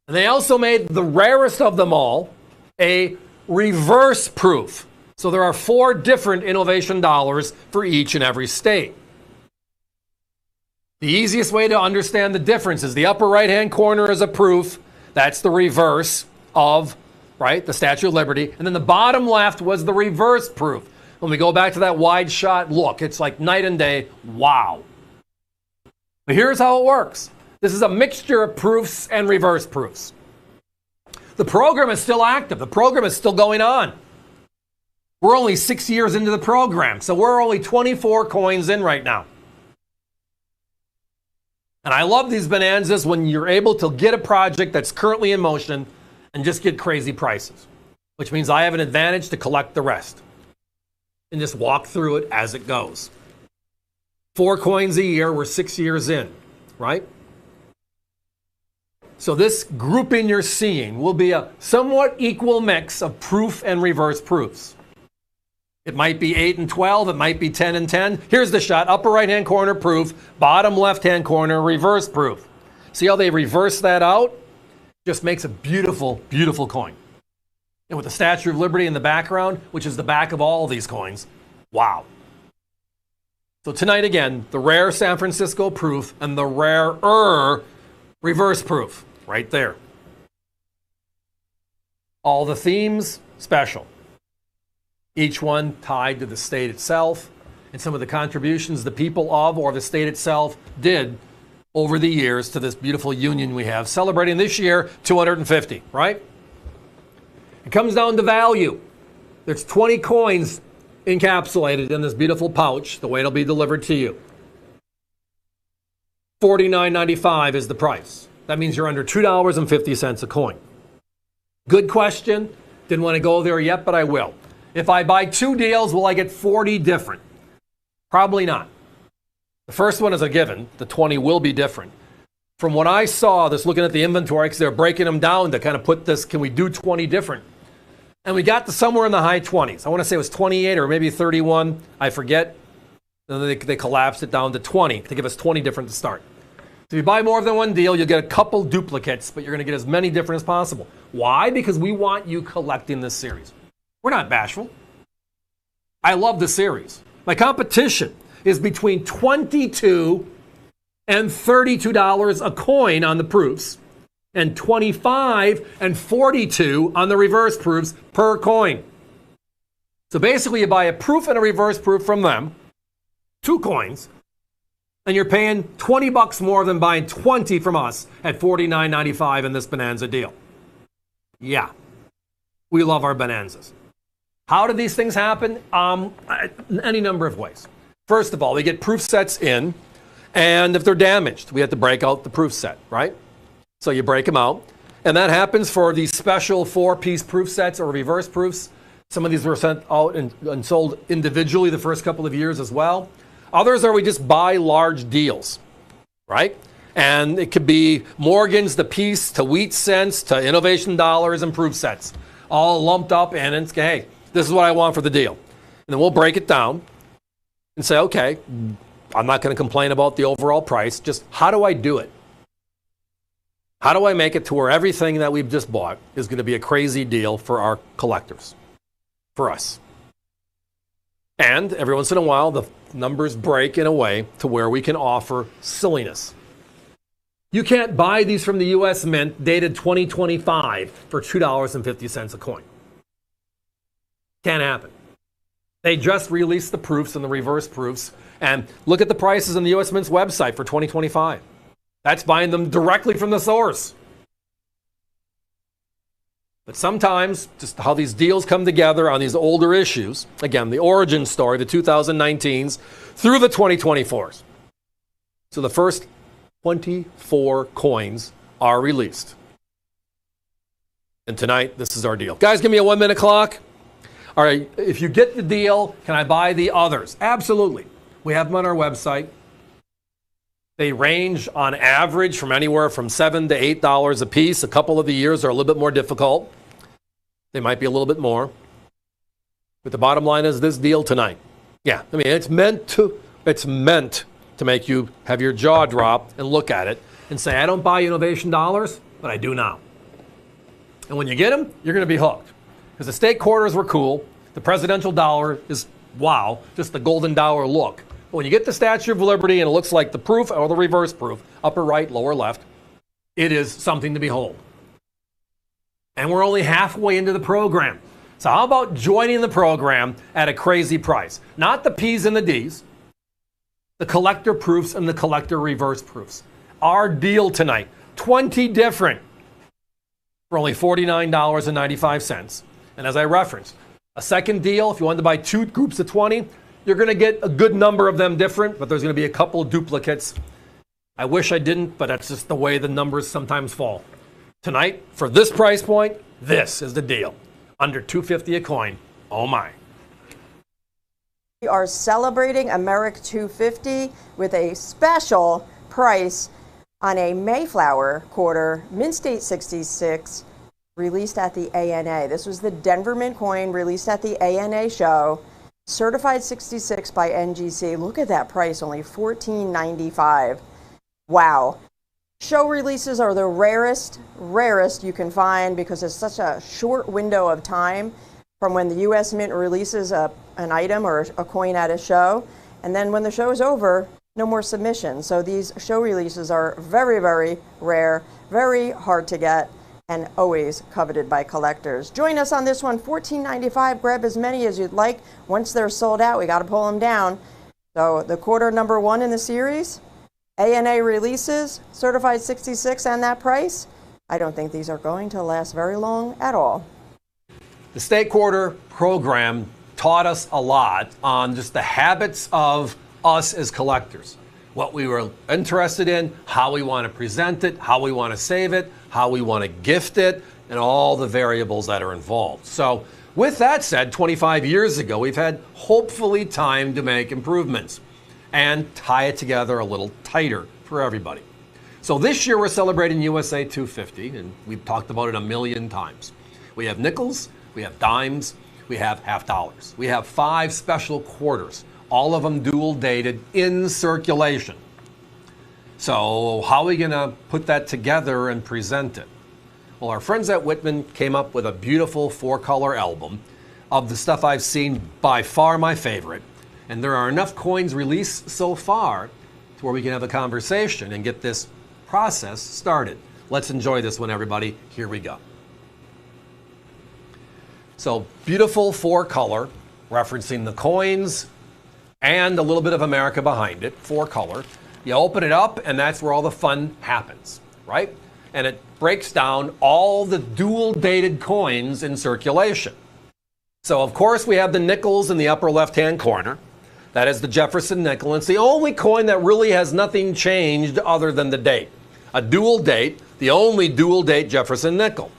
And they also made the rarest of them all, a reverse proof. So there are 4 different innovation dollars for each and every state. The easiest way to understand the difference is the upper right-hand corner is a proof. That's the reverse of, right, the Statue of Liberty. And then the bottom left was the reverse proof. When we go back to that wide shot look, it's like night and day. Wow. But here's how it works. This is a mixture of proofs and reverse proofs. The program is still active. The program is still going on. We're only 6 years into the program, so we're only 24 coins in right now. And I love these bonanzas when you're able to get a project that's currently in motion and just get crazy prices, which means I have an advantage to collect the rest and just walk through it as it goes. 4 coins a year, we're 6 years in, right? So this grouping you're seeing will be a somewhat equal mix of proof and reverse proofs. It might be 8 and 12, it might be 10 and 10. Here's the shot, upper right-hand corner proof, bottom left-hand corner reverse proof. See how they reverse that out? Just makes a beautiful, beautiful coin. And with the Statue of Liberty in the background, which is the back of all of these coins, wow. So tonight again, the rare San Francisco proof and the rarer reverse proof, right there. All the themes, special. Each one tied to the state itself and some of the contributions the people of or the state itself did over the years to this beautiful union we have, celebrating this year 250, right? It comes down to value. There's 20 coins encapsulated in this beautiful pouch, the way it'll be delivered to you. $49.95 is the price. That means you're under $2.50 a coin. Good question. Didn't want to go there yet, but I will. If I buy 2 deals, will I get 40 different? Probably not. The first one is a given. The 20 will be different. From what I saw, just looking at the inventory, because they're breaking them down to kind of put this, can we do 20 different? And we got to somewhere in the high 20s. I want to say it was 28 or maybe 31. I forget. And then they collapsed it down to 20 to give us 20 different to start. So if you buy more than one deal, you'll get a couple duplicates, but you're going to get as many different as possible. Why? Because we want you collecting this series. We're not bashful. I love the series. My competition is between $22 and $32 a coin on the proofs, and $25 and $42 on the reverse proofs per coin. So basically, you buy a proof and a reverse proof from them, 2 coins, and you're paying $20 more than buying 20 from us at $49.95 in this Bonanza deal. Yeah, we love our Bonanzas. How do these things happen? Any number of ways. First of all, we get proof sets in, and if they're damaged, we have to break out the proof set, right? So you break them out, and that happens for these special 4-piece proof sets or reverse proofs. Some of these were sent out and sold individually the first couple of years as well. Others are we just buy large deals, right? And it could be Morgans to piece to wheat cents to innovation dollars and proof sets, all lumped up, and it's, hey, this is what I want for the deal. And then we'll break it down and say, okay, I'm not going to complain about the overall price. Just how do I do it? How do I make it to where everything that we've just bought is going to be a crazy deal for our collectors, for us? And every once in a while, the numbers break in a way to where we can offer silliness. You can't buy these from the U.S. Mint dated 2025 for $2.50 a coin. Can't happen. They just released the proofs and the reverse proofs, and look at the prices on the U.S. Mint's website for 2025. That's buying them directly from the source. But sometimes, just how these deals come together on these older issues, again, the origin story, the 2019s through the 2024s. So the first 24 coins are released. And tonight, this is our deal. Guys, give me a 1-minute clock. All right, if you get the deal, can I buy the others? Absolutely. We have them on our website. They range on average from anywhere from $7 to $8 a piece. A couple of the years are a little bit more difficult. They might be a little bit more. But the bottom line is this deal tonight. Yeah, I mean, it's meant to make you have your jaw drop and look at it and say, I don't buy innovation dollars, but I do now. And when you get them, you're going to be hooked. Because the state quarters were cool. The presidential dollar is, wow, just the golden dollar look. But when you get the Statue of Liberty and it looks like the proof or the reverse proof, upper right, lower left, it is something to behold. And we're only halfway into the program. So how about joining the program at a crazy price? Not the P's and the D's, the collector proofs and the collector reverse proofs. Our deal tonight, 20 different for only $49.95. And as I referenced, a second deal, if you wanted to buy 2 groups of 20, you're going to get a good number of them different, but there's going to be a couple of duplicates. I wish I didn't, but that's just the way the numbers sometimes fall. Tonight, for this price point, this is the deal. Under $2.50 a coin. Oh my. We are celebrating America 250 with a special price on a Mayflower quarter, Mint State 66, released at the ANA. This was the Denver Mint coin released at the ANA show, certified 66 by NGC. Look at that price, only $14.95. Wow. Show releases are the rarest you can find because it's such a short window of time from when the U.S. Mint releases an item or a coin at a show, and then when the show is over, no more submissions. So these show releases are very, very rare, very hard to get, and always coveted by collectors. Join us on this one, $14.95. Grab as many as you'd like. Once they're sold out, we got to pull them down. So the quarter number 1 in the series, ANA releases, certified 66, and that price, I don't think these are going to last very long at all. The state quarter program taught us a lot on just the habits of us as collectors. What we were interested in, how we want to present it, how we want to save it, how we want to gift it, and all the variables that are involved. So with that said, 25 years ago, we've had hopefully time to make improvements and tie it together a little tighter for everybody. So this year we're celebrating USA 250, and we've talked about it a million times. We have nickels, we have dimes, we have half dollars. We have 5 special quarters, all of them dual dated in circulation. So how are we going to put that together and present it? Well, our friends at Whitman came up with a beautiful 4-color album of the stuff I've seen, by far my favorite. And there are enough coins released so far to where we can have a conversation and get this process started. Let's enjoy this one, everybody. Here we go. So, beautiful 4-color, referencing the coins and a little bit of America behind it, 4-color. You open it up, and that's where all the fun happens, right? And it breaks down all the dual-dated coins in circulation. So, of course, we have the nickels in the upper left-hand corner. That is the Jefferson nickel. It's the only coin that really has nothing changed other than the date. A dual date, the only dual date Jefferson nickel.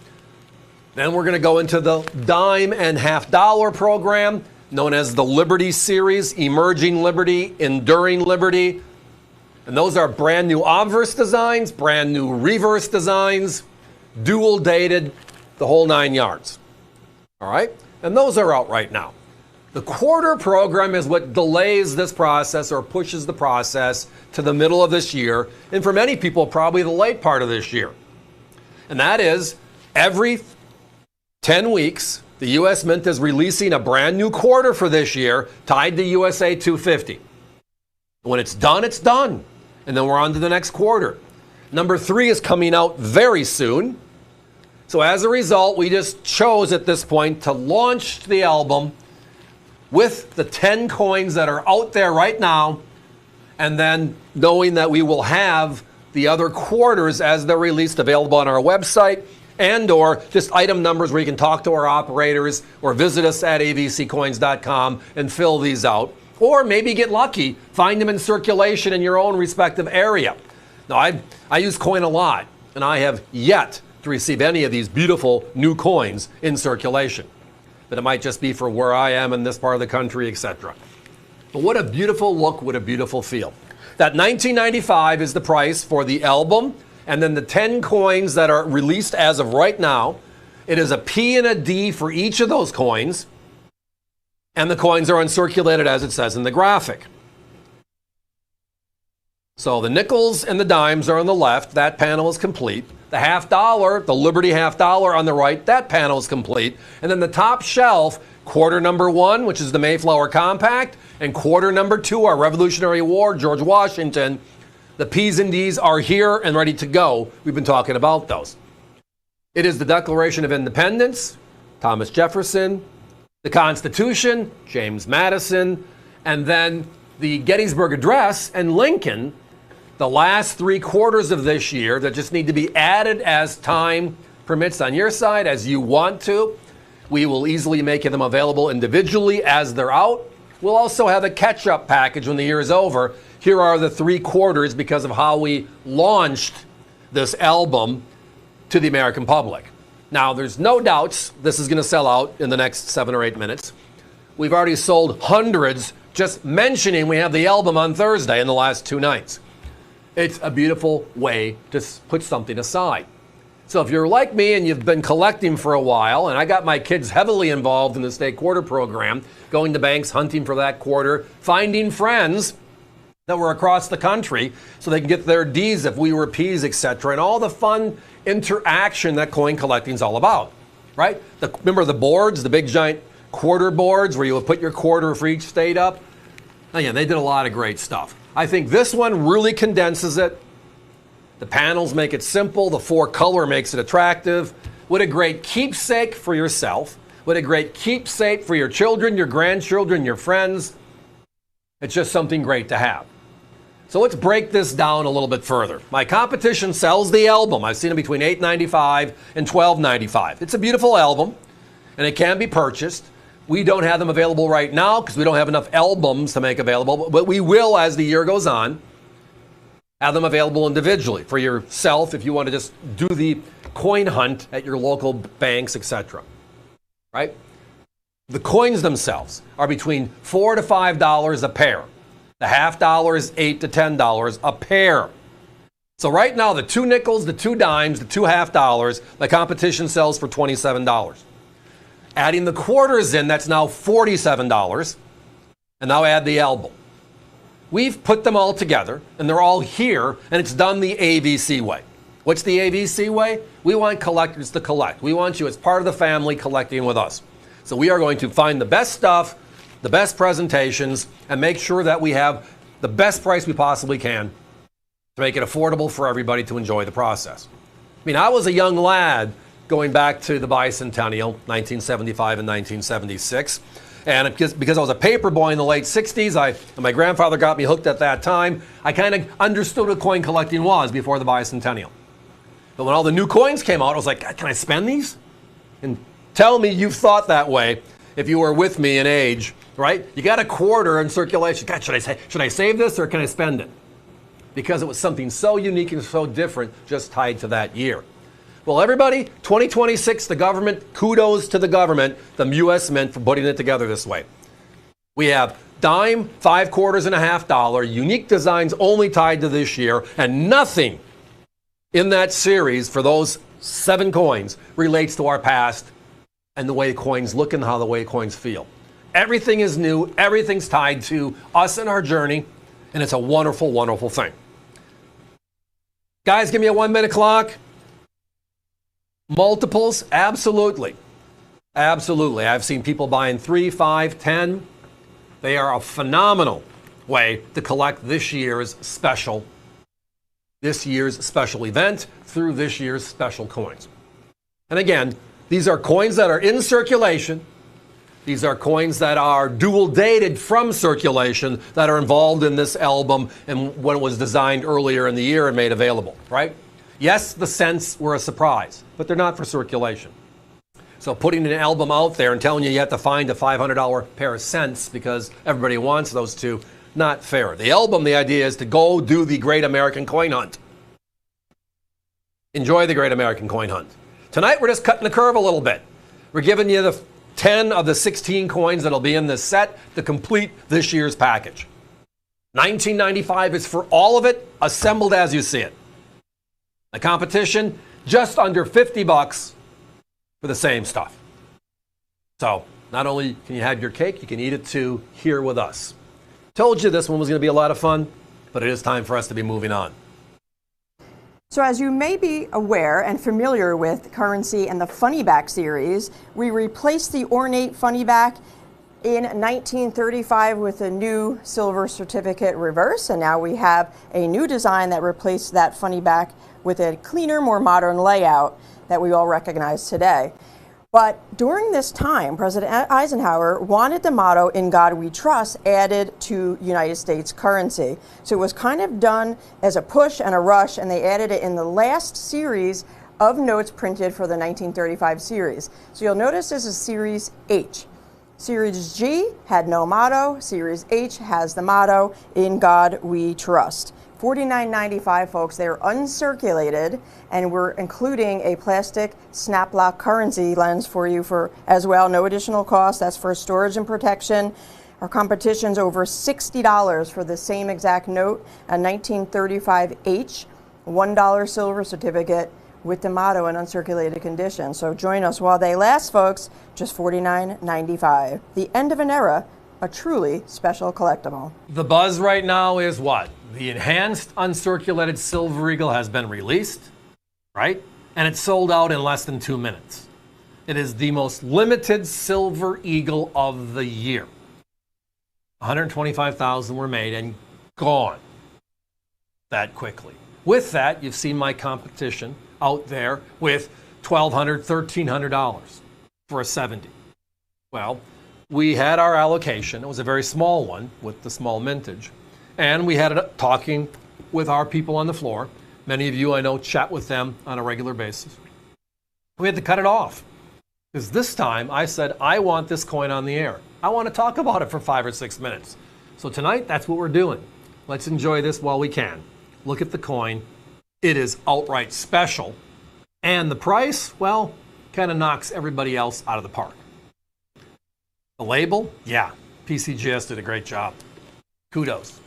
Then we're going to go into the dime and $half program, known as the Liberty series, Emerging Liberty, Enduring Liberty. And those are brand new obverse designs, brand new reverse designs, dual dated, the whole 9 yards. All right? And those are out right now. The quarter program is what delays this process or pushes the process to the middle of this year, and for many people, probably the late part of this year. And that is every 10 weeks, the U.S. Mint is releasing a brand new quarter for this year tied to USA 250. When it's done, it's done. And then we're on to the next quarter. Number 3 is coming out very soon. So as a result, we just chose at this point to launch the album with the 10 coins that are out there right now, and then knowing that we will have the other quarters as they're released available on our website, and or just item numbers where you can talk to our operators or visit us at avccoins.com and fill these out. Or maybe get lucky, find them in circulation in your own respective area. Now, I use coin a lot, and I have yet to receive any of these beautiful new coins in circulation. But it might just be for where I am in this part of the country, etc. But what a beautiful look, what a beautiful feel. That $19.95 is the price for the album, and then the 10 coins that are released as of right now. It is a P and a D for each of those coins, and the coins are uncirculated as it says in the graphic. So the nickels and the dimes are on the left. That panel is complete. The $half, the Liberty $half on the right, that panel is complete. And then the top shelf, quarter number 1, which is the Mayflower Compact, and quarter number 2, our Revolutionary War, George Washington. The P's and D's are here and ready to go. We've been talking about those. It is the Declaration of Independence, Thomas Jefferson, the Constitution, James Madison, and then the Gettysburg Address and Lincoln, the last 3 quarters of this year that just need to be added as time permits on your side, as you want to. We will easily make them available individually as they're out. We'll also have a catch-up package when the year is over. Here are the 3 quarters because of how we launched this album to the American public. Now, there's no doubts this is going to sell out in the next 7 or 8 minutes. We've already sold hundreds just mentioning we have the album on Thursday in the last 2 nights. It's a beautiful way to put something aside. So if you're like me and you've been collecting for a while, and I got my kids heavily involved in the state quarter program, going to banks, hunting for that quarter, finding friends that were across the country so they can get their D's if we were P's, etc., and all the fun interaction that coin collecting is all about, right? Remember the boards, the big giant quarter boards where you would put your quarter for each state up? Oh, yeah, they did a lot of great stuff. I think this one really condenses it. The panels make it simple. The 4-color makes it attractive. What a great keepsake for yourself. What a great keepsake for your children, your grandchildren, your friends. It's just something great to have. So let's break this down a little bit further. My competition sells the album. I've seen it between $8.95 and $12.95. It's a beautiful album, and it can be purchased. We don't have them available right now because we don't have enough albums to make available, but we will as the year goes on. Have them available individually for yourself if you want to just do the coin hunt at your local banks, etc. Right? The coins themselves are between $4 to $5 a pair. The $half is $8 to $10 a pair. So right now, the 2 nickels, the 2 dimes, the 2 $half, the competition sells for $27. Adding the quarters in, that's now $47. And now add the album. we've put them all together, and they're all here, and it's done the AVC way. What's the AVC way? We want collectors to collect. We want you as part of the family collecting with us. So we are going to find the best stuff, the best presentations, and make sure that we have the best price we possibly can to make it affordable for everybody to enjoy the process. I mean, I was a young lad going back to the bicentennial, 1975 and 1976. And because I was a paper boy in the late 60s, and my grandfather got me hooked at that time, I kind of understood what coin collecting was before the bicentennial. But when all the new coins came out, I was like, God, can I spend these? And tell me you've thought that way if you were with me in age, right? You got a quarter in circulation. God, should I save this or can I spend it? Because it was something so unique and so different just tied to that year. Well, everybody, 2026, the government, kudos to the government, the U.S. Mint, for putting it together this way. We have dime, 5 quarters, and $1/2, unique designs only tied to this year, and nothing in that series for those 7 coins relates to our past and the way coins look and how the way coins feel. Everything is new, everything's tied to us and our journey, and it's a wonderful, wonderful thing. Guys, give me a 1-minute clock. Multiples, absolutely. Absolutely. I've seen people buying 3, 5, 10. They are a phenomenal way to collect this year's special event through this year's special coins. And again, these are coins that are in circulation. These are coins that are dual dated from circulation that are involved in this album and when it was designed earlier in the year and made available, right? Yes, the cents were a surprise, but they're not for circulation. So putting an album out there and telling you have to find a $500 pair of cents because everybody wants those two, not fair. The album, the idea is to go do the Great American Coin Hunt. Enjoy the Great American Coin Hunt. Tonight, we're just cutting the curve a little bit. We're giving you the 10 of the 16 coins that'll be in this set to complete this year's package. $19.95 is for all of it, assembled as you see it. The competition, just under $50 for the same stuff. So not only can you have your cake, you can eat it too here with us. Told you this one was going to be a lot of fun, but it is time for us to be moving on. So as you may be aware and familiar with Currency and the Funny Back series, we replaced the ornate Funny Back in 1935 with a new silver certificate reverse, and now we have a new design that replaced that Funny Back with a cleaner, more modern layout that we all recognize today. But during this time, President Eisenhower wanted the motto, "In God We Trust," added to United States currency. So it was kind of done as a push and a rush, and they added it in the last series of notes printed for the 1935 series. So you'll notice this is Series H. Series G had no motto. Series H has the motto, "In God We Trust." $49.95, folks. They're uncirculated, and we're including a plastic snap lock currency lens for you for as well. No additional cost. That's for storage and protection. Our competition's over $60 for the same exact note, a 1935 H $1 silver certificate with the motto in uncirculated condition. So join us while they last, folks. Just $49.95. The end of an era, a truly special collectible. The buzz right now is what? The enhanced uncirculated Silver Eagle has been released, right? And it's sold out in less than 2 minutes. It is the most limited Silver Eagle of the year. 125,000 were made and gone that quickly. With that, you've seen my competition out there with $1,200, $1,300 for a 70. Well, we had our allocation. It was a very small one with the small mintage. And we had it talking with our people on the floor. Many of you I know chat with them on a regular basis. We had to cut it off. Because this time I said, I want this coin on the air. I want to talk about it for 5 or 6 minutes. So tonight, that's what we're doing. Let's enjoy this while we can. Look at the coin. It is outright special. And the price, well, kind of knocks everybody else out of the park. The label, yeah, PCGS did a great job. Kudos.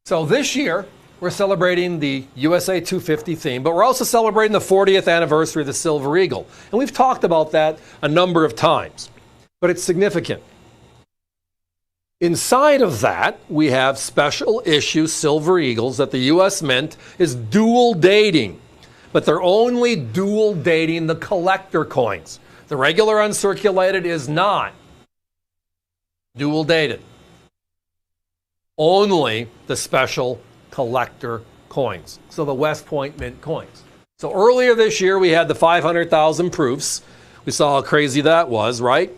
So this year, we're celebrating the USA 250 theme, but we're also celebrating the 40th anniversary of the Silver Eagle. And we've talked about that a number of times, but it's significant. Inside of that, we have special issue Silver Eagles that the U.S. Mint is dual dating, but they're only dual dating the collector coins. The regular uncirculated is not dual dated. Only the special collector coins. So the West Point Mint coins. So earlier this year, we had the 500,000 proofs. We saw how crazy that was, right?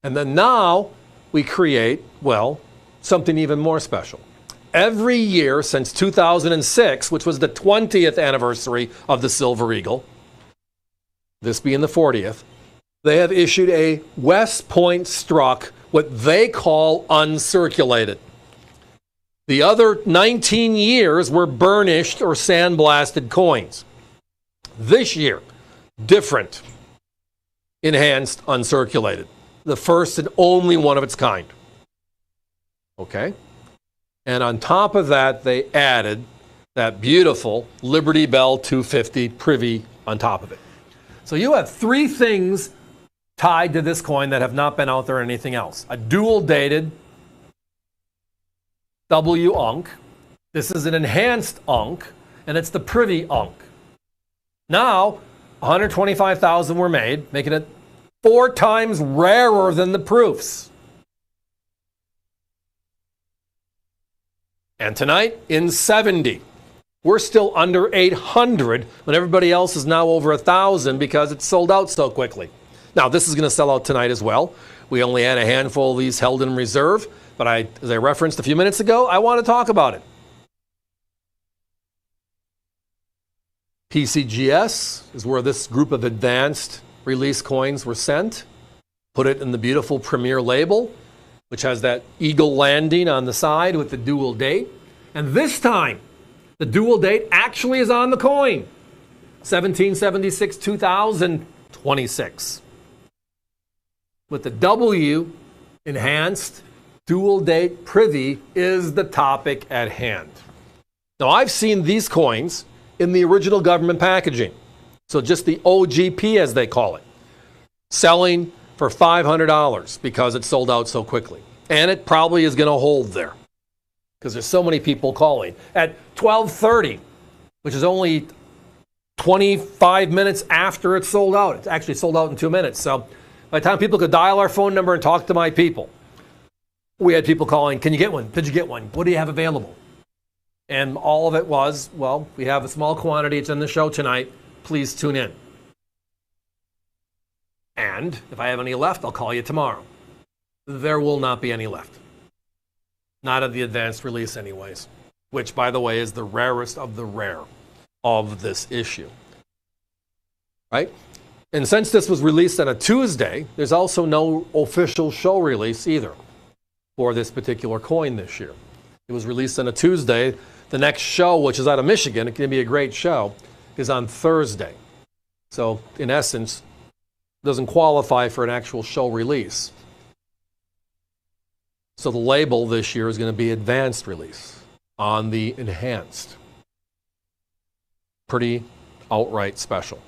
And then now we create, well, something even more special. Every year since 2006, which was the 20th anniversary of the Silver Eagle, this being the 40th, they have issued a West Point struck, what they call uncirculated. The other 19 years were burnished or sandblasted coins. This year, different, enhanced, uncirculated. The first and only one of its kind. Okay? And on top of that, they added that beautiful Liberty Bell 250 privy on top of it. So you have three things tied to this coin that have not been out there or anything else. A dual dated W unk. This is an enhanced unk, and it's the privy unk. Now, 125,000 were made, making it 4 times rarer than the proofs. And tonight, in 70. We're still under 800 when everybody else is now over 1,000 because it's sold out so quickly. Now, this is going to sell out tonight as well. We only had a handful of these held in reserve, but as I referenced a few minutes ago, I want to talk about it. PCGS is where this group of advanced release coins were sent. Put it in the beautiful Premier label, which has that eagle landing on the side with the dual date. And this time, the dual date actually is on the coin. 1776, 2026. With the W enhanced dual date privy is the topic at hand. Now, I've seen these coins in the original government packaging. So just the OGP, as they call it, selling for $500 because it sold out so quickly. And it probably is going to hold there because there's so many people calling. At 12:30, which is only 25 minutes after it's sold out. It's actually sold out in 2 minutes. So by the time people could dial our phone number and talk to my people, we had people calling, can you get one? Did you get one? What do you have available? And all of it was, well, we have a small quantity. It's in the show tonight. Please tune in. And if I have any left, I'll call you tomorrow. There will not be any left. Not of the advanced release anyways, which, by the way, is the rarest of the rare of this issue. Right? And since this was released on a Tuesday, there's also no official show release either for this particular coin this year. It was released on a Tuesday. The next show, which is out of Michigan, it's going to be a great show, is on Thursday. So, in essence, it doesn't qualify for an actual show release. So the label this year is going to be advanced release on the enhanced. Pretty outright special.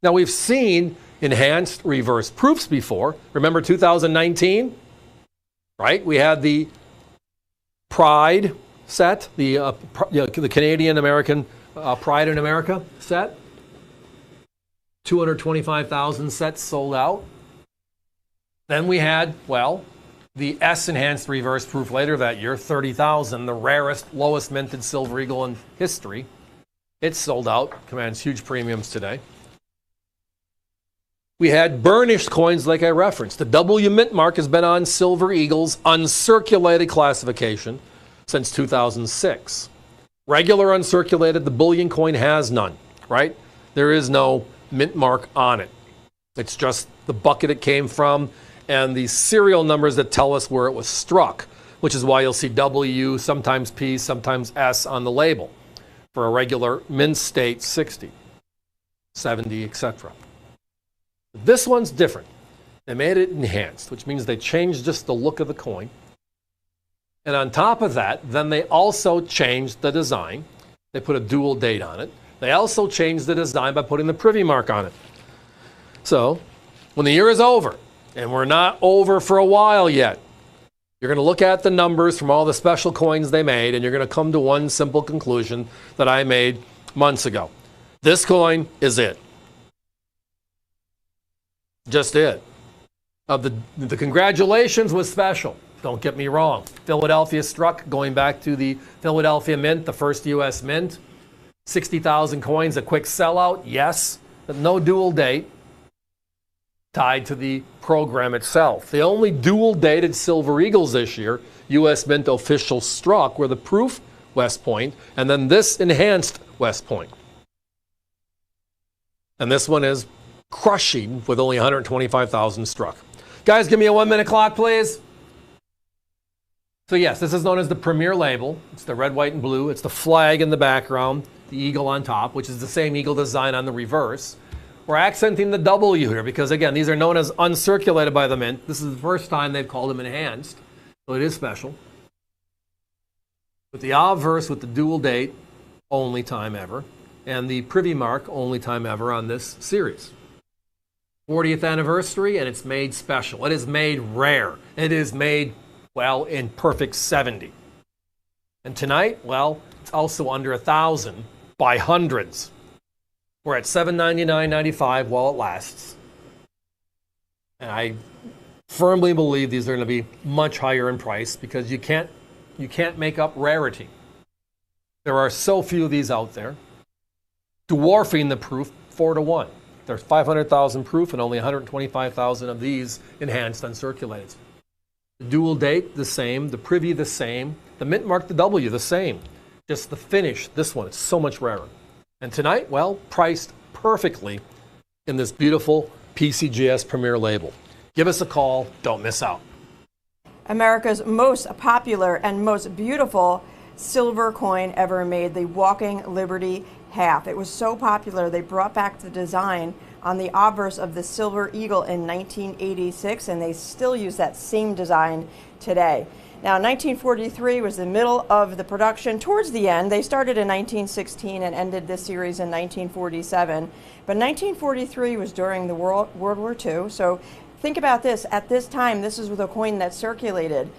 Now, we've seen enhanced reverse proofs before. Remember 2019? Right? We had the Pride set, the Canadian-American Pride in America set. 225,000 sets sold out. Then we had, well, the S-enhanced reverse proof later that year, 30,000, the rarest, lowest minted Silver Eagle in history. It's sold out, commands huge premiums today. We had burnished coins like I referenced. The W mint mark has been on Silver Eagle's uncirculated classification since 2006. Regular uncirculated, the bullion coin has none, right? There is no mint mark on it. It's just the bucket it came from and the serial numbers that tell us where it was struck, which is why you'll see W, sometimes P, sometimes S on the label for a regular mint state 60, 70, etc. This one's different. They made it enhanced, which means they changed just the look of the coin. And on top of that, then they also changed the design. They put a dual date on it. They also changed the design by putting the privy mark on it. So, when the year is over, and we're not over for a while yet, You're going to look at the numbers from all the special coins they made, and you're going to come to one simple conclusion that I made months ago. This coin is it. Just it. The congratulations was special. Don't get me wrong. Philadelphia struck, going back to the Philadelphia Mint, the first U.S. mint. 60,000 coins, a quick sellout, yes, but no dual date tied to the program itself. The only dual dated Silver Eagles this year, U.S. Mint official struck, were the proof West Point and then this enhanced West Point. And this one is crushing with only 125,000 struck. Guys, give me a 1 minute clock, please. So yes, this is known as the premier label. It's the red, white, and blue. It's the flag in the background, the eagle on top, which is the same eagle design on the reverse. We're accenting the W here because, again, these are known as uncirculated by the Mint. This is the first time they've called them enhanced, so it is special. With the obverse with the dual date, only time ever, and the privy mark, only time ever on this series. 40th anniversary, and it's made special. It is made rare. It is made, well, in perfect 70. And tonight, well, it's also under 1,000 by hundreds. We're at $799.95 while it lasts. And I firmly believe these are going to be much higher in price because you can't make up rarity. There are so few of these out there, dwarfing the proof 4-to-1. There's 500,000 proof and only 125,000 of these enhanced uncirculated. The dual date, the same. The privy, the same. The mint mark, the W, the same. Just the finish, this one, it's so much rarer. And tonight, well, priced perfectly in this beautiful PCGS Premier label. Give us a call. Don't miss out. America's most popular and most beautiful silver coin ever made, the Walking Liberty half. It was so popular they brought back the design on the obverse of the Silver Eagle in 1986, and they still use that same design today. Now, 1943 was the middle of the production. Towards the end, they started in 1916 and ended this series in 1947. But 1943 was during the World War II. So think about this. At this time, this is the coin that circulated.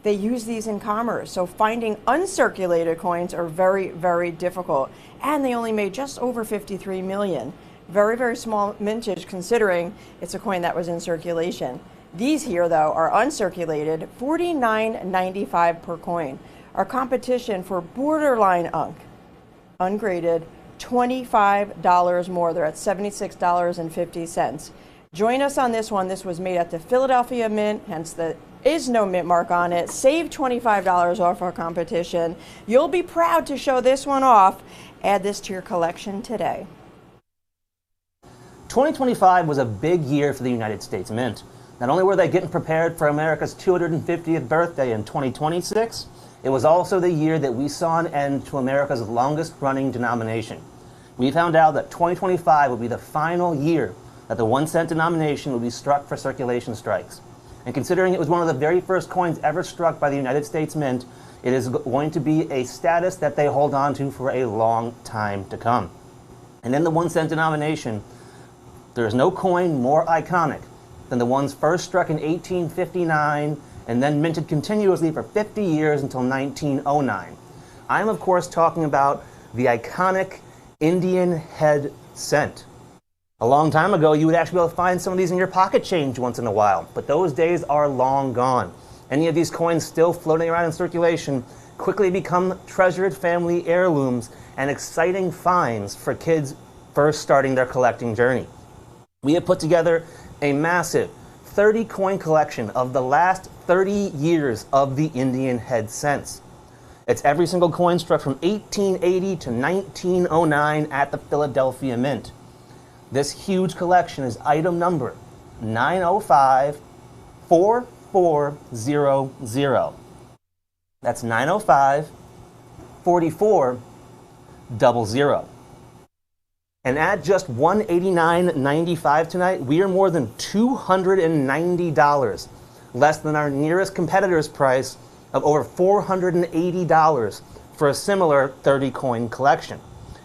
They use these in commerce. So finding uncirculated coins are very, very difficult. And they only made just over 53 million. Very, very small mintage considering it's a coin that was in circulation. These here, though, are uncirculated, $49.95 per coin. Our competition for borderline ungraded, $25 more. They're at $76.50. Join us on this one. This was made at the Philadelphia Mint, hence there is no mint mark on it. Save $25 off our competition. You'll be proud to show this one off. Add this to your collection today. 2025 was a big year for the United States Mint. Not only were they getting prepared for America's 250th birthday in 2026, it was also the year that we saw an end to America's longest-running denomination. We found out that 2025 would be the final year that the 1-cent denomination would be struck for circulation strikes. And considering it was one of the very first coins ever struck by the United States Mint, it is going to be a status that they hold on to for a long time to come. And in the 1-cent denomination, there is no coin more iconic than the ones first struck in 1859 and then minted continuously for 50 years until 1909. I'm, of course, talking about the iconic Indian head cent. A long time ago, you would actually be able to find some of these in your pocket change once in a while, but those days are long gone. Any of these coins still floating around in circulation quickly become treasured family heirlooms and exciting finds for kids first starting their collecting journey. We have put together a massive 30 coin collection of the last 30 years of the Indian head cents. It's every single coin struck from 1880 to 1909 at the Philadelphia Mint. This huge collection is item number 905-4400. That's 905-4400. And at just $189.95 tonight, we are more than $290, less than our nearest competitor's price of over $480 for a similar 30-coin collection.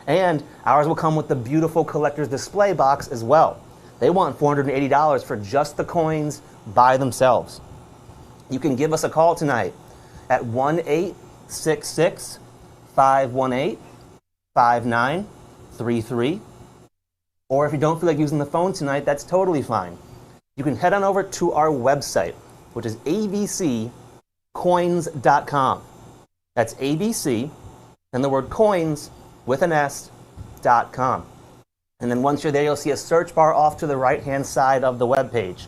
And ours will come with the beautiful collector's display box as well. They want $480 for just the coins by themselves. you can give us a call tonight at 1-866-518-5933. Or if you don't feel like using the phone tonight, that's totally fine. You can head on over to our website, which is avccoins.com. That's ABC, and the word coins with an S.com. And then once you're there, you'll see a search bar off to the right-hand side of the webpage.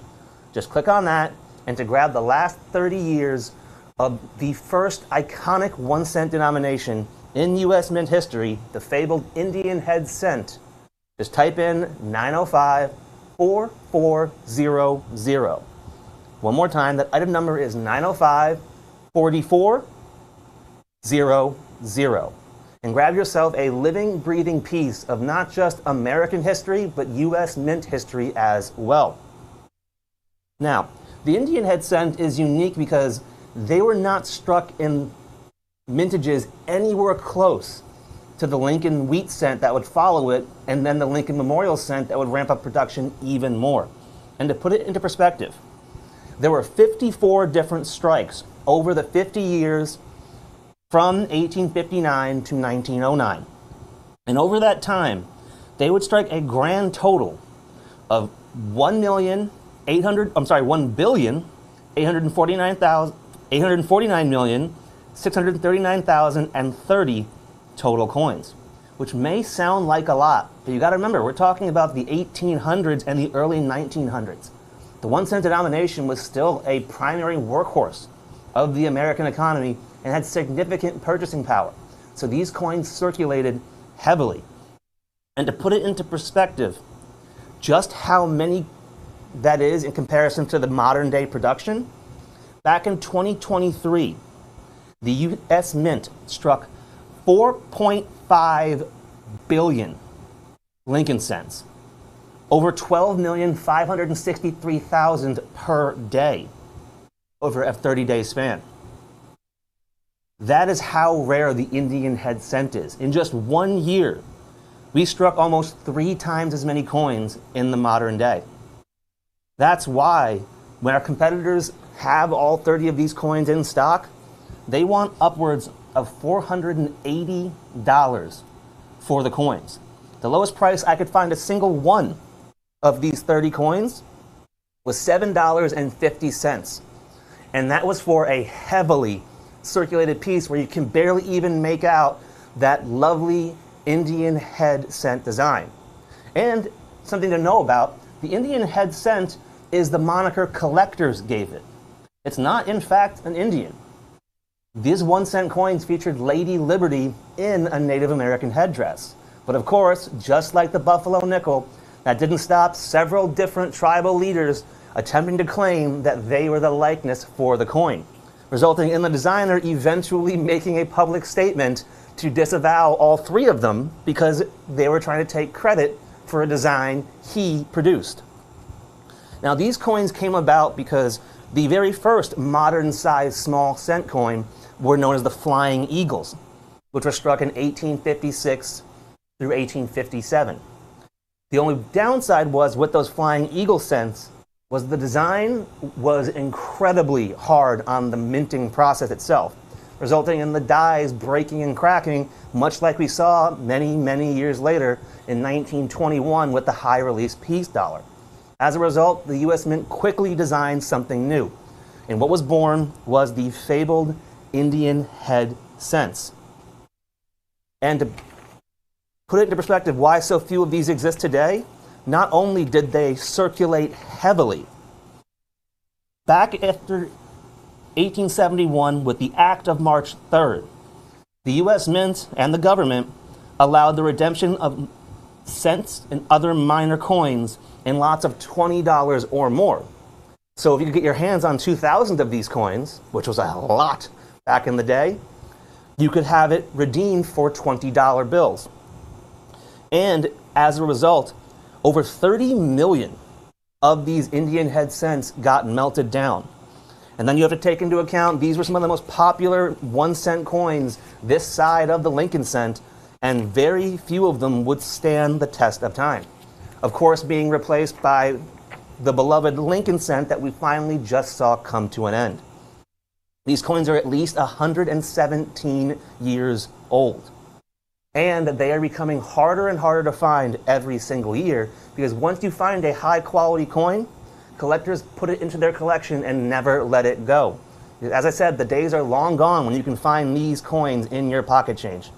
Just click on that, and to grab the last 30 years of the first iconic 1 cent denomination in U.S. Mint history, the fabled Indian head cent, just type in 905-4400. One more time, that item number is 905-4400. And grab yourself a living, breathing piece of not just American history, but U.S. Mint history as well. Now, the Indian head cent is unique because they were not struck in mintages anywhere close to the Lincoln wheat cent that would follow it, and then the Lincoln Memorial cent that would ramp up production even more. And to put it into perspective, there were 54 different strikes over the 50 years from 1859 to 1909. And over that time, they would strike a grand total of 1,849,639,030 total coins, which may sound like a lot, but you got to remember, we're talking about the 1800s and the early 1900s. The 1 cent denomination was still a primary workhorse of the American economy and had significant purchasing power. So these coins circulated heavily. And to put it into perspective, just how many that is in comparison to the modern day production, back in 2023, the U.S. Mint struck 4.5 billion Lincoln cents, over 12,563,000 per day over a 30-day span. That is how rare the Indian head cent is. In just 1 year, we struck almost 3 times as many coins in the modern day. That's why when our competitors have all 30 of these coins in stock, they want upwards of $480 for the coins. The lowest price I could find a single one of these 30 coins was $7.50. And that was for a heavily circulated piece where you can barely even make out that lovely Indian head cent design. And something to know about, the Indian head cent is the moniker collectors gave it. It's not, in fact, an Indian. These 1 cent coins featured Lady Liberty in a Native American headdress. But of course, just like the Buffalo nickel, that didn't stop several different tribal leaders attempting to claim that they were the likeness for the coin, resulting in the designer eventually making a public statement to disavow all 3 of them because they were trying to take credit for a design he produced. Now, these coins came about because the very first modern-sized small cent coin were known as the Flying Eagles, which were struck in 1856 through 1857. The only downside was with those Flying Eagle cents was the design was incredibly hard on the minting process itself, resulting in the dies breaking and cracking, much like we saw many, many years later in 1921 with the high-release peace dollar. As a result, the U.S. Mint quickly designed something new, and what was born was the fabled Indian head cents. And to put it into perspective why so few of these exist today, not only did they circulate heavily, back after 1871 with the Act of March 3rd, the U.S. Mint and the government allowed the redemption of cents and other minor coins in lots of $20 or more. So if you could get your hands on 2,000 of these coins, which was a lot back in the day, you could have it redeemed for $20 bills. And as a result, over 30 million of these Indian head cents got melted down. And then you have to take into account these were some of the most popular 1 cent coins this side of the Lincoln cent, and very few of them would stand the test of time. Of course, being replaced by the beloved Lincoln cent that we finally just saw come to an end. These coins are at least 117 years old. And they are becoming harder and harder to find every single year, because once you find a high quality coin, collectors put it into their collection and never let it go. As I said, the days are long gone when you can find these coins in your pocket change.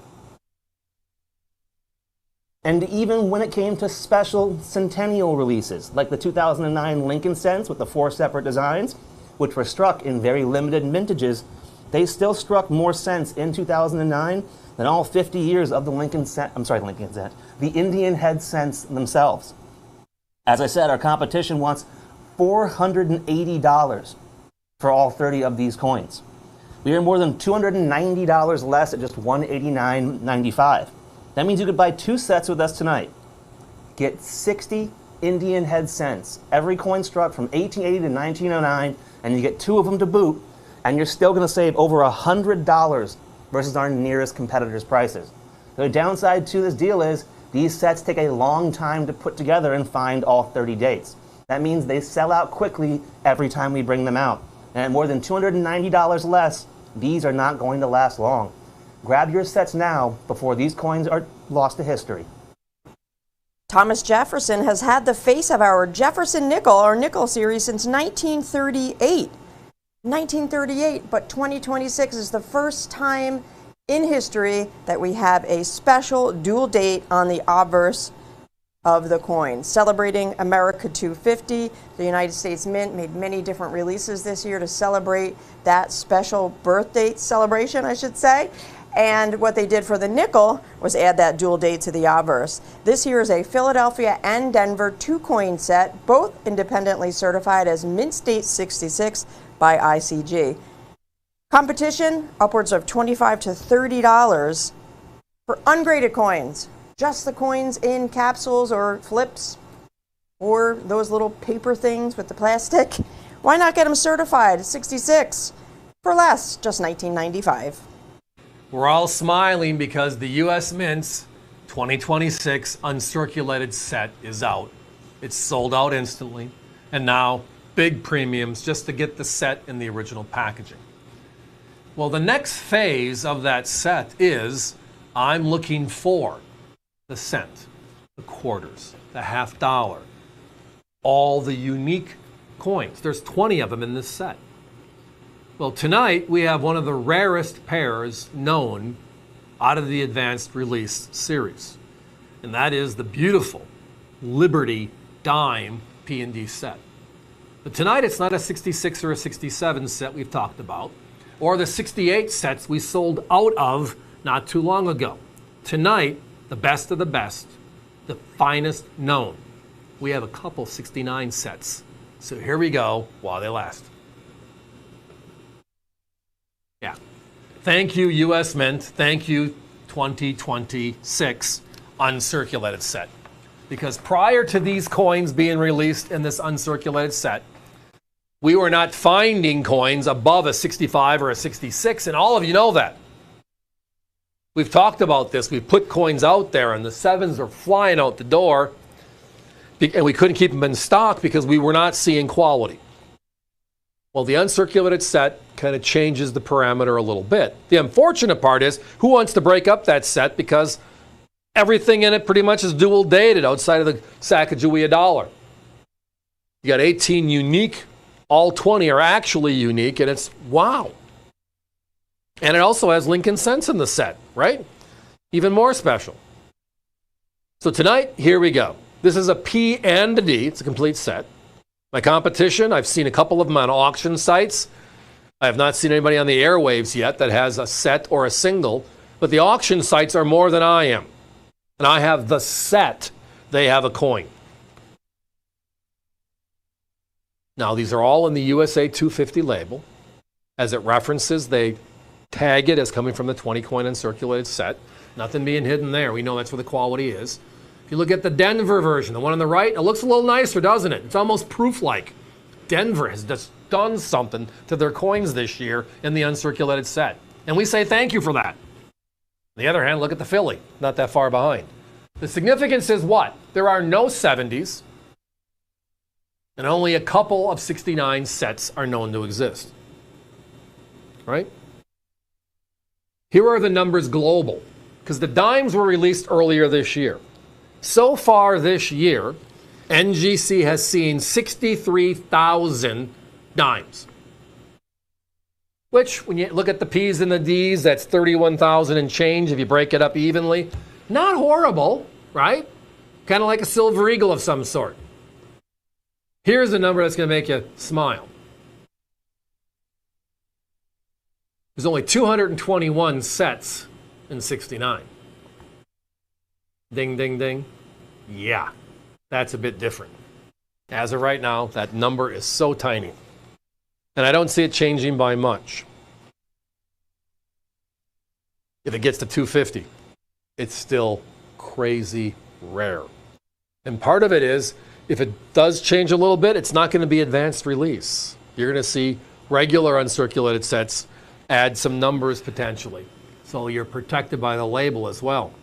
And even when it came to special centennial releases, like the 2009 Lincoln cents with the 4 separate designs, which were struck in very limited mintages, they still struck more cents in 2009 than all 50 years of the the Indian head cents themselves. As I said, our competition wants $480 for all 30 of these coins. We are more than $290 less at just $189.95. That means you could buy 2 sets with us tonight. Get 60 Indian head cents, every coin struck from 1880 to 1909, and you get 2 of them to boot, and you're still going to save over $100 versus our nearest competitors' prices. The downside to this deal is these sets take a long time to put together and find all 30 dates. That means they sell out quickly every time we bring them out. And at more than $290 less, these are not going to last long. Grab your sets now before these coins are lost to history. Thomas Jefferson has had the face of our Jefferson nickel, our nickel series, since 1938. 1938, but 2026 is the first time in history that we have a special dual date on the obverse of the coin. Celebrating America 250, the United States Mint made many different releases this year to celebrate that special birth date celebration, I should say. And what they did for the nickel was add that dual date to the obverse. This here is a Philadelphia and Denver 2-coin set, both independently certified as Mint State 66 by ICG. Competition, upwards of $25 to $30 for ungraded coins. Just the coins in capsules or flips, or those little paper things with the plastic. Why not get them certified 66 for less, just $19.95. We're all smiling because the U.S. Mint's 2026 uncirculated set is out. It's sold out instantly, and now big premiums just to get the set in the original packaging. Well, the next phase of that set is I'm looking for the cent, the quarters, the $50, all the unique coins. There's 20 of them in this set. Well, tonight we have one of the rarest pairs known out of the advanced release series, and that is the beautiful Liberty Dime P&D set. But tonight it's not a 66 or a 67 set we've talked about, or the 68 sets we sold out of not too long ago. Tonight, the best of the best, the finest known. We have a couple 69 sets. So here we go while they last. Yeah. Thank you, U.S. Mint. Thank you, 2026 uncirculated set. Because prior to these coins being released in this uncirculated set, we were not finding coins above a 65 or a 66, and all of you know that. We've talked about this. We've put coins out there, and the 7s are flying out the door, and we couldn't keep them in stock because we were not seeing quality. Well, the uncirculated set kind of changes the parameter a little bit. The unfortunate part is, who wants to break up that set because everything in it pretty much is dual dated outside of the Sacagawea dollar. You got 18 unique, all 20 are actually unique, and it's wow. And it also has Lincoln cents in the set, right? Even more special. So tonight, here we go. This is a P and a D. It's a complete set. My competition, I've seen a couple of them on auction sites. I have not seen anybody on the airwaves yet that has a set or a single, but the auction sites are more than I am. And I have the set. They have a coin. Now, these are all in the USA 250 label. As it references, they tag it as coming from the 20-coin uncirculated set. Nothing being hidden there. We know that's where the quality is. If you look at the Denver version, the one on the right, it looks a little nicer, doesn't it? It's almost proof-like. Denver has just done something to their coins this year in the uncirculated set. And we say thank you for that. On the other hand, look at the Philly, not that far behind. The significance is what? There are no 70s, and only a couple of 69 sets are known to exist. right? Here are the numbers global, because the dimes were released earlier this year. So far this year, NGC has seen 63,000 dimes. Which, when you look at the P's and the D's, that's 31,000 and change if you break it up evenly. Not horrible, right? Kind of like a silver eagle of some sort. Here's a number that's going to make you smile. There's only 221 sets in 69. Ding, ding, ding. Yeah, that's a bit different. As of right now, that number is so tiny. And I don't see it changing by much. If it gets to 250, it's still crazy rare. And part of it is, if it does change a little bit, it's not going to be advanced release. You're going to see regular uncirculated sets add some numbers potentially. So you're protected by the label as well.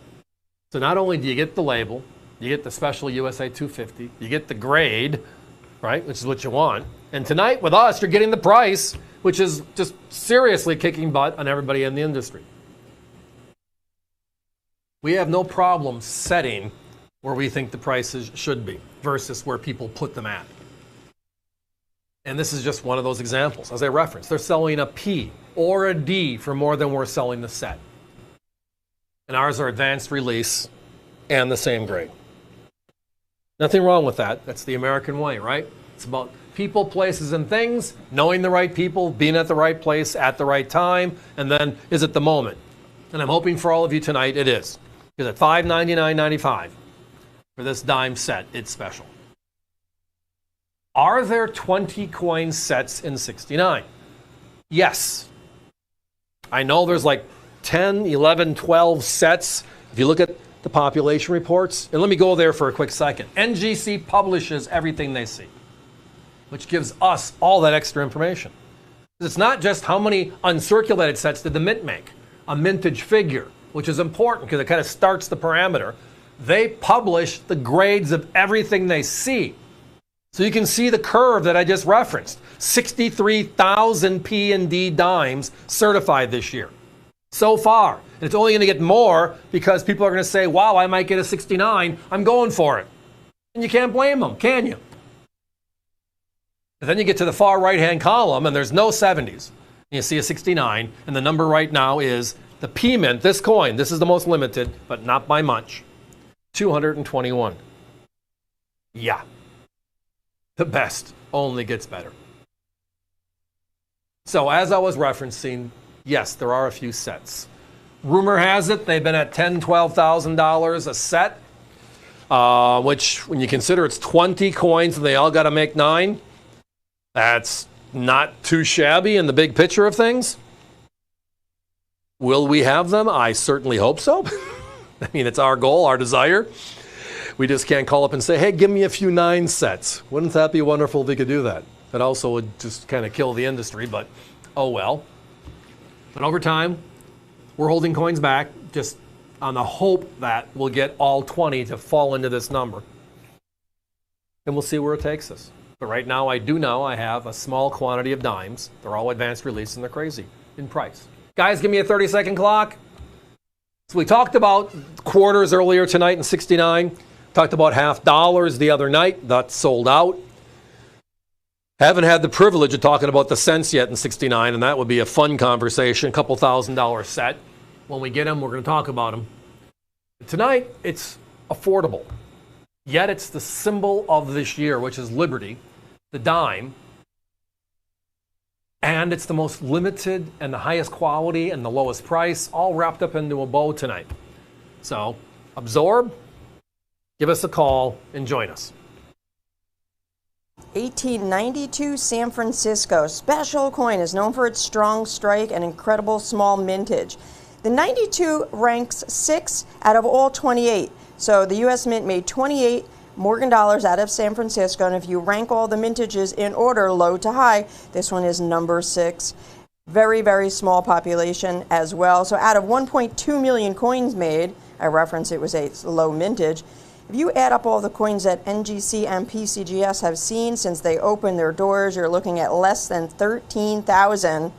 So not only do you get the label, you get the special USA 250, you get the grade, right, which is what you want. And tonight with us, you're getting the price, which is just seriously kicking butt on everybody in the industry. We have no problem setting where we think the prices should be versus where people put them at. And this is just one of those examples. As I referenced, they're selling a P or a D for more than we're selling the set. And ours are advanced release and the same grade. Nothing wrong with that. That's the American way, right? It's about people, places, and things, knowing the right people, being at the right place at the right time, and then is it the moment? And I'm hoping for all of you tonight it is. Because at $599.95 for this dime set, it's special. Are there 20 coin sets in 69? Yes. I know there's like 10, 11, 12 sets. If you look at the population reports, and let me go there for a quick second. NGC publishes everything they see, which gives us all that extra information. It's not just how many uncirculated sets did the mint make, a mintage figure, which is important because it kind of starts the parameter. They publish the grades of everything they see. So you can see the curve that I just referenced. 63,000 P and D dimes certified this year. So far. And it's only going to get more because people are going to say, wow, I might get a 69. I'm going for it. And you can't blame them, can you? And then you get to the far right-hand column, and there's no 70s. And you see a 69, and the number right now is the P mint, this coin. This is the most limited, but not by much. 221. Yeah. The best only gets better. So as I was referencing, yes, there are a few sets. Rumor has it they've been at $10,000, $12,000 a set, which when you consider it's 20 coins and they all got to make 9, that's not too shabby in the big picture of things. Will we have them? I certainly hope so. I mean, it's our goal, our desire. We just can't call up and say, hey, give me a few 9 sets. Wouldn't that be wonderful if we could do that? That also would just kind of kill the industry, but oh well. But over time, we're holding coins back just on the hope that we'll get all 20 to fall into this number. And we'll see where it takes us. But right now, I do know I have a small quantity of dimes. They're all advanced release and they're crazy in price. Guys, give me a 30-second clock. So we talked about quarters earlier tonight in 69. Talked about $50 the other night. That's sold out. Haven't had the privilege of talking about the cents yet in 69, and that would be a fun conversation, a couple $1,000 set. When we get them, we're going to talk about them. Tonight, it's affordable. Yet it's the symbol of this year, which is liberty, the dime. And it's the most limited and the highest quality and the lowest price, all wrapped up into a bow tonight. So, absorb, give us a call, and join us. 1892 San Francisco. Special coin is known for its strong strike and incredible small mintage. The 92 ranks 6 out of all 28. So the U.S. Mint made 28 Morgan dollars out of San Francisco, and if you rank all the mintages in order, low to high, this one is number 6. Very, very small population as well. So out of 1.2 million coins made, I reference it was a low mintage. If you add up all the coins that NGC and PCGS have seen since they opened their doors, you're looking at less than 13,000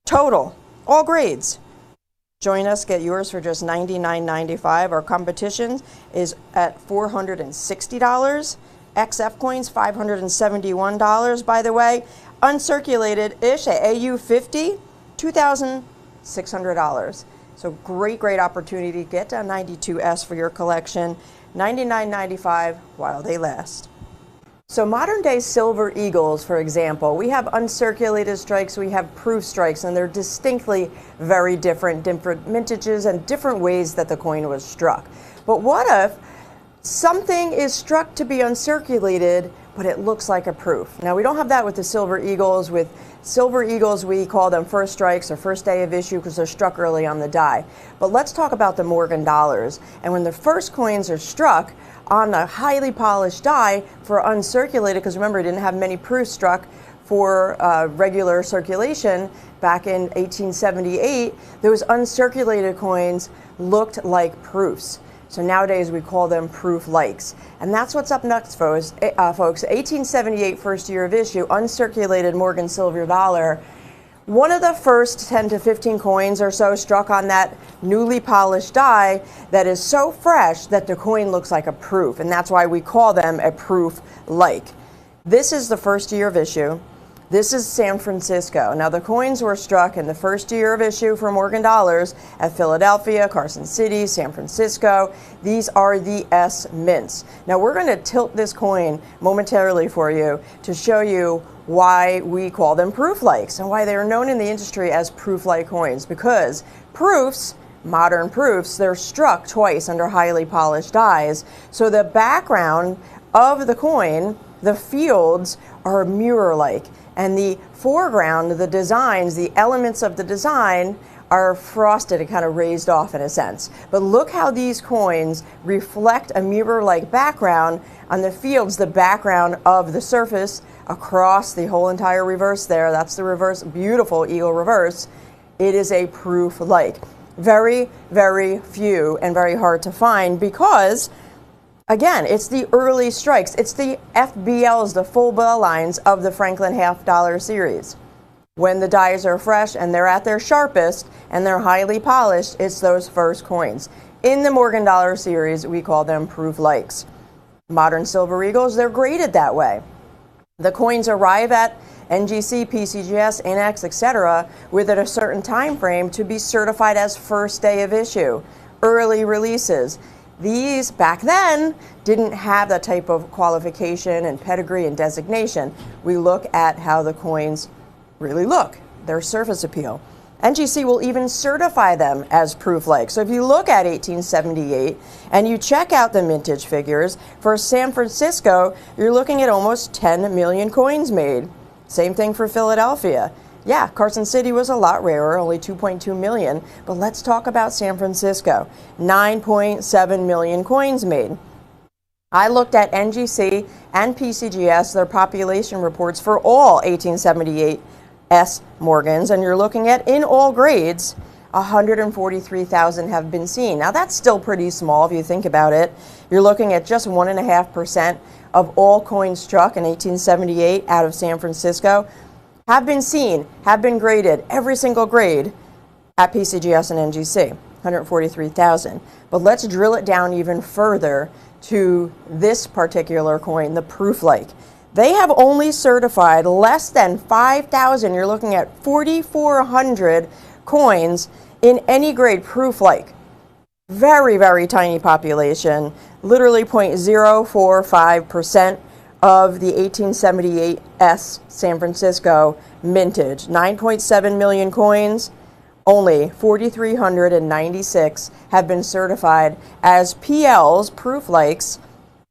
Total, all grades. Join us, get yours for just $99.95. Our competition is at $460. XF coins, $571, by the way. Uncirculated-ish at AU50, $2,600. So great, great opportunity. Get down 92S for your collection. $99.95 while they last. So modern day silver eagles, for example, we have uncirculated strikes, we have proof strikes, and they're distinctly very different mintages and different ways that the coin was struck. But what if something is struck to be uncirculated, but it looks like a proof? Now, we don't have that with the silver eagles. With silver eagles, we call them first strikes or first day of issue because they're struck early on the die. But let's talk about the Morgan dollars. And when the first coins are struck on a highly polished die for uncirculated, because remember, it didn't have many proofs struck for regular circulation back in 1878, those uncirculated coins looked like proofs. So nowadays we call them proof likes. And that's what's up next, folks. 1878 first year of issue, uncirculated Morgan silver dollar. One of the first 10 to 15 coins or so struck on that newly polished die that is so fresh that the coin looks like a proof. And that's why we call them a proof like. This is the first year of issue. This is San Francisco. Now, the coins were struck in the first year of issue for Morgan dollars at Philadelphia, Carson City, San Francisco. These are the S mints. Now, we're going to tilt this coin momentarily for you to show you why we call them proof likes and why they are known in the industry as proof like coins. Because proofs, modern proofs, they're struck twice under highly polished dies. So the background of the coin, the fields, are mirror-like. And the foreground, the designs, the elements of the design are frosted and kind of raised off in a sense. But look how these coins reflect a mirror-like background on the fields, the background of the surface across the whole entire reverse there. That's the reverse, beautiful eagle reverse. It is a proof like. Very, very few and very hard to find because, again, it's the early strikes. It's the FBLs, the full bell lines of the Franklin half dollar series. When the dies are fresh and they're at their sharpest and they're highly polished, it's those first coins. In the Morgan dollar series, we call them proof likes. Modern silver eagles, they're graded that way. The coins arrive at NGC, PCGS, NX, etc. within a certain time frame to be certified as first day of issue, early releases. These, back then, didn't have that type of qualification and pedigree and designation. We look at how the coins really look, their surface appeal. NGC will even certify them as proof like. So if you look at 1878 and you check out the mintage figures, for San Francisco, you're looking at almost 10 million coins made. Same thing for Philadelphia. Yeah, Carson City was a lot rarer, only 2.2 million, but let's talk about San Francisco. 9.7 million coins made. I looked at NGC and PCGS, their population reports for all 1878 S Morgans, and you're looking at, in all grades, 143,000 have been seen. Now that's still pretty small if you think about it. You're looking at just 1.5% of all coins struck in 1878 out of San Francisco have been seen, have been graded, every single grade at PCGS and NGC, 143,000. But let's drill it down even further to this particular coin, the proof like. They have only certified less than 5,000. You're looking at 4,400 coins in any grade proof like. Very, very tiny population, literally 0.045% of the 1878 S San Francisco mintage. 9.7 million coins, only 4,396 have been certified as PLs, proof likes,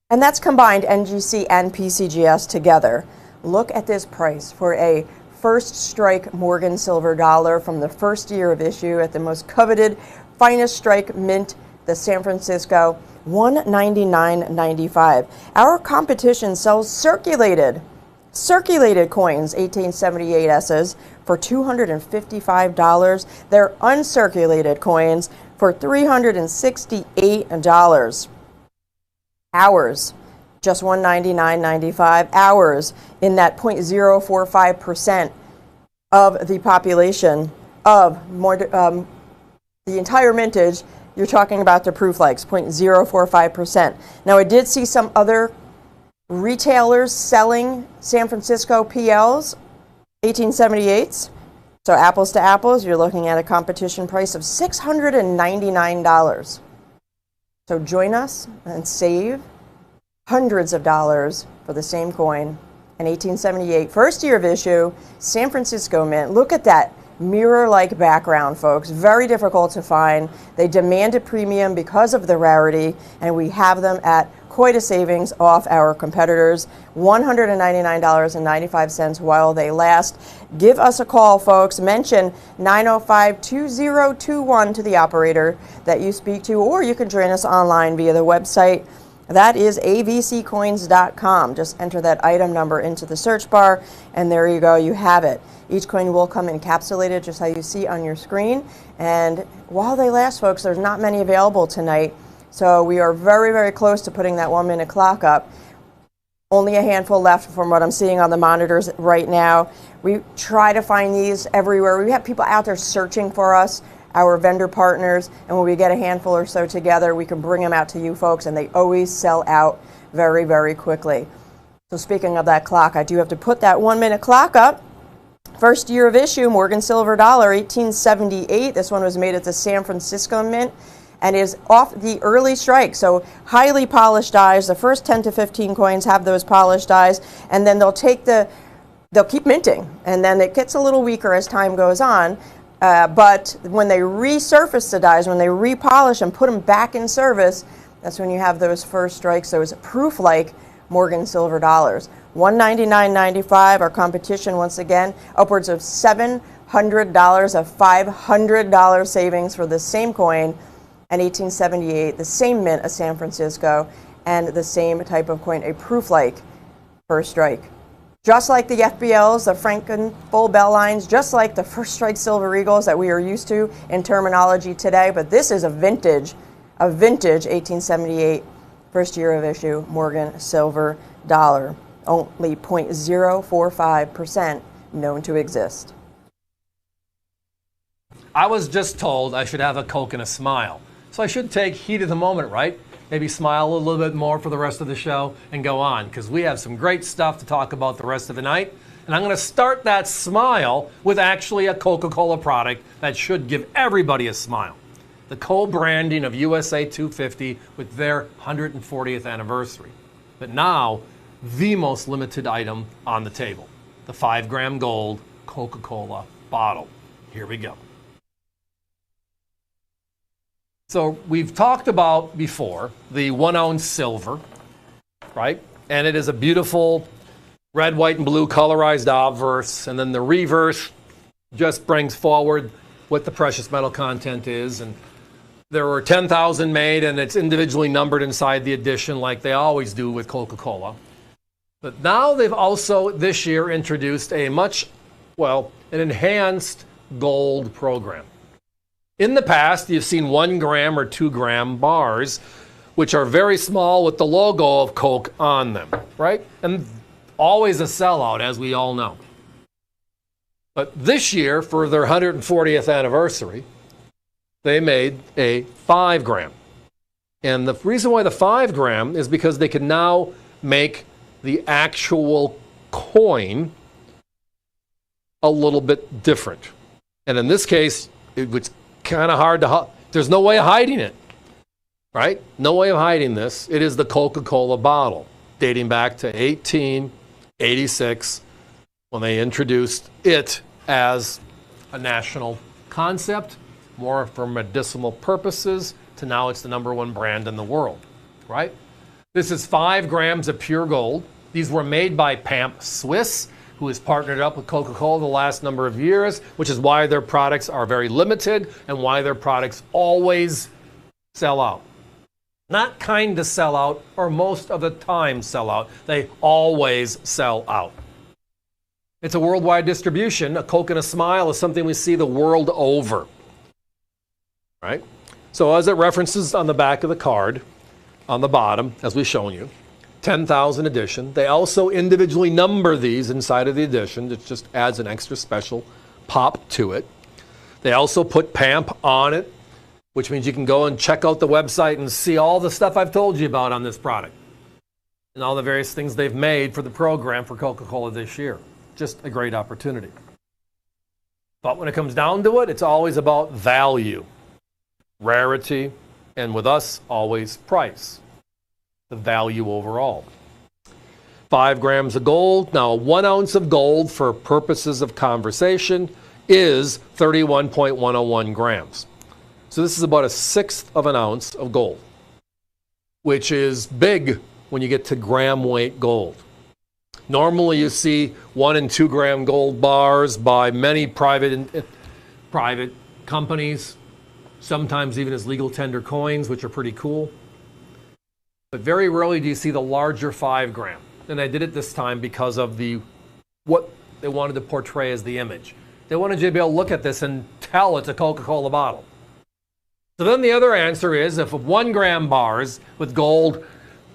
and that's combined NGC and PCGS together. Look at this price for a first strike Morgan silver dollar from the first year of issue at the most coveted, finest strike mint, the San Francisco, $199.95. Our competition sells circulated coins, 1878 S's, for $255. They're uncirculated coins for $368. Ours, just $199.95. Ours, in that 0.045% of the population of more, the entire mintage, you're talking about the proof likes, 0.045%. Now, I did see some other retailers selling San Francisco PLs, 1878s. So apples to apples, you're looking at a competition price of $699. So join us and save hundreds of dollars for the same coin. An 1878, first year of issue, San Francisco Mint. Look at that mirror-like background, folks. Very difficult to find. They demand a premium because of the rarity, and we have them at quite a savings off our competitors, $199.95 while they last. Give us a call, folks. Mention 905-2021 to the operator that you speak to, or you can join us online via the website. That is avccoins.com. Just enter that item number into the search bar, and there you go. You have it. Each coin will come encapsulated, just how you see on your screen. And while they last, folks, there's not many available tonight. So we are very, very close to putting that 1 minute clock up. Only a handful left from what I'm seeing on the monitors right now. We try to find these everywhere. We have people out there searching for us, our vendor partners, and when we get a handful or so together, we can bring them out to you folks, and they always sell out very, very quickly. So speaking of that clock, I do have to put that 1 minute clock up. First year of issue, Morgan Silver Dollar, 1878. This one was made at the San Francisco Mint and is off the early strike. So highly polished dies. The first 10 to 15 coins have those polished dies, and then they'll keep minting, and then it gets a little weaker as time goes on. But when they resurface the dies, when they repolish and put them back in service, that's when you have those first strikes. So it's proof like Morgan Silver Dollars. $199.95. Our competition, once again, upwards of $700, a $500 savings for the same coin, and 1878, the same mint as San Francisco, and the same type of coin, a proof like first strike. Just like the FBLs, the Franken full bell lines, just like the first strike Silver Eagles that we are used to in terminology today, but this is a vintage 1878, first year of issue, Morgan Silver Dollar. Only 0.045% known to exist. I was just told I should have a Coke and a smile. So I should take heat of the moment, right? Maybe smile a little bit more for the rest of the show and go on, because we have some great stuff to talk about the rest of the night. And I'm going to start that smile with actually a Coca-Cola product that should give everybody a smile. The co-branding of USA 250 with their 140th anniversary. But now, the most limited item on the table, the 5-gram gold Coca-Cola bottle. Here we go. So we've talked about before the 1 ounce silver, right? And it is a beautiful red, white, and blue colorized obverse, and then the reverse just brings forward what the precious metal content is. And there were 10,000 made, and it's individually numbered inside the edition like they always do with Coca-Cola. But now they've also this year introduced an enhanced gold program. In the past, you've seen 1 gram or 2 gram bars, which are very small with the logo of Coke on them, right? And always a sellout, as we all know. But this year, for their 140th anniversary, they made a 5 gram. And the reason why the 5 gram is because they can now make the actual coin a little bit different. And in this case, it was kind of hard to there's no way of hiding it, right? No way of hiding this. It is the Coca-Cola bottle, dating back to 1886, when they introduced it as a national concept, more for medicinal purposes, to now it's the #1 brand in the world, right? This is 5 grams of pure gold. These were made by Pamp Swiss, who has partnered up with Coca-Cola the last number of years, which is why their products are very limited and why their products always sell out. Not kind of sell out, or most of the time sell out. They always sell out. It's a worldwide distribution. A Coke and a smile is something we see the world over, right? So as it references on the back of the card, on the bottom, as we've shown you, 10,000 edition. They also individually number these inside of the edition. It just adds an extra special pop to it. They also put PAMP on it, which means you can go and check out the website and see all the stuff I've told you about on this product and all the various things they've made for the program for Coca-Cola this year. Just a great opportunity. But when it comes down to it, it's always about value, rarity, and with us, always price, the value overall. 5 grams of gold. Now, 1 ounce of gold for purposes of conversation is 31.101 grams. So this is about 1/6 of an ounce of gold, which is big when you get to gram weight gold. Normally you see 1 and 2 gram gold bars by many private companies, sometimes even as legal tender coins, which are pretty cool. But very rarely do you see the larger 5 gram. And I did it this time because of what they wanted to portray as the image. They wanted you to be able to look at this and tell it's a Coca-Cola bottle. So then the other answer is, if 1 gram bars with gold,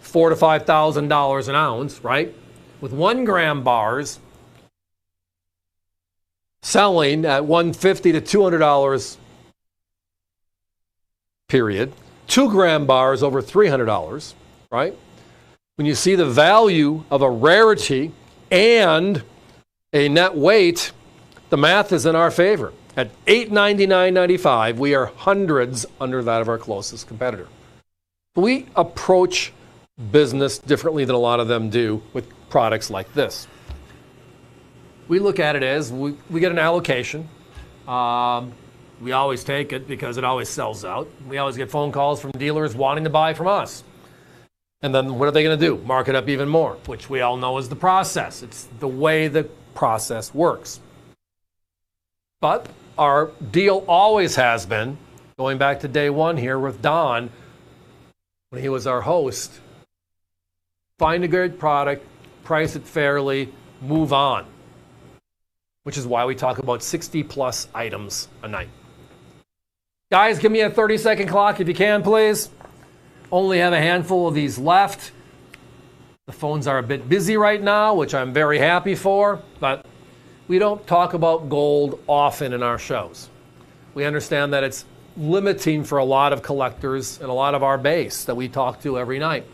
$4,000 to $5,000 an ounce, right? With 1 gram bars selling at $150 to $200 period, 2 gram bars over $300, right? When you see the value of a rarity and a net weight, the math is in our favor. At $899.95, we are hundreds under that of our closest competitor. We approach business differently than a lot of them do with products like this. We look at it as we get an allocation. We always take it because it always sells out. We always get phone calls from dealers wanting to buy from us. And then what are they going to do? Mark it up even more, which we all know is the process. It's the way the process works. But our deal always has been, going back to day one here with Don, when he was our host, find a good product, price it fairly, move on. Which is why we talk about 60 plus items a night. Guys, give me a 30-second clock if you can, please. Only have a handful of these left. The phones are a bit busy right now, which I'm very happy for, but we don't talk about gold often in our shows. We understand that it's limiting for a lot of collectors and a lot of our base that we talk to every night.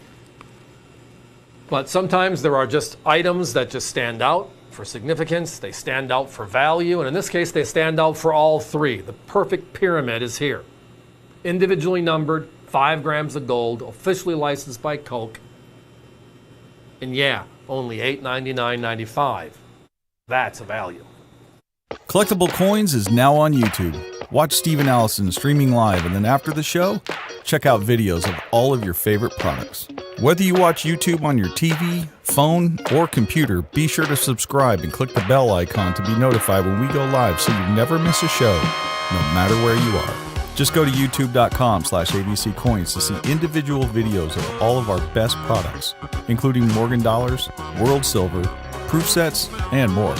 But sometimes there are just items that just stand out for significance, they stand out for value, and in this case, they stand out for all three. The perfect pyramid is here. Individually numbered, 5 grams of gold, officially licensed by Coke, and yeah, only $899.95. That's a value. Collectible Coins is now on YouTube. Watch Steve and Allison streaming live, and then after the show, check out videos of all of your favorite products. Whether you watch YouTube on your TV, phone, or computer, be sure to subscribe and click the bell icon to be notified when we go live so you never miss a show, no matter where you are. Just go to youtube.com/AVC Coins to see individual videos of all of our best products, including Morgan Dollars, World Silver, proof sets, and more.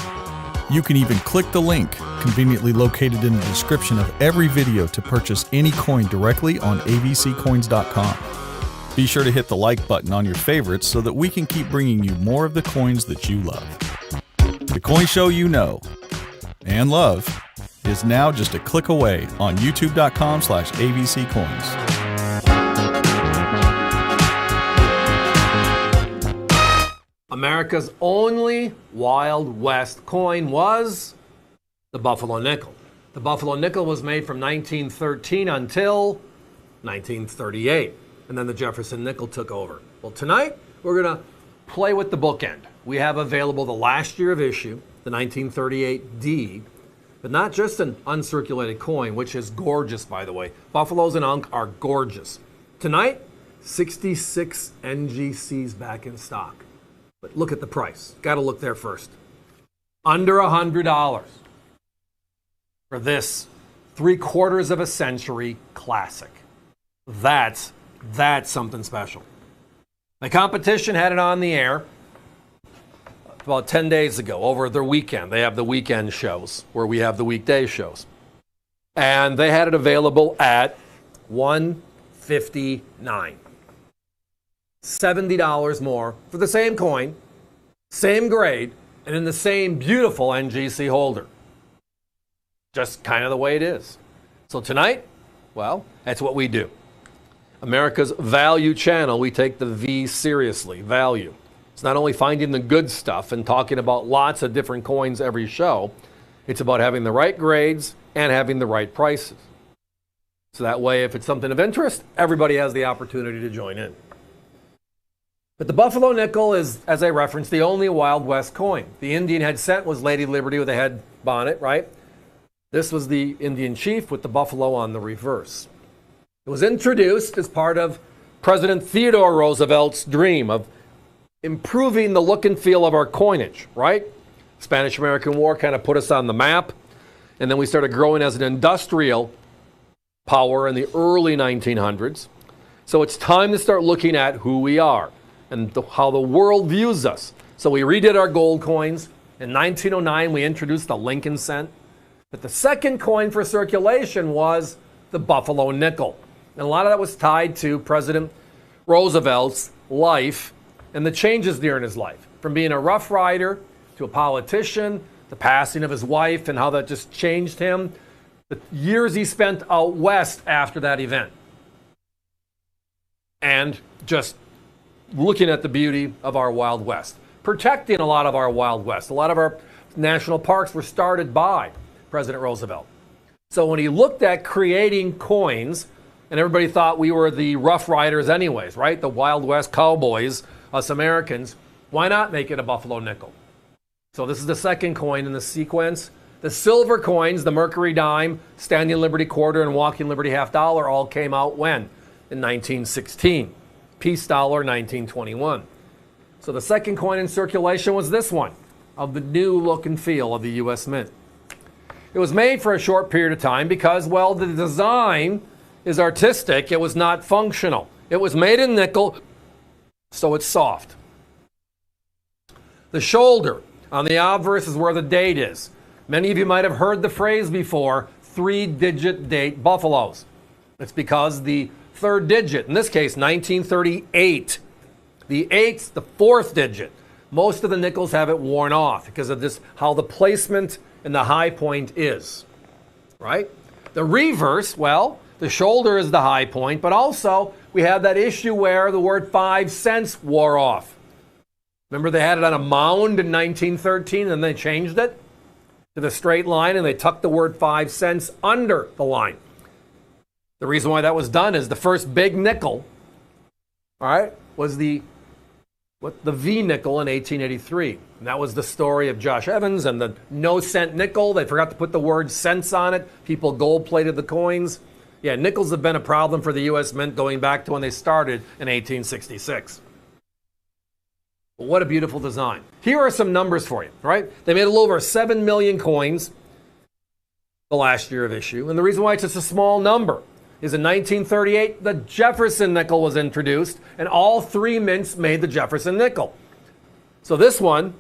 You can even click the link conveniently located in the description of every video to purchase any coin directly on avccoins.com. Be sure to hit the like button on your favorites so that we can keep bringing you more of the coins that you love. The coin show you know and love is now just a click away on youtube.com/AVC Coins. America's only Wild West coin was the Buffalo nickel. The Buffalo nickel was made from 1913 until 1938, and then the Jefferson nickel took over. Well, tonight we're going to play with the bookend. We have available the last year of issue, the 1938 D, but not just an uncirculated coin, which is gorgeous, by the way. Buffaloes and Unk are gorgeous. Tonight, 66 NGCs back in stock. But look at the price. Got to look there first. Under $100 for this 3/4 of a century classic. That's something special. My competition had it on the air about 10 days ago over their weekend. They have the weekend shows where we have the weekday shows. And they had it available at $159. $70 more for the same coin, same grade, and in the same beautiful NGC holder. Just kind of the way it is. So tonight, well, that's what we do. America's value channel, we take the V seriously, value. It's not only finding the good stuff and talking about lots of different coins every show, it's about having the right grades and having the right prices. So that way, if it's something of interest, everybody has the opportunity to join in. But the Buffalo nickel is, as I referenced, the only Wild West coin. The Indian head cent was Lady Liberty with a head bonnet, right? This was the Indian chief with the buffalo on the reverse. It was introduced as part of President Theodore Roosevelt's dream of improving the look and feel of our coinage, right? Spanish-American War kind of put us on the map, and then we started growing as an industrial power in the early 1900s. So it's time to start looking at who we are and how the world views us. So we redid our gold coins. In 1909, we introduced the Lincoln cent. But the second coin for circulation was the Buffalo nickel. And a lot of that was tied to President Roosevelt's life and the changes during his life. From being a Rough Rider to a politician, the passing of his wife and how that just changed him, the years he spent out west after that event. And just looking at the beauty of our Wild West. Protecting a lot of our Wild West. A lot of our national parks were started by President Roosevelt. So when he looked at creating coins, and everybody thought we were the Rough Riders anyways, right? The Wild West cowboys, us Americans. Why not make it a Buffalo nickel? So this is the second coin in the sequence. The silver coins, the Mercury dime, Standing Liberty quarter, and Walking Liberty half dollar all came out when? In 1916. Peace dollar, 1921. So the second coin in circulation was this one, of the new look and feel of the U.S. Mint. It was made for a short period of time because, well, the design is artistic. It was not functional. It was made in nickel, so it's soft. The shoulder on the obverse is where the date is. Many of you might have heard the phrase before, 3-digit date buffaloes. It's because the third digit, in this case, 1938. The 8's the fourth digit. Most of the nickels have it worn off because of this, how the placement and the high point is, right? The reverse, well, the shoulder is the high point, but also we have that issue where the word 5 cents wore off. Remember they had it on a mound in 1913 and they changed it to the straight line and they tucked the word 5 cents under the line. The reason why that was done is the first big nickel, all right, was the V nickel in 1883. And that was the story of Josh Evans and the no cent nickel. They forgot to put the word cents on it. People gold-plated the coins. Yeah, nickels have been a problem for the U.S. Mint going back to when they started in 1866. But what a beautiful design. Here are some numbers for you, right? They made a little over 7 million coins the last year of issue. And the reason why it's just a small number is in 1938, the Jefferson nickel was introduced, and all three mints made the Jefferson nickel. So this one,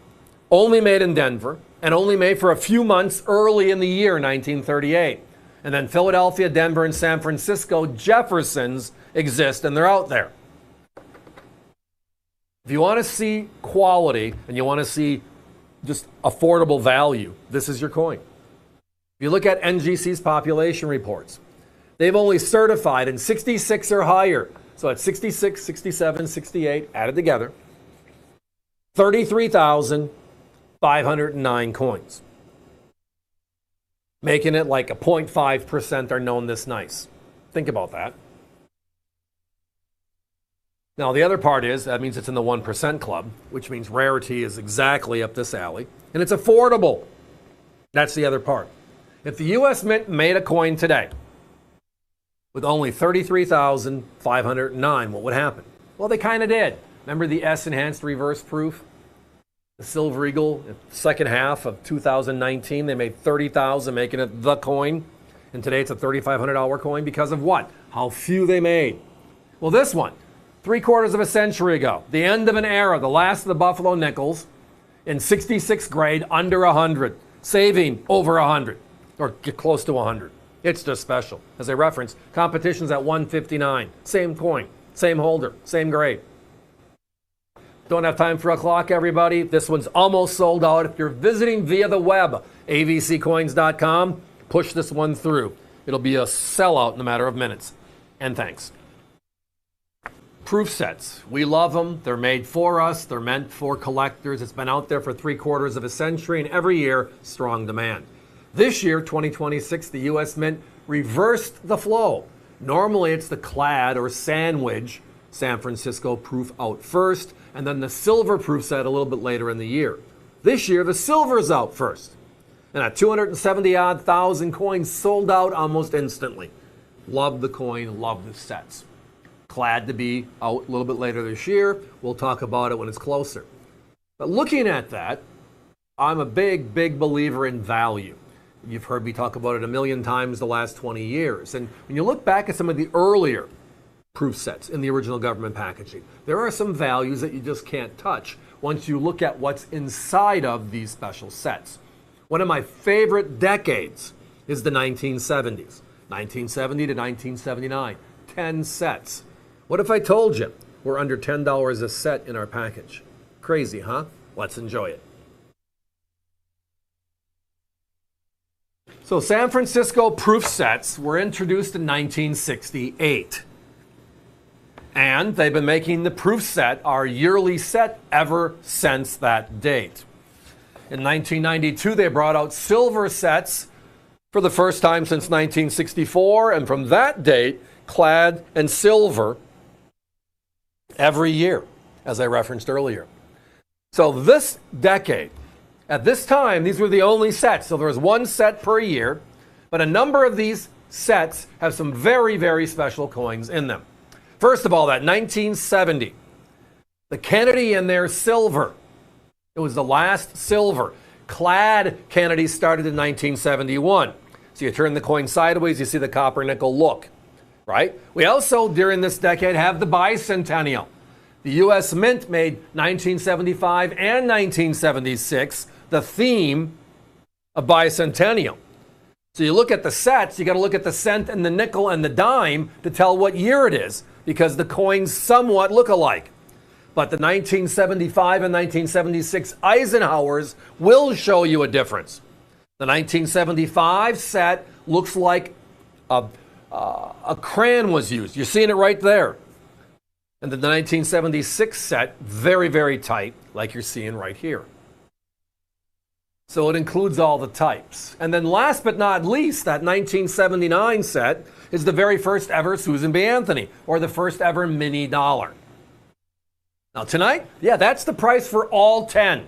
only made in Denver, and only made for a few months early in the year 1938. And then Philadelphia, Denver, and San Francisco, Jeffersons exist, and they're out there. If you want to see quality, and you want to see just affordable value, this is your coin. If you look at NGC's population reports, they've only certified in 66 or higher. So at 66, 67, 68, added together, 33,509 coins. Making it like a 0.5% are known this nice. Think about that. Now, the other part is, that means it's in the 1% club, which means rarity is exactly up this alley. And it's affordable. That's the other part. If the U.S. Mint made a coin today, with only 33,509, what would happen? Well, they kind of did. Remember the S-enhanced reverse proof? The Silver Eagle, second half of 2019, they made 30,000, making it the coin. And today it's a $3,500 coin because of what? How few they made. Well, this one, 3/4 of a century ago, the end of an era, the last of the Buffalo nickels, in 66th grade, under 100, saving over 100, or get close to 100. It's just special. As I referenced, competition's at 159. Same coin, same holder, same grade. Don't have time for a clock, everybody. This one's almost sold out. If you're visiting via the web, avccoins.com, Push this one through. It'll be a sellout in a matter of minutes. And thanks. Proof sets. We love them. They're made for us. They're meant for collectors. It's been out there for 3/4 of a century, and every year, strong demand. This year, 2026, the U.S. Mint reversed the flow. Normally, it's the clad or sandwich San Francisco proof out first, and then the silver proof set a little bit later in the year. This year, the silver's out first. And at 270-odd thousand coins sold out almost instantly. Love the coin, love the sets. Glad to be out a little bit later this year. We'll talk about it when it's closer. But looking at that, I'm a big, big believer in value. You've heard me talk about it a million times the last 20 years. And when you look back at some of the earlier proof sets in the original government packaging, there are some values that you just can't touch once you look at what's inside of these special sets. One of my favorite decades is the 1970s. 1970 to 1979. 10 sets. What if I told you we're under $10 a set in our package? Crazy, huh? Let's enjoy it. So San Francisco proof sets were introduced in 1968. And they've been making the proof set our yearly set ever since that date. In 1992, they brought out silver sets for the first time since 1964, and from that date, clad and silver every year, as I referenced earlier. So this decade, at this time, these were the only sets. So there was one set per year, but a number of these sets have some very, very special coins in them. First of all, that 1970, the Kennedy in their silver. It was the last silver. Clad Kennedy started in 1971. So you turn the coin sideways, you see the copper nickel look, right? We also, during this decade, have the bicentennial. The U.S. Mint made 1975 and 1976 the theme of bicentennial. So you look at the sets, you got to look at the cent and the nickel and the dime to tell what year it is, because the coins somewhat look alike. But the 1975 and 1976 Eisenhowers will show you a difference. The 1975 set looks like a crayon was used. You're seeing it right there. And the 1976 set, very, very tight, like you're seeing right here. So it includes all the types. And then last but not least, that 1979 set is the very first ever Susan B. Anthony, or the first ever mini dollar. Now tonight, yeah, that's the price for all 10.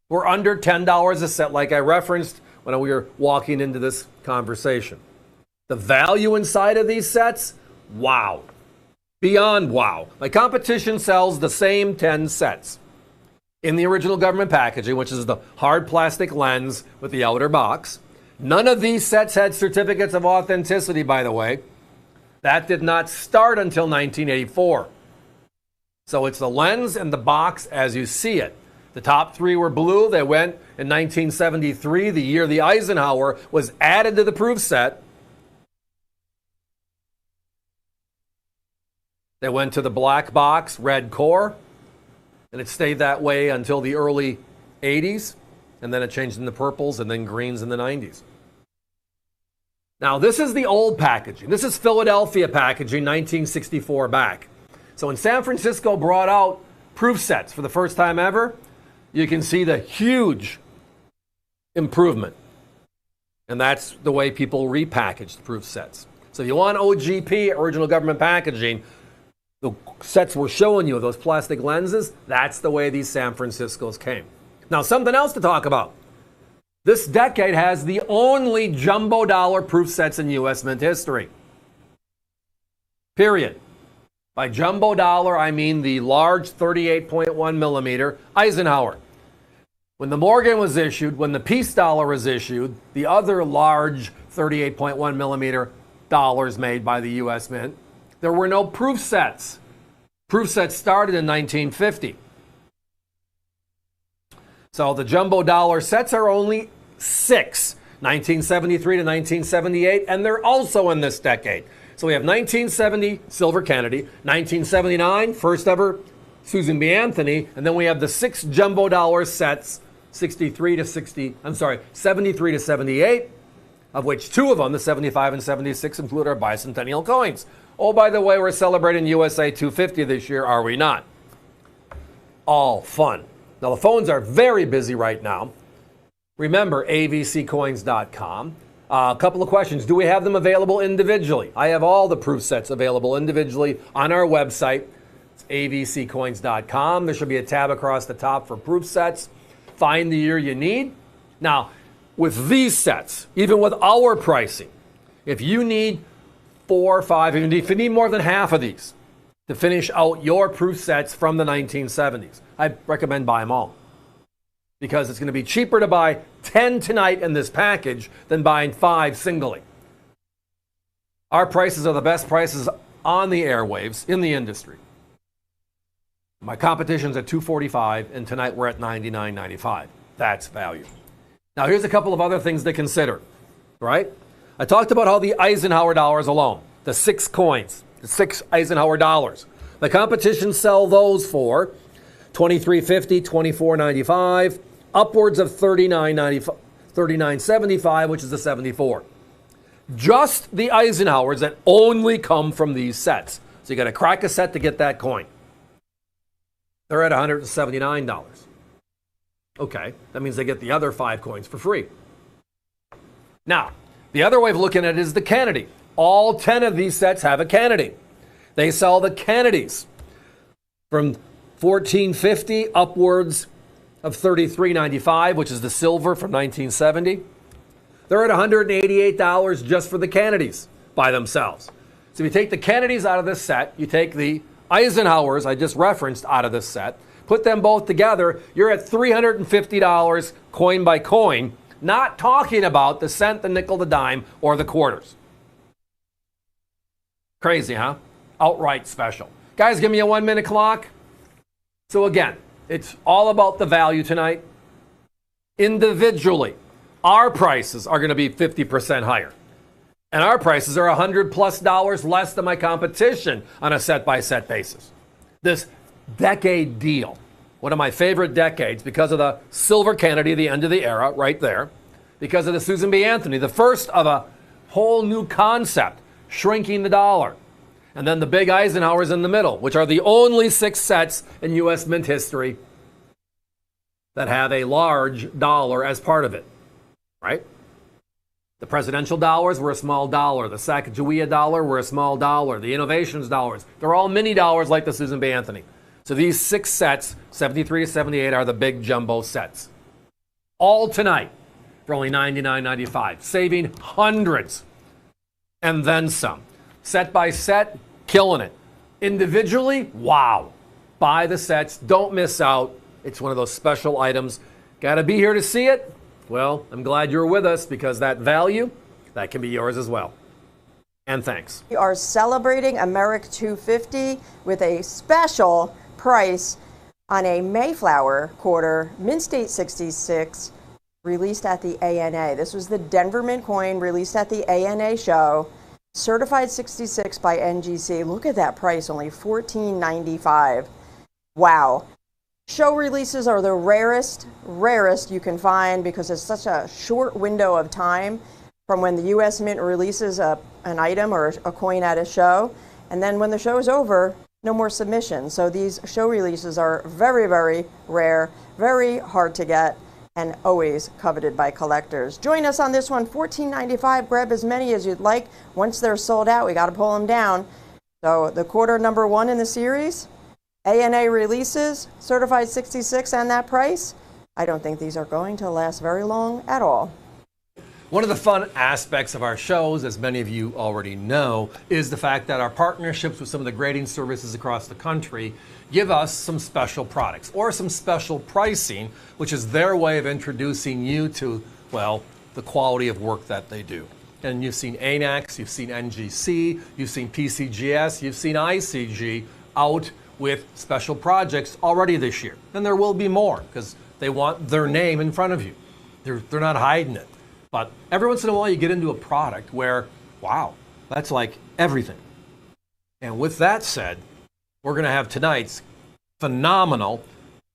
We're under $10 a set, like I referenced when we were walking into this conversation. The value inside of these sets, wow. Beyond wow. My competition sells the same 10 sets in the original government packaging, which is the hard plastic lens with the outer box. None of these sets had certificates of authenticity, by the way. That did not start until 1984. So it's the lens and the box as you see it. The top three were blue. They went in 1973, the year the Eisenhower was added to the proof set. They went to the black box, red core, and it stayed that way until the early 80s, and then it changed into purples and then greens in the 90s. Now, this is the old packaging. This is Philadelphia packaging, 1964 back. So when San Francisco brought out proof sets for the first time ever, you can see the huge improvement. And that's the way people repackaged proof sets. So if you want OGP, original government packaging, the sets we're showing you, those plastic lenses, that's the way these San Franciscos came. Now, something else to talk about. This decade has the only jumbo dollar proof sets in U.S. Mint history. Period. By jumbo dollar, I mean the large 38.1 millimeter Eisenhower. When the Morgan was issued, when the peace dollar was issued, the other large 38.1 millimeter dollars made by the U.S. Mint, there were no proof sets. Proof sets started in 1950. So the jumbo dollar sets are only 6, 1973 to 1978, and they're also in this decade. So we have 1970 Silver Kennedy, 1979 first ever Susan B. Anthony, and then we have the 6 jumbo dollar sets, 73 to 78, of which 2 of them, the 75 and 76, include our bicentennial coins. Oh, by the way, we're celebrating USA 250 this year, are we not? All fun. Now, the phones are very busy right now. Remember, avccoins.com. A couple of questions. Do we have them available individually? I have all the proof sets available individually on our website. It's avccoins.com. There should be a tab across the top for proof sets. Find the year you need. Now, with these sets, even with our pricing, if you need 4 or 5, if you need more than half of these to finish out your proof sets from the 1970s, I recommend buy them all. Because it's going to be cheaper to buy 10 tonight in this package than buying 5 singly. Our prices are the best prices on the airwaves in the industry. My competition's at $245, and tonight we're at $99.95. That's value. Now, here's a couple of other things to consider, right? I talked about how the Eisenhower dollars alone, the 6 coins, the 6 Eisenhower dollars, the competition sell those for $23.50, $24.95, upwards of $39.95, $39.75, which is the 74. Just the Eisenhowers that only come from these sets. So you got to crack a set to get that coin. They're at $179. Okay, that means they get the other 5 coins for free. Now, the other way of looking at it is the Kennedy. All 10 of these sets have a Kennedy. They sell the Kennedys from $14.50 upwards of $33.95, which is the silver from 1970. They're at $188 just for the Kennedys by themselves. So if you take the Kennedys out of this set, you take the Eisenhowers I just referenced out of this set, put them both together, you're at $350 coin by coin, not talking about the cent, the nickel, the dime, or the quarters. Crazy, huh? Outright special. Guys, give me a 1-minute clock. So again, it's all about the value tonight. Individually, our prices are going to be 50% higher. And our prices are $100+ less than my competition on a set-by-set basis. This decade deal, one of my favorite decades because of the Silver Kennedy, the end of the era, right there. Because of the Susan B. Anthony, the first of a whole new concept, shrinking the dollar. And then the big Eisenhowers in the middle, which are the only 6 sets in U.S. mint history that have a large dollar as part of it, right? The presidential dollars were a small dollar. The Sacagawea dollar were a small dollar. The innovations dollars, they're all mini dollars like the Susan B. Anthony. So these 6 sets, 73 to 78, are the big jumbo sets. All tonight for only $99.95, saving hundreds and then some. Set by set, killing it. Individually, wow. Buy the sets, don't miss out. It's one of those special items. Got to be here to see it? Well, I'm glad you're with us because that value, that can be yours as well. And thanks. We are celebrating America 250 with a special price on a Mayflower quarter, Mint State 66, released at the ANA. This was the Denver Mint coin released at the ANA show. Certified 66 by NGC. Look at that price, only $14.95. Wow. Show releases are the rarest you can find because it's such a short window of time from when the U.S. Mint releases an item or a coin at a show. And then when the show is over, no more submissions. So these show releases are very, very rare, very hard to get, and always coveted by collectors. Join us on this one, $14.95. Grab as many as you'd like. Once they're sold out, we got to pull them down. So the quarter number 1 in the series, ANA releases, certified 66, and that price. I don't think these are going to last very long at all. One of the fun aspects of our shows, as many of you already know, is the fact that our partnerships with some of the grading services across the country give us some special products or some special pricing, which is their way of introducing you to, well, the quality of work that they do. And you've seen ANAX, you've seen NGC, you've seen PCGS, you've seen ICG out with special projects already this year. And there will be more because they want their name in front of you. They're not hiding it. But every once in a while you get into a product where, wow, that's like everything. And with that said, we're going to have tonight's phenomenal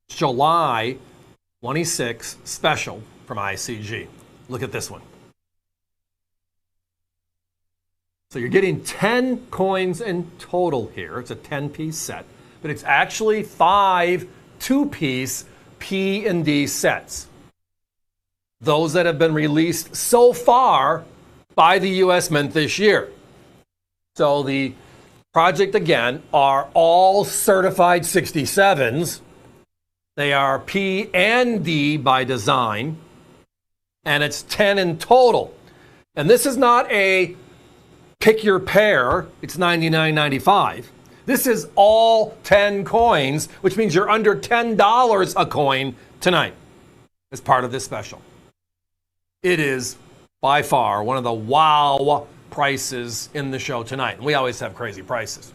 July 26 special from ICG. Look at this one. So you're getting 10 coins in total here. It's a 10-piece set, but it's actually 5 2-piece P and D sets. Those that have been released so far by the U.S. Mint this year. So the project, again, are all certified 67s. They are P and D by design, and it's 10 in total. And this is not a pick your pair, it's $99.95. This is all 10 coins, which means you're under $10 a coin tonight as part of this special. It is by far one of the wow prices in the show tonight. And we always have crazy prices.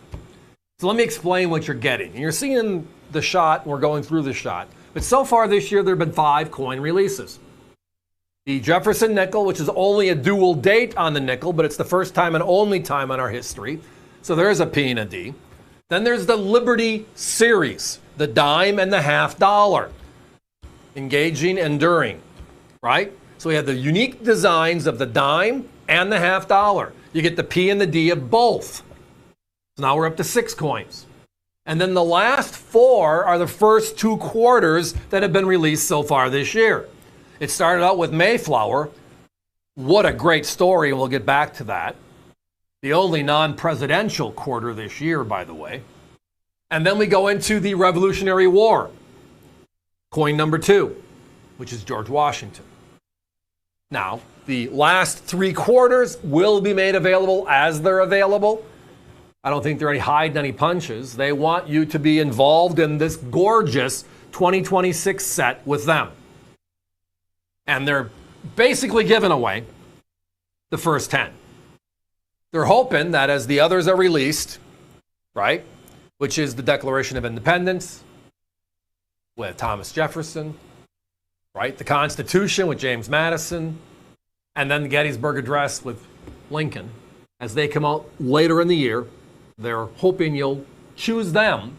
So let me explain what you're getting. And you're seeing the shot, and we're going through the shot. But so far this year, there have been 5 coin releases. The Jefferson nickel, which is only a dual date on the nickel, but it's the first time and only time in our history. So there's a P and a D. Then there's the Liberty series, the dime and the $half. Engaging, enduring, right? So we have the unique designs of the dime and the $half. You get the P and the D of both. So now we're up to 6 coins. And then the last 4 are the first 2 quarters that have been released so far this year. It started out with Mayflower. What a great story, and we'll get back to that. The only non-presidential quarter this year, by the way. And then we go into the Revolutionary War. Coin number 2, which is George Washington. Now, the last 3 quarters will be made available as they're available. I don't think they're hiding any punches. They want you to be involved in this gorgeous 2026 set with them. And they're basically giving away the first 10. They're hoping that as the others are released, right, which is the Declaration of Independence with Thomas Jefferson, right, the Constitution with James Madison, and then the Gettysburg Address with Lincoln, as they come out later in the year, they're hoping you'll choose them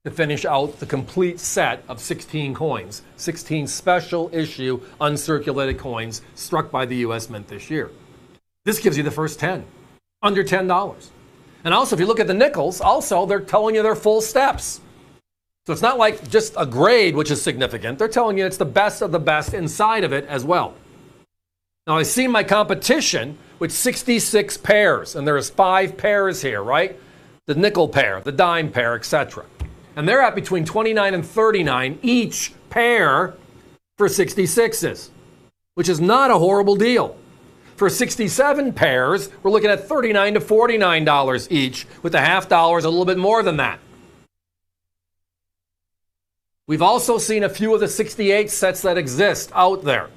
to finish out the complete set of 16 coins, 16 special issue uncirculated coins struck by the U.S. Mint this year. This gives you the first 10, under $10. And also, if you look at the nickels, also, they're telling you they're full steps. So it's not like just a grade, which is significant. They're telling you it's the best of the best inside of it as well. Now, I see my competition with 66 pairs, and there's 5 pairs here, right? The nickel pair, the dime pair, etc. And they're at between 29 and 39 each pair for 66s, which is not a horrible deal. For 67 pairs, we're looking at $39 to $49 each, with the $half a little bit more than that. We've also seen a few of the 68 sets that exist out there.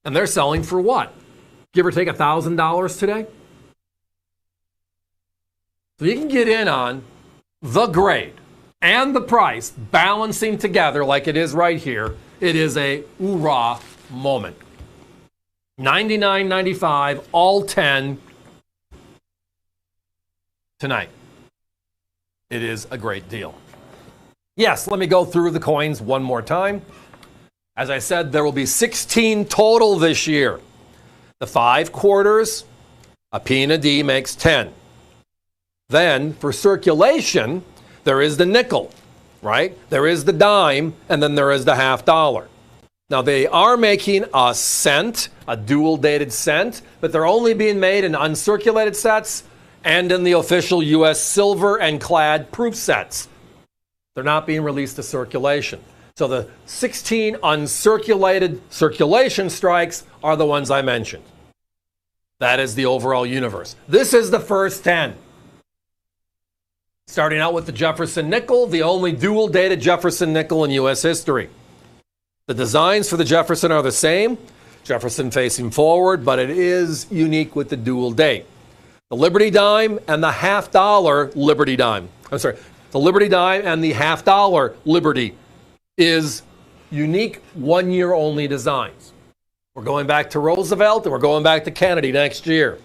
And they're selling for what? Give or take $1,000 today? So you can get in on the grade and the price balancing together like it is right here. It is a hoorah moment. $99.95, all 10 tonight. It is a great deal. Yes, let me go through the coins one more time. As I said, there will be 16 total this year. The 5 quarters, a P and a D makes 10. Then, for circulation, there is the nickel, right? There is the dime, and then there is the $half. Now, they are making a cent, a dual-dated cent, but they're only being made in uncirculated sets and in the official U.S. silver and clad proof sets. They're not being released to circulation. So the 16 uncirculated circulation strikes are the ones I mentioned. That is the overall universe. This is the first 10. Starting out with the Jefferson nickel, the only dual-dated Jefferson nickel in U.S. history. The designs for the Jefferson are the same. Jefferson facing forward, but it is unique with the dual date. The Liberty dime and the $half Liberty dime. The Liberty dime and the $half Liberty is unique one-year-only designs. We're going back to Roosevelt and we're going back to Kennedy next year.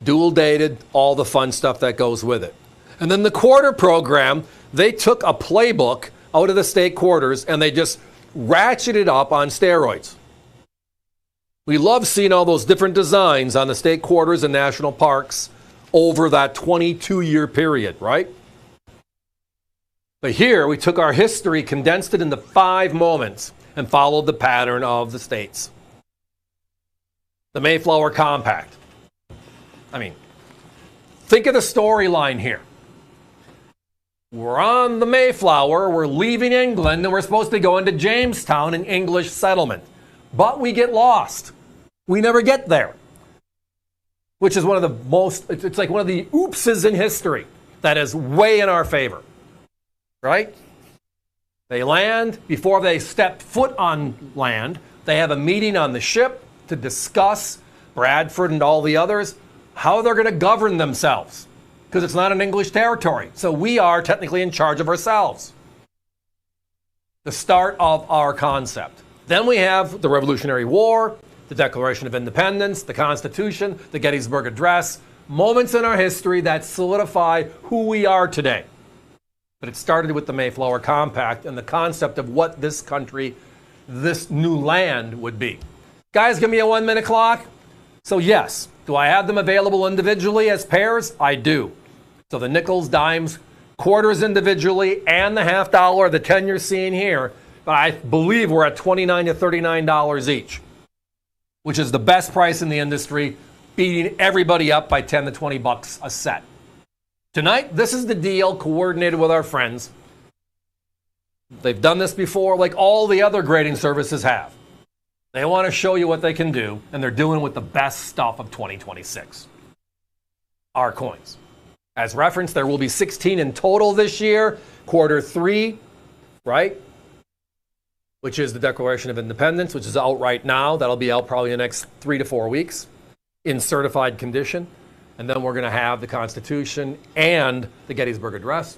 Dual-dated, all the fun stuff that goes with it. And then the quarter program, they took a playbook out of the state quarters and they just ratcheted up on steroids. We love seeing all those different designs on the state quarters and national parks over that 22-year period, right? But here we took our history, condensed it into 5 moments, and followed the pattern of the states. The Mayflower Compact. I mean, think of the storyline here. We're on the Mayflower, we're leaving England, and we're supposed to go into Jamestown, an English settlement. But we get lost. We never get there. Which is one of the most, it's like one of the oopses in history that is way in our favor. Right? They land. Before they step foot on land, they have a meeting on the ship to discuss, Bradford and all the others, how they're going to govern themselves. Because it's not an English territory. So we are technically in charge of ourselves. The start of our concept. Then we have the Revolutionary War, the Declaration of Independence, the Constitution, the Gettysburg Address, moments in our history that solidify who we are today. But it started with the Mayflower Compact and the concept of what this country, this new land would be. Guys, give me a 1-minute clock. So yes, do I have them available individually as pairs? I do. So the nickels, dimes, quarters individually, and the half dollar, the 10 you're seeing here. But I believe we're at $29 to $39 each, which is the best price in the industry, beating everybody up by 10 to 20 bucks a set. Tonight, this is the deal coordinated with our friends. They've done this before, like all the other grading services have. They want to show you what they can do, and they're doing it with the best stuff of 2026. Our coins. As referenced, there will be 16 in total this year. Quarter 3, right? Which is the Declaration of Independence, which is out right now. That'll be out probably in the next 3 to 4 weeks in certified condition. And then we're going to have the Constitution and the Gettysburg Address.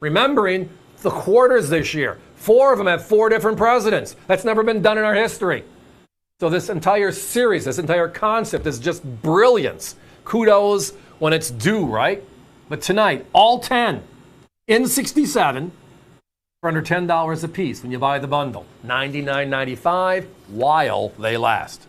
Remembering the quarters this year. 4 of them have 4 different presidents. That's never been done in our history. So this entire series, this entire concept is just brilliance. Kudos when it's due, right? But tonight, all 10 in 67 for under $10 a piece when you buy the bundle. $99.95 while they last.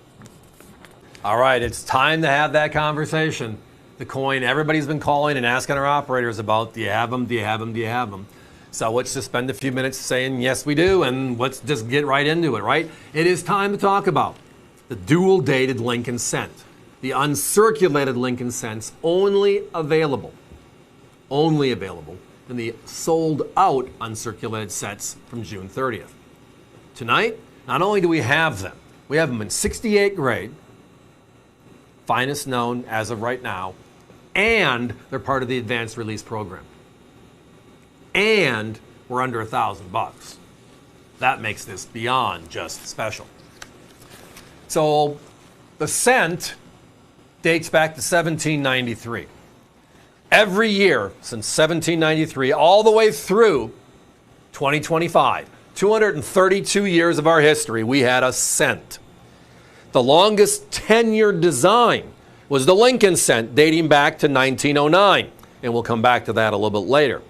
All right, it's time to have that conversation. The coin everybody's been calling and asking our operators about. Do you have them? Do you have them? Do you have them? So let's just spend a few minutes saying, yes, we do, and let's just get right into it, right? It is time to talk about the dual-dated Lincoln cent. The uncirculated Lincoln cents only available in the sold-out uncirculated sets from June 30th. Tonight, not only do we have them in 68 grade, finest known as of right now, and they're part of the advanced release program. And we're under $1,000. That makes this beyond just special. So the cent dates back to 1793. Every year since 1793, all the way through 2025, 232 years of our history, we had a cent. The longest tenured design was the Lincoln cent, dating back to 1909. And we'll come back to that a little bit later.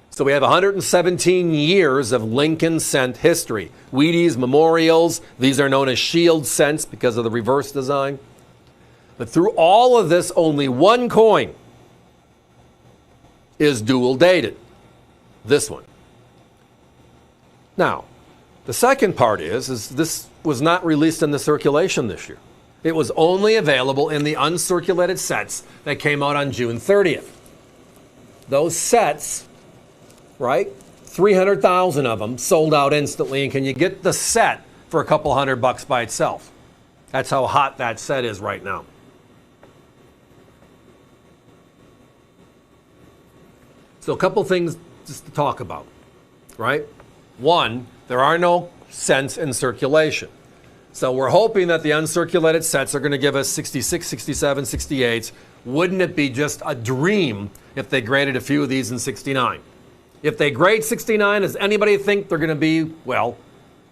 So we have 117 years of Lincoln cent history. Wheaties, memorials, these are known as shield cents because of the reverse design. But through all of this, only one coin is dual dated. This one. Now, the second part is this was not released in the circulation this year. It was only available in the uncirculated sets that came out on June 30th. Those sets, right? 300,000 of them sold out instantly, and can you get the set for a couple $100 by itself? That's how hot that set is right now. So a couple things just to talk about, right? One, there are no cents in circulation. So we're hoping that the uncirculated sets are going to give us 66, 67, 68s. Wouldn't it be just a dream if they graded a few of these in 69? If they grade 69, does anybody think they're going to be, well,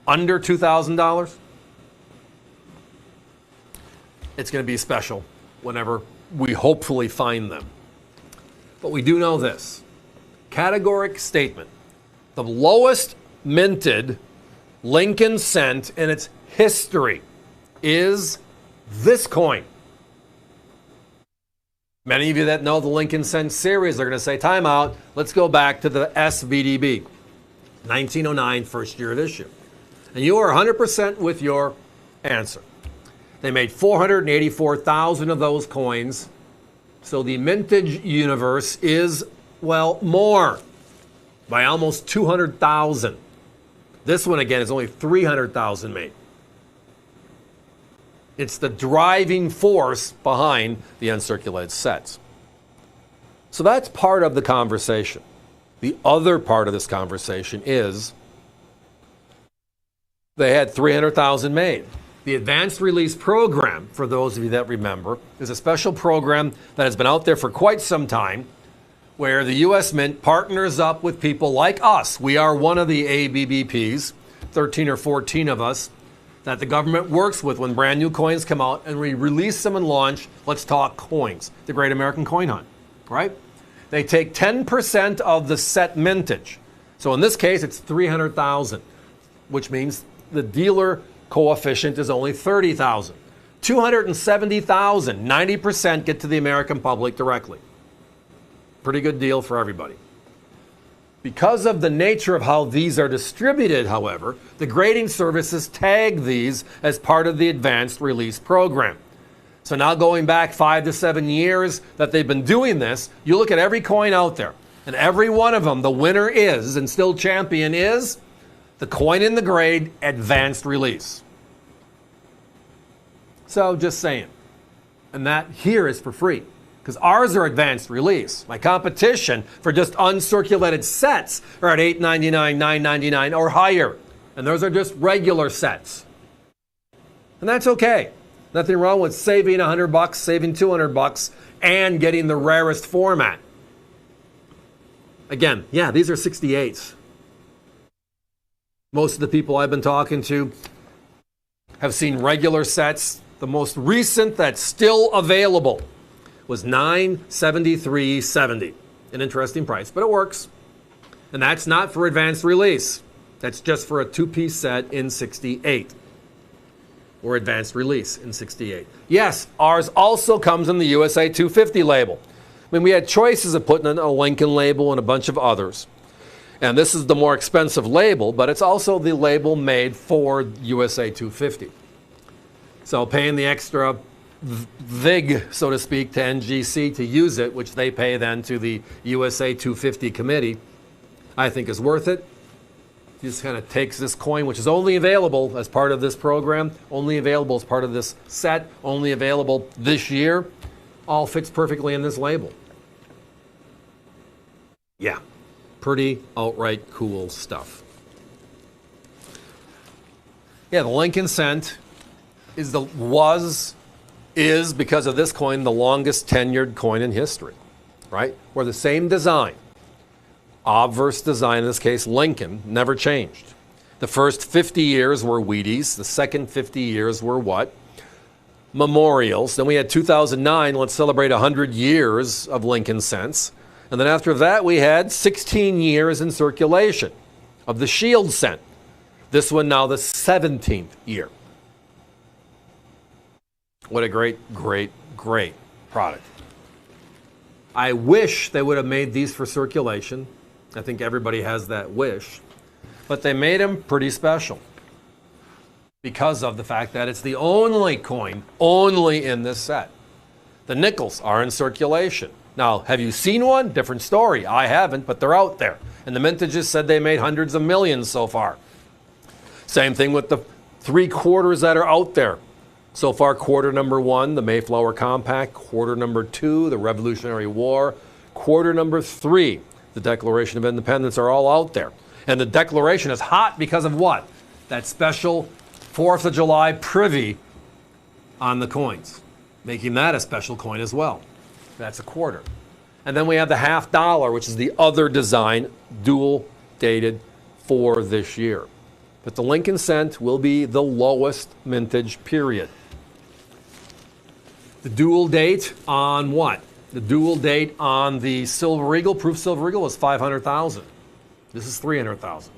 under $2,000? It's going to be special whenever we hopefully find them. But we do know this. Categoric statement. The lowest minted Lincoln cent in its history is this coin. Many of you that know the Lincoln Cent series are going to say, time out, let's go back to the SVDB, 1909, first year of issue. And you are 100% with your answer. They made 484,000 of those coins. So the mintage universe is, well, more by almost 200,000. This one, again, is only 300,000 made. It's the driving force behind the uncirculated sets. So that's part of the conversation. The other part of this conversation is they had 300,000 made. The Advanced Release Program, for those of you that remember, is a special program that has been out there for quite some time where the U.S. Mint partners up with people like us. We are one of the ABBPs, 13 or 14 of us, that the government works with when brand new coins come out and we release them and launch, let's talk coins, the Great American Coin Hunt, right? They take 10% of the set mintage. So in this case, it's 300,000, which means the dealer coefficient is only 30,000. 270,000, 90% get to the American public directly. Pretty good deal for everybody. Because of the nature of how these are distributed, however, the grading services tag these as part of the Advanced Release Program. So now going back 5 to 7 years that they've been doing this, you look at every coin out there, and every one of them, the winner is, and still champion is, the coin in the grade Advanced Release. So just saying. And that here is for free, because ours are Advanced Release. My competition for just uncirculated sets are at $8.99, $9.99 or higher. And those are just regular sets. And that's okay. Nothing wrong with saving $100, saving $200, and getting the rarest format. Again, yeah, these are 68s. Most of the people I've been talking to have seen regular sets. The most recent that's still available was $973.70. An interesting price, but it works. And that's not for Advanced Release. That's just for a two-piece set in 68. Or Advanced Release in 68. Yes, ours also comes in the USA 250 label. I mean, we had choices of putting in a Lincoln label and a bunch of others. And this is the more expensive label, but it's also the label made for USA 250. So paying the extra VIG, so to speak, to NGC to use it, which they pay then to the USA 250 committee, I think is worth it. He just kind of takes this coin, which is only available as part of this program, only available as part of this set, only available this year, all fits perfectly in this label. Yeah, pretty outright cool stuff. Yeah, the Lincoln Cent is because of this coin the longest tenured coin in history, right? Where the same design, obverse design in this case, Lincoln, never changed. The first 50 years were Wheaties. The second 50 years were what? Memorials. Then we had 2009, let's celebrate 100 years of Lincoln Cents. And then after that, we had 16 years in circulation of the Shield Cent. This one now the 17th year. What a great, great, great product. I wish they would have made these for circulation. I think everybody has that wish. But they made them pretty special because of the fact that it's the only coin only in this set. The nickels are in circulation. Now, have you seen one? Different story. I haven't, but they're out there. And the mintages said they made hundreds of millions so far. Same thing with the 3/4 that are out there. So far, quarter number 1, the Mayflower Compact. Quarter number 2, the Revolutionary War. Quarter number 3, the Declaration of Independence are all out there. And the Declaration is hot because of what? That special 4th of July privy on the coins, making that a special coin as well. That's a quarter. And then we have the $50, which is the other design, dual dated for this year. But the Lincoln Cent will be the lowest mintage period. The dual date on what? The dual date on the Silver Eagle, proof Silver Eagle, was 500,000. This is 300,000.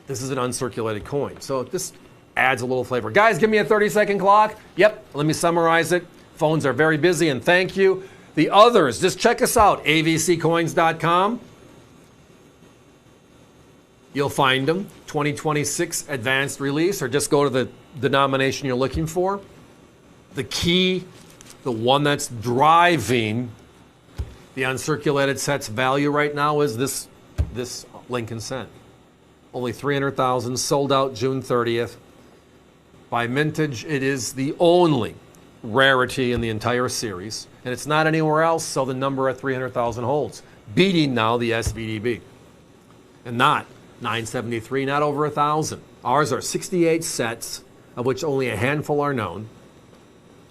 This is an uncirculated coin. So just adds a little flavor. Guys, give me a 30-second clock. Yep, let me summarize it. Phones are very busy, and thank you. The others, just check us out, avccoins.com. You'll find them, 2026 advanced release, or just go to the denomination you're looking for. The key, the one that's driving the uncirculated set's value right now is this Lincoln cent. Only 300,000, sold out June 30th. By mintage, it is the only rarity in the entire series, and it's not anywhere else, so the number at 300,000 holds, beating now the SVDB. And not 973, not over 1,000. Ours are 68 sets, of which only a handful are known.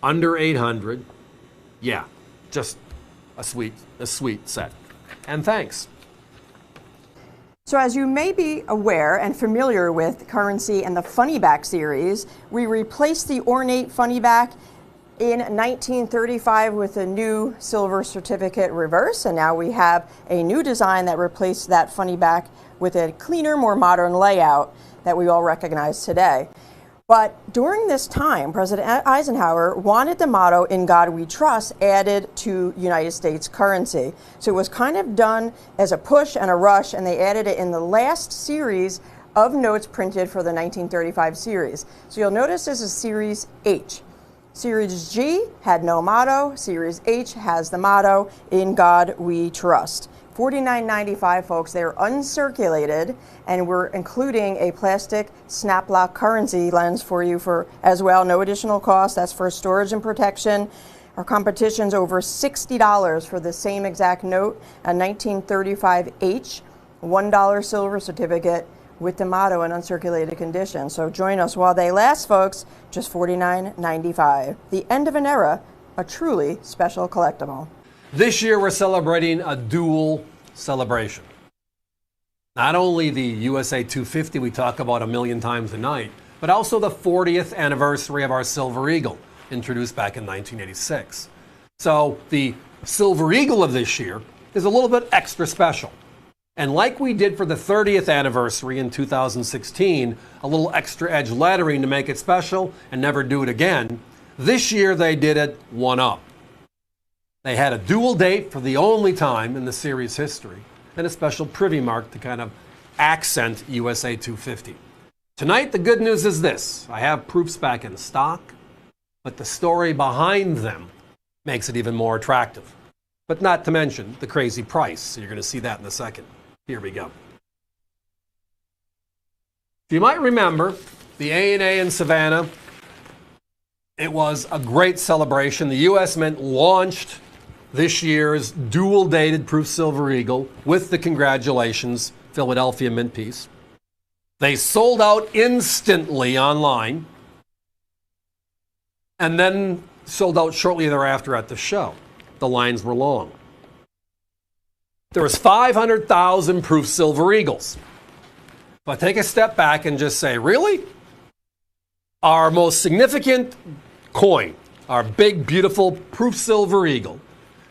Under 800. Yeah, just a sweet set. And thanks. So as you may be aware and familiar with Currency and the Funny Back series, we replaced the ornate Funny Back in 1935 with a new silver certificate reverse, and now we have a new design that replaced that Funny Back with a cleaner, more modern layout that we all recognize today. But during this time, President Eisenhower wanted the motto, "In God We Trust," added to United States currency. So it was kind of done as a push and a rush, and they added it in the last series of notes printed for the 1935 series. So you'll notice this is Series H. Series G had no motto. Series H has the motto, "In God We Trust." $49.95, folks. They're uncirculated, and we're including a plastic snap lock currency lens for you as well. No additional cost. That's for storage and protection. Our competition's over $60 for the same exact note, a 1935 H, $1 silver certificate with the motto in uncirculated condition. So join us while they last, folks. Just $49.95. The end of an era, a truly special collectible. This year we're celebrating a dual celebration. Not only the USA 250 we talk about a million times a night, but also the 40th anniversary of our Silver Eagle, introduced back in 1986. So the Silver Eagle of this year is a little bit extra special. And like we did for the 30th anniversary in 2016, a little extra edge lettering to make it special and never do it again, this year they did it one up. They had a dual date for the only time in the series history, and a special privy mark to kind of accent USA 250. Tonight, the good news is this. I have proofs back in stock, but the story behind them makes it even more attractive. But not to mention the crazy price, so you're going to see that in a second. Here we go. You might remember the A&A in Savannah. It was a great celebration. The U.S. Mint launched this year's dual-dated Proof Silver Eagle with the congratulations Philadelphia Mint piece. They sold out instantly online and then sold out shortly thereafter at the show. The lines were long. There was 500,000 Proof Silver Eagles. But take a step back and just say, really? Our most significant coin, our big, beautiful Proof Silver Eagle,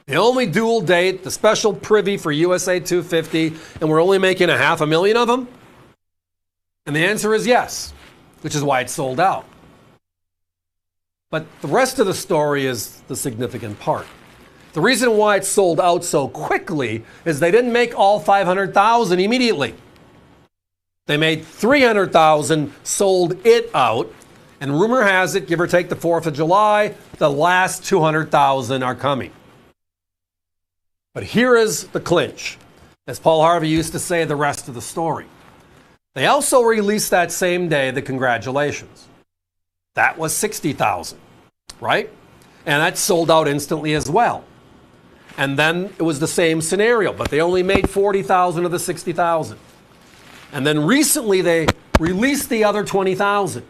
the only dual date, the special privy for USA 250, and we're only making 500,000 of them? And the answer is yes, which is why it's sold out. But the rest of the story is the significant part. The reason why it sold out so quickly is they didn't make all 500,000 immediately. They made 300,000, sold it out, and rumor has it, give or take the 4th of July, the last 200,000 are coming. But here is the clinch. As Paul Harvey used to say, the rest of the story. They also released that same day the congratulations. That was 60,000, right? And that sold out instantly as well. And then it was the same scenario, but they only made 40,000 of the 60,000. And then recently they released the other 20,000,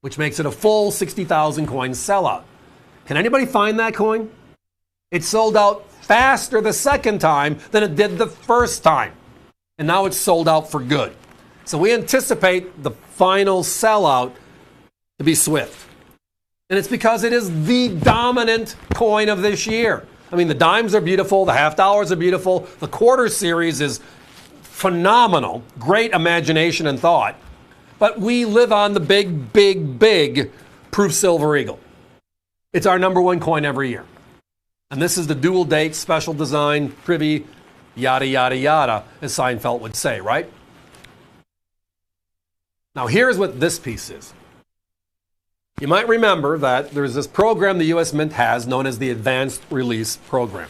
which makes it a full 60,000 coin sellout. Can anybody find that coin? It sold out faster the second time than it did the first time. And now it's sold out for good. So we anticipate the final sellout to be swift. And it's because it is the dominant coin of this year. I mean, the dimes are beautiful, the half dollars are beautiful, the quarter series is phenomenal, great imagination and thought. But we live on the big, big, big proof silver eagle. It's our #1 coin every year. And this is the dual date, special design, privy, yada, yada, yada, as Seinfeld would say, right? Now, here's what this piece is. You might remember that there's this program the U.S. Mint has known as the Advanced Release Program.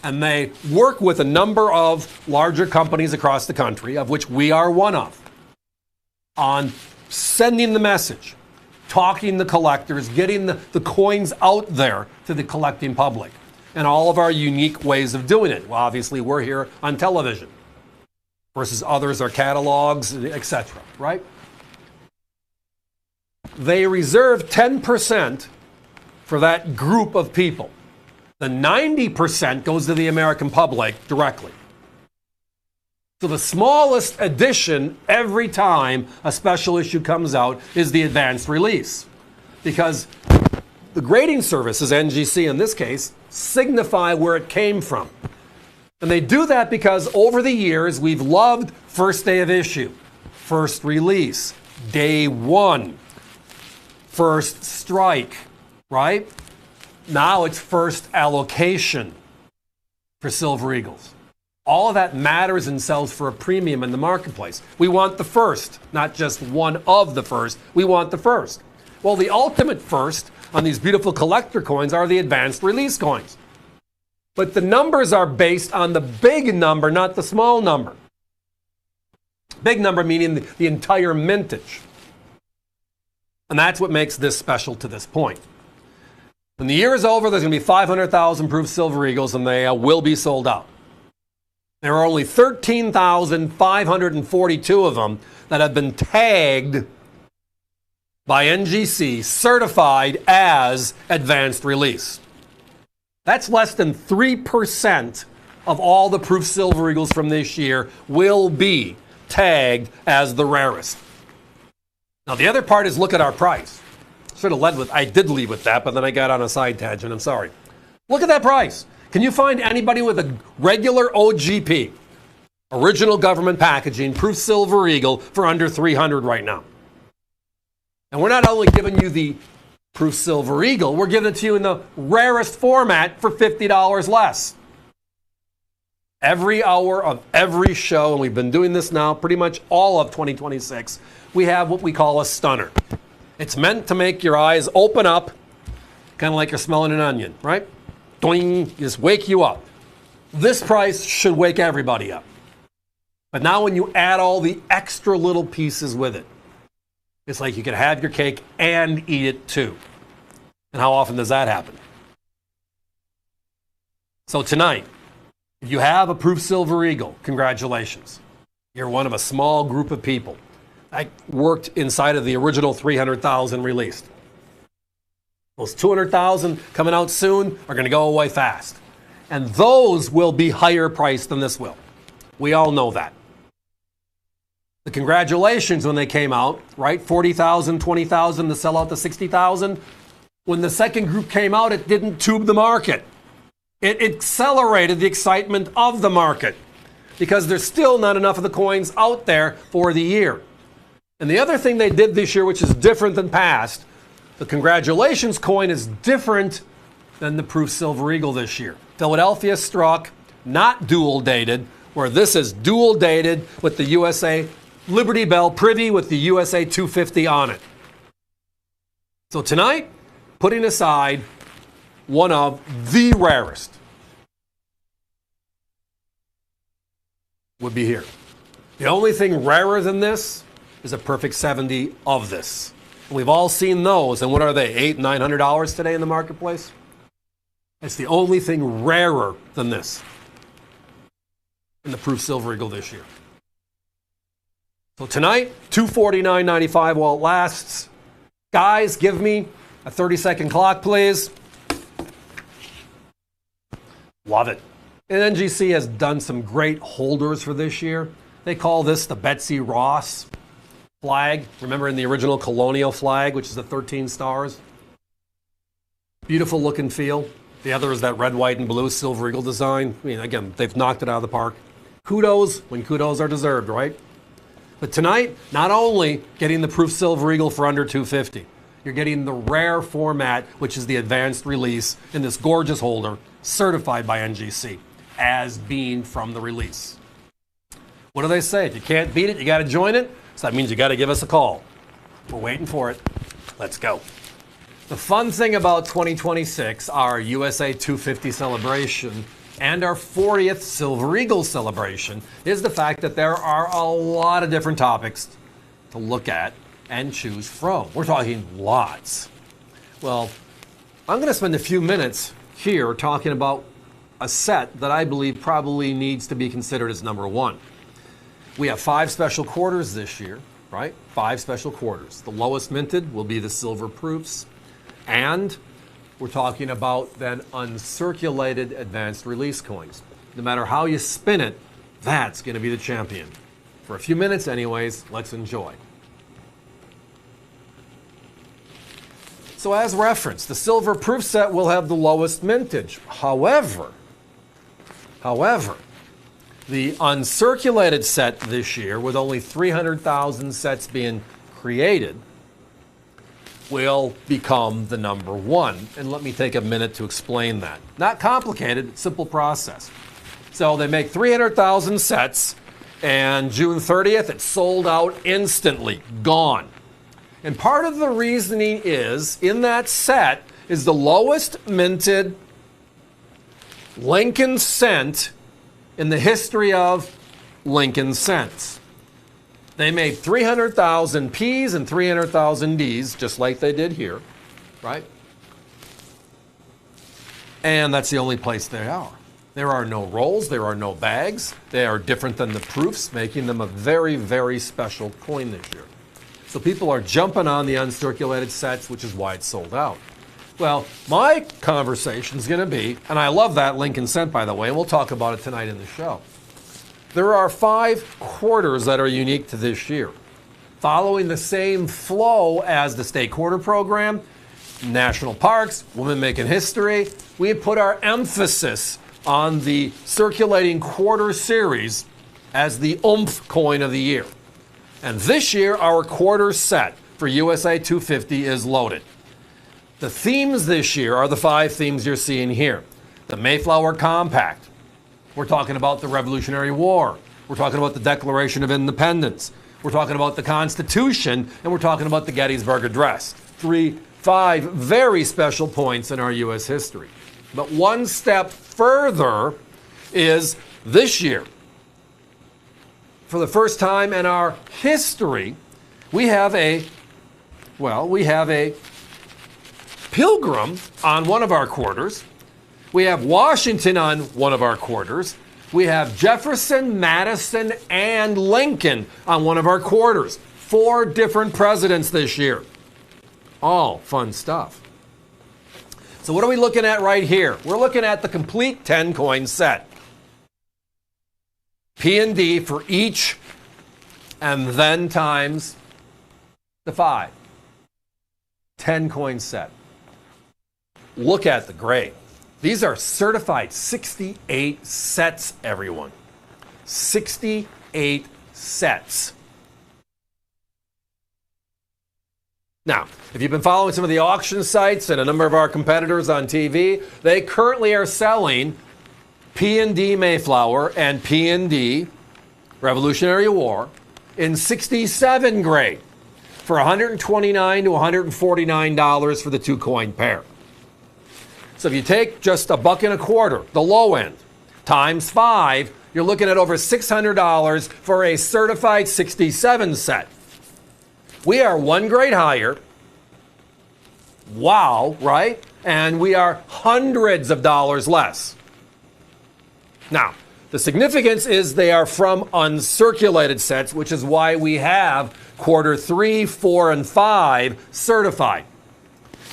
And they work with a number of larger companies across the country, of which we are one of, on sending the message, talking to collectors, getting the coins out there to the collecting public, and all of our unique ways of doing it. Well, obviously, we're here on television versus others are catalogs, etc., right? They reserve 10% for that group of people. The 90% goes to the American public directly. So the smallest addition every time a special issue comes out is the advanced release. Because the grading services, NGC in this case, signify where it came from. And they do that because over the years we've loved first day of issue, first release, day one, first strike, right? Now it's first allocation for Silver Eagles. All of that matters and sells for a premium in the marketplace. We want the first, not just one of the first. We want the first. Well, the ultimate first on these beautiful collector coins are the advanced release coins. But the numbers are based on the big number, not the small number. Big number meaning the entire mintage. And that's what makes this special to this point. When the year is over, there's going to be 500,000 proof Silver Eagles, and they will be sold out. There are only 13,542 of them that have been tagged by NGC, certified as advanced release. That's less than 3% of all the proof Silver Eagles from this year will be tagged as the rarest. Now, the other part is look at our price. I did lead with that, but then I got on a side tangent. I'm sorry. Look at that price. Can you find anybody with a regular OGP, original government packaging, proof Silver Eagle, for under $300 right now? And we're not only giving you the proof Silver Eagle, we're giving it to you in the rarest format for $50 less. Every hour of every show, and we've been doing this now pretty much all of 2026, we have what we call a stunner. It's meant to make your eyes open up, kind of like you're smelling an onion, right? Doing, just wake you up. This price should wake everybody up. But now when you add all the extra little pieces with it, it's like you can have your cake and eat it too. And how often does that happen? So tonight, if you have a proof Silver Eagle, congratulations. You're one of a small group of people. I worked inside of the original 300,000 released. Those 200,000 coming out soon are going to go away fast. And those will be higher priced than this will. We all know that. The congratulations when they came out, right? 40,000, 20,000 to sell out to 60,000. When the second group came out, it didn't tube the market. It accelerated the excitement of the market because there's still not enough of the coins out there for the year. And the other thing they did this year, which is different than past, the congratulations coin is different than the proof Silver Eagle this year. Philadelphia struck, not dual dated, where this is dual dated with the USA Liberty Bell Privy with the USA 250 on it. So tonight, putting aside one of the rarest would be here. The only thing rarer than this is a perfect 70 of this. We've all seen those, and what are they, $800, $900 today in the marketplace? It's the only thing rarer than this in the proof Silver Eagle this year. So tonight, $249.95 while it lasts. Guys, give me a 30-second clock, please. Love it. And NGC has done some great holders for this year. They call this the Betsy Ross flag. Remember in the original colonial flag, which is the 13 stars? Beautiful look and feel. The other is that red, white, and blue Silver Eagle design. I mean, again, they've knocked it out of the park. Kudos when kudos are deserved, right? But tonight, not only getting the proof Silver Eagle for under $250, you're getting the rare format, which is the advanced release in this gorgeous holder, certified by NGC as being from the release. What do they say? If you can't beat it, you got to join it. So that means you got to give us a call. We're waiting for it. Let's go. The fun thing about 2026, our USA 250 celebration, and our 40th Silver Eagle celebration, is the fact that there are a lot of different topics to look at and choose from. We're talking lots. Well, I'm going to spend a few minutes here talking about a set that I believe probably needs to be considered as number one. We have 5 special quarters this year, right? 5 special quarters. The lowest minted will be the silver proofs. And we're talking about then uncirculated advanced release coins. No matter how you spin it, that's going to be the champion. For a few minutes anyways, let's enjoy. So as referenced, the silver proof set will have the lowest mintage. However, the uncirculated set this year, with only 300,000 sets being created, will become the number one. And let me take a minute to explain that. Not complicated, simple process. So they make 300,000 sets, and June 30th, it's sold out instantly, gone. And part of the reasoning is, in that set is the lowest minted Lincoln cent in the history of Lincoln cents. They made 300,000 P's and 300,000 D's, just like they did here, right? And that's the only place they are. There are no rolls, there are no bags. They are different than the proofs, making them a very, very special coin this year. So people are jumping on the uncirculated sets, which is why it's sold out. Well, my conversation is going to be, and I love that Lincoln cent, by the way, and we'll talk about it tonight in the show. There are 5 quarters that are unique to this year. Following the same flow as the state quarter program, national parks, women making history, we have put our emphasis on the circulating quarter series as the oomph coin of the year. And this year, our quarter set for USA 250 is loaded. The themes this year are the 5 themes you're seeing here. The Mayflower Compact. We're talking about the Revolutionary War. We're talking about the Declaration of Independence. We're talking about the Constitution, and we're talking about the Gettysburg Address. 5 very special points in our U.S. history. But one step further is this year. For the first time in our history, we have a Pilgrim on one of our quarters. We have Washington on one of our quarters. We have Jefferson, Madison, and Lincoln on one of our quarters. 4 different presidents this year. All fun stuff. So what are we looking at right here? We're looking at the complete 10-coin set. P and D for each, and then times the 5. 10-coin set. Look at the gray. These are certified 68 sets, everyone. 68 sets. Now, if you've been following some of the auction sites and a number of our competitors on TV, they currently are selling P&D Mayflower and P&D Revolutionary War in 67 grade for $129 to $149 for the 2-coin pair. So if you take just $1.25, the low end, times 5, you're looking at over $600 for a certified 67 set. We are 1 grade higher. Wow, right? And we are hundreds of dollars less. Now, the significance is they are from uncirculated sets, which is why we have quarter 3, 4, and 5 certified.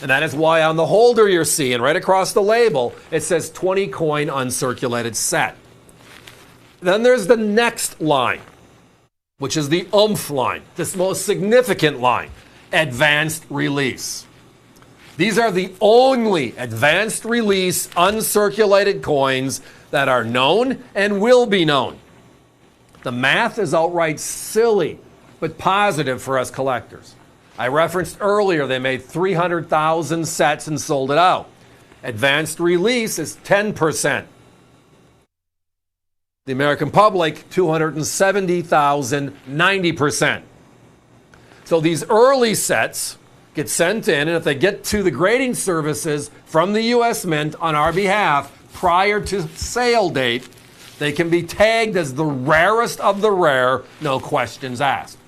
And that is why on the holder you're seeing, right across the label, it says 20-coin uncirculated set. Then there's the next line, which is the oomph line, this most significant line, advanced release. These are the only advanced release uncirculated coins that are known and will be known. The math is outright silly but positive for us collectors. I referenced earlier they made 300,000 sets and sold it out. Advanced release is 10%. The American public, 270,000, 90%. So these early sets get sent in, and if they get to the grading services from the U.S. Mint on our behalf prior to sale date, they can be tagged as the rarest of the rare, no questions asked.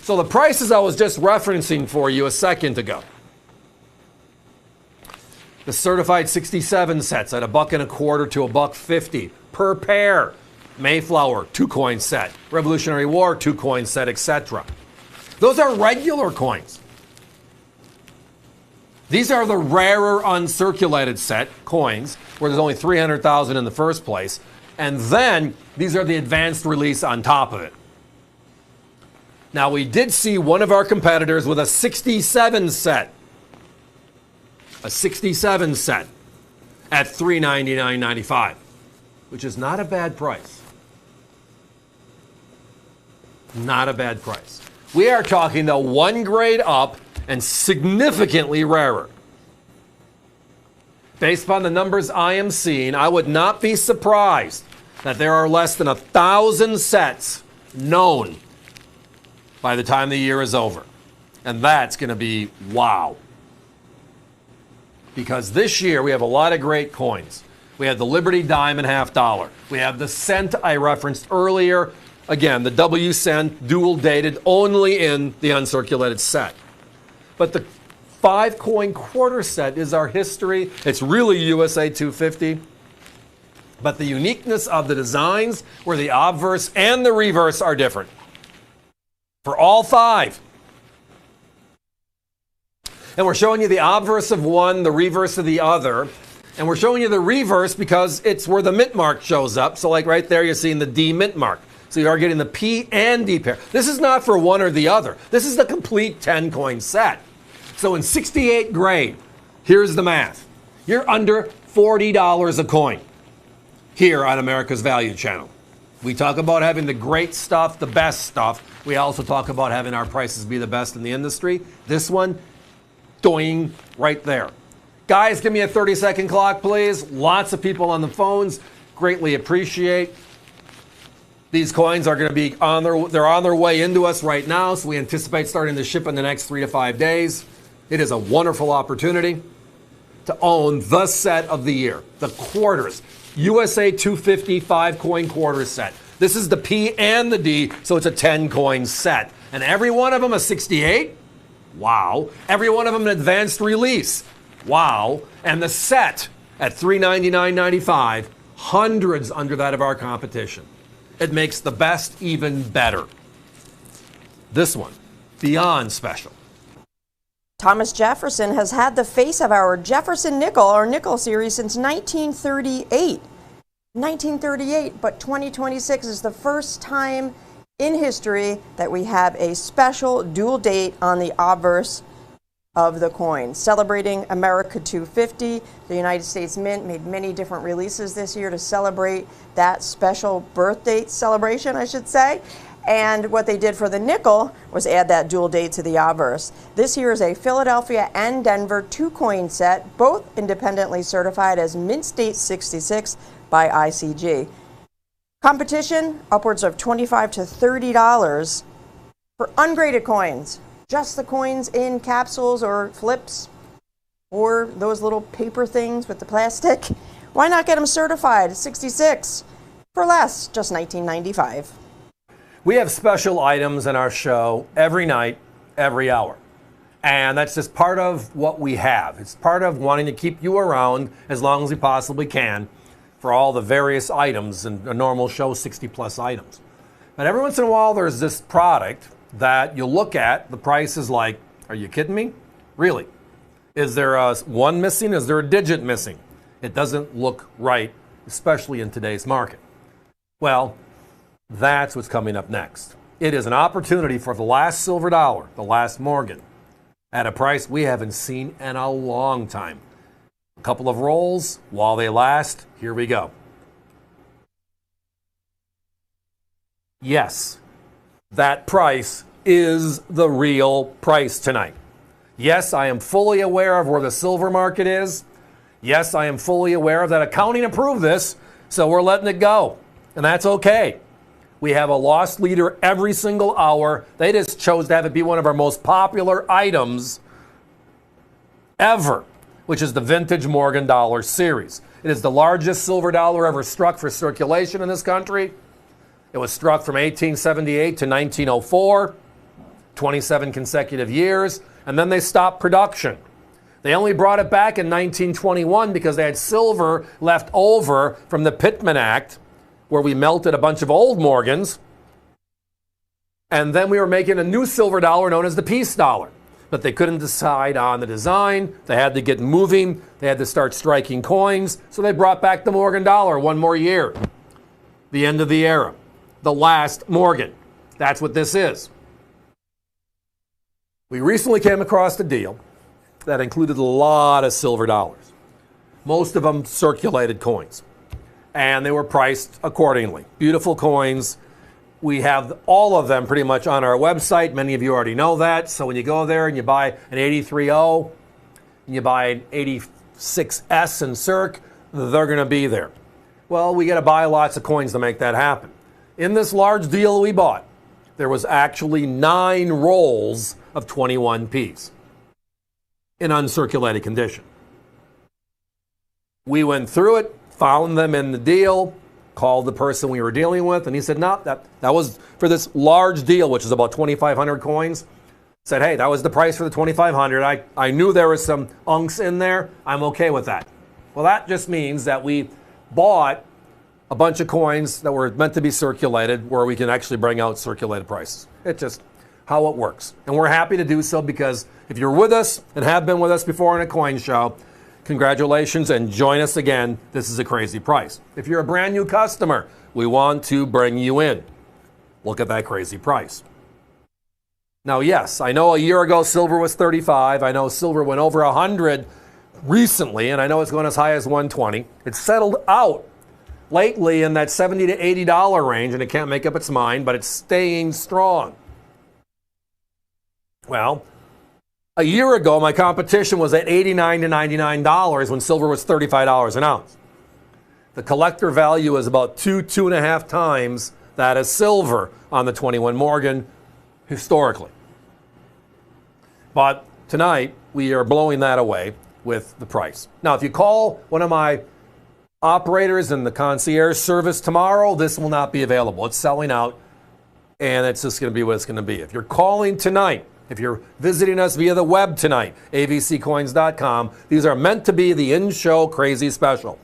So the prices I was just referencing for you a second ago. The certified 67 sets at $1.25 to $1.50 per pair. Mayflower, 2-coin set. Revolutionary War, 2-coin set, etc. Those are regular coins. These are the rarer uncirculated set coins, where there's only 300,000 in the first place. And then these are the advanced release on top of it. Now, we did see one of our competitors with a 67 set. A 67 set at $399.95, which is not a bad price. Not a bad price. We are talking the one grade up and significantly rarer. Based upon the numbers I am seeing, I would not be surprised that there are less than 1,000 sets known by the time the year is over. And that's going to be wow. Because this year we have a lot of great coins. We have the Liberty Diamond $50. We have the cent I referenced earlier. Again, the W cent, dual dated, only in the uncirculated set. But the 5-coin quarter set is our history. It's really USA 250. But the uniqueness of the designs, where the obverse and the reverse are different. For all 5. And we're showing you the obverse of one, the reverse of the other. And we're showing you the reverse because it's where the mint mark shows up. So like right there, you're seeing the D mint mark. So you are getting the P and D pair. This is not for one or the other. This is the complete 10-coin set. So in 68 grade, here's the math. You're under $40 a coin here on America's Value Channel. We talk about having the great stuff, the best stuff. We also talk about having our prices be the best in the industry. This one, doing right there. Guys, give me a 30-second clock, please. Lots of people on the phones. Greatly appreciate. These coins are going to be on their way into us right now, so we anticipate starting to ship in the next 3 to 5 days. It is a wonderful opportunity to own the set of the year, the quarters. USA 250 5-coin quarter set. This is the P and the D, so it's a 10-coin set. And every one of them a 68. Wow. Every one of them an advanced release. Wow. And the set at $399.95, hundreds under that of our competition. It makes the best even better. This one, beyond special. Thomas Jefferson has had the face of our Jefferson nickel, or nickel series, since 1938. 1938, but 2026 is the first time in history that we have a special dual date on the obverse of the coin. Celebrating America 250, the United States Mint made many different releases this year to celebrate that special birth date celebration, I should say. And what they did for the nickel was add that dual date to the obverse. This here is a Philadelphia and Denver 2-coin set, both independently certified as Mint State 66 by ICG. Competition, upwards of $25 to $30 for ungraded coins. Just the coins in capsules or flips, or those little paper things with the plastic. Why not get them certified? 66 for less, just $19.95. We have special items in our show every night, every hour. And that's just part of what we have. It's part of wanting to keep you around as long as we possibly can for all the various items in a normal show, 60 plus items. But every once in a while, there's this product that you look at, the price is like, are you kidding me? Really? Is there a one missing? Is there a digit missing? It doesn't look right, especially in today's market. Well, that's what's coming up next. It is an opportunity for the last silver dollar, the last Morgan, at a price we haven't seen in a long time. A couple of rolls while they last. Here we go. Yes, That price is the real price tonight. Yes, I am fully aware of where the silver market is. Yes, I am fully aware of that. Accounting approved this, so we're letting it go. And that's okay. We have a loss leader every single hour. They just chose to have it be one of our most popular items ever, which is the Vintage Morgan Dollar Series. It is the largest silver dollar ever struck for circulation in this country. It was struck from 1878 to 1904, 27 consecutive years, and then they stopped production. They only brought it back in 1921 because they had silver left over from the Pittman Act, where we melted a bunch of old Morgans, and then we were making a new silver dollar known as the peace dollar. But they couldn't decide on the design. They had to get moving. They had to start striking coins, so they brought back the Morgan dollar one more year. The end of the era. The last Morgan. That's what this is. We recently came across a deal that included a lot of silver dollars. Most of them circulated coins. And they were priced accordingly. Beautiful coins. We have all of them pretty much on our website. Many of you already know that. So when you go there and you buy an 83O, and you buy an 86S in Circ, they're going to be there. Well, we got to buy lots of coins to make that happen. In this large deal we bought, there was actually 9 rolls of 21Ps in uncirculated condition. We went through it, found them in the deal, called the person we were dealing with, and he said, no, that was for this large deal, which is about 2,500 coins. Said, hey, that was the price for the 2,500. I knew there was some unks in there. I'm okay with that. Well, that just means that we bought a bunch of coins that were meant to be circulated where we can actually bring out circulated prices. It's just how it works. And we're happy to do so because if you're with us and have been with us before in a coin show, congratulations and join us again. This is a crazy price. If you're a brand new customer, we want to bring you in. Look at that crazy price. Now, yes, I know a year ago silver was 35. I know silver went over 100 recently, and I know it's going as high as 120. It's settled out lately in that $70 to $80 range, and it can't make up its mind, but it's staying strong. Well, a year ago, my competition was at $89 to $99 when silver was $35 an ounce. The collector value is about 2.5 times that of silver on the 21 Morgan historically. But tonight, we are blowing that away with the price. Now, if you call one of my operators in the concierge service tomorrow, this will not be available. It's selling out, and it's just going to be what it's going to be. If you're calling tonight, if you're visiting us via the web tonight, avccoins.com, these are meant to be the in-show crazy special.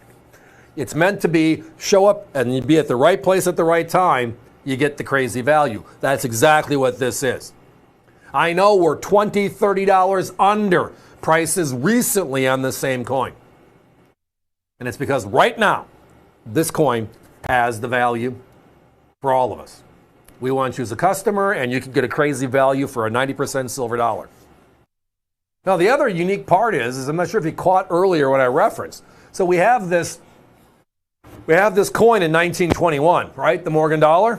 It's meant to be show up and you be at the right place at the right time, you get the crazy value. That's exactly what this is. I know we're $20, $30 under prices recently on the same coin. And it's because right now, this coin has the value for all of us. We want you as a customer, and you can get a crazy value for a 90% silver dollar. Now, the other unique part is I'm not sure if you caught earlier what I referenced. So we have this coin in 1921, right? The Morgan dollar.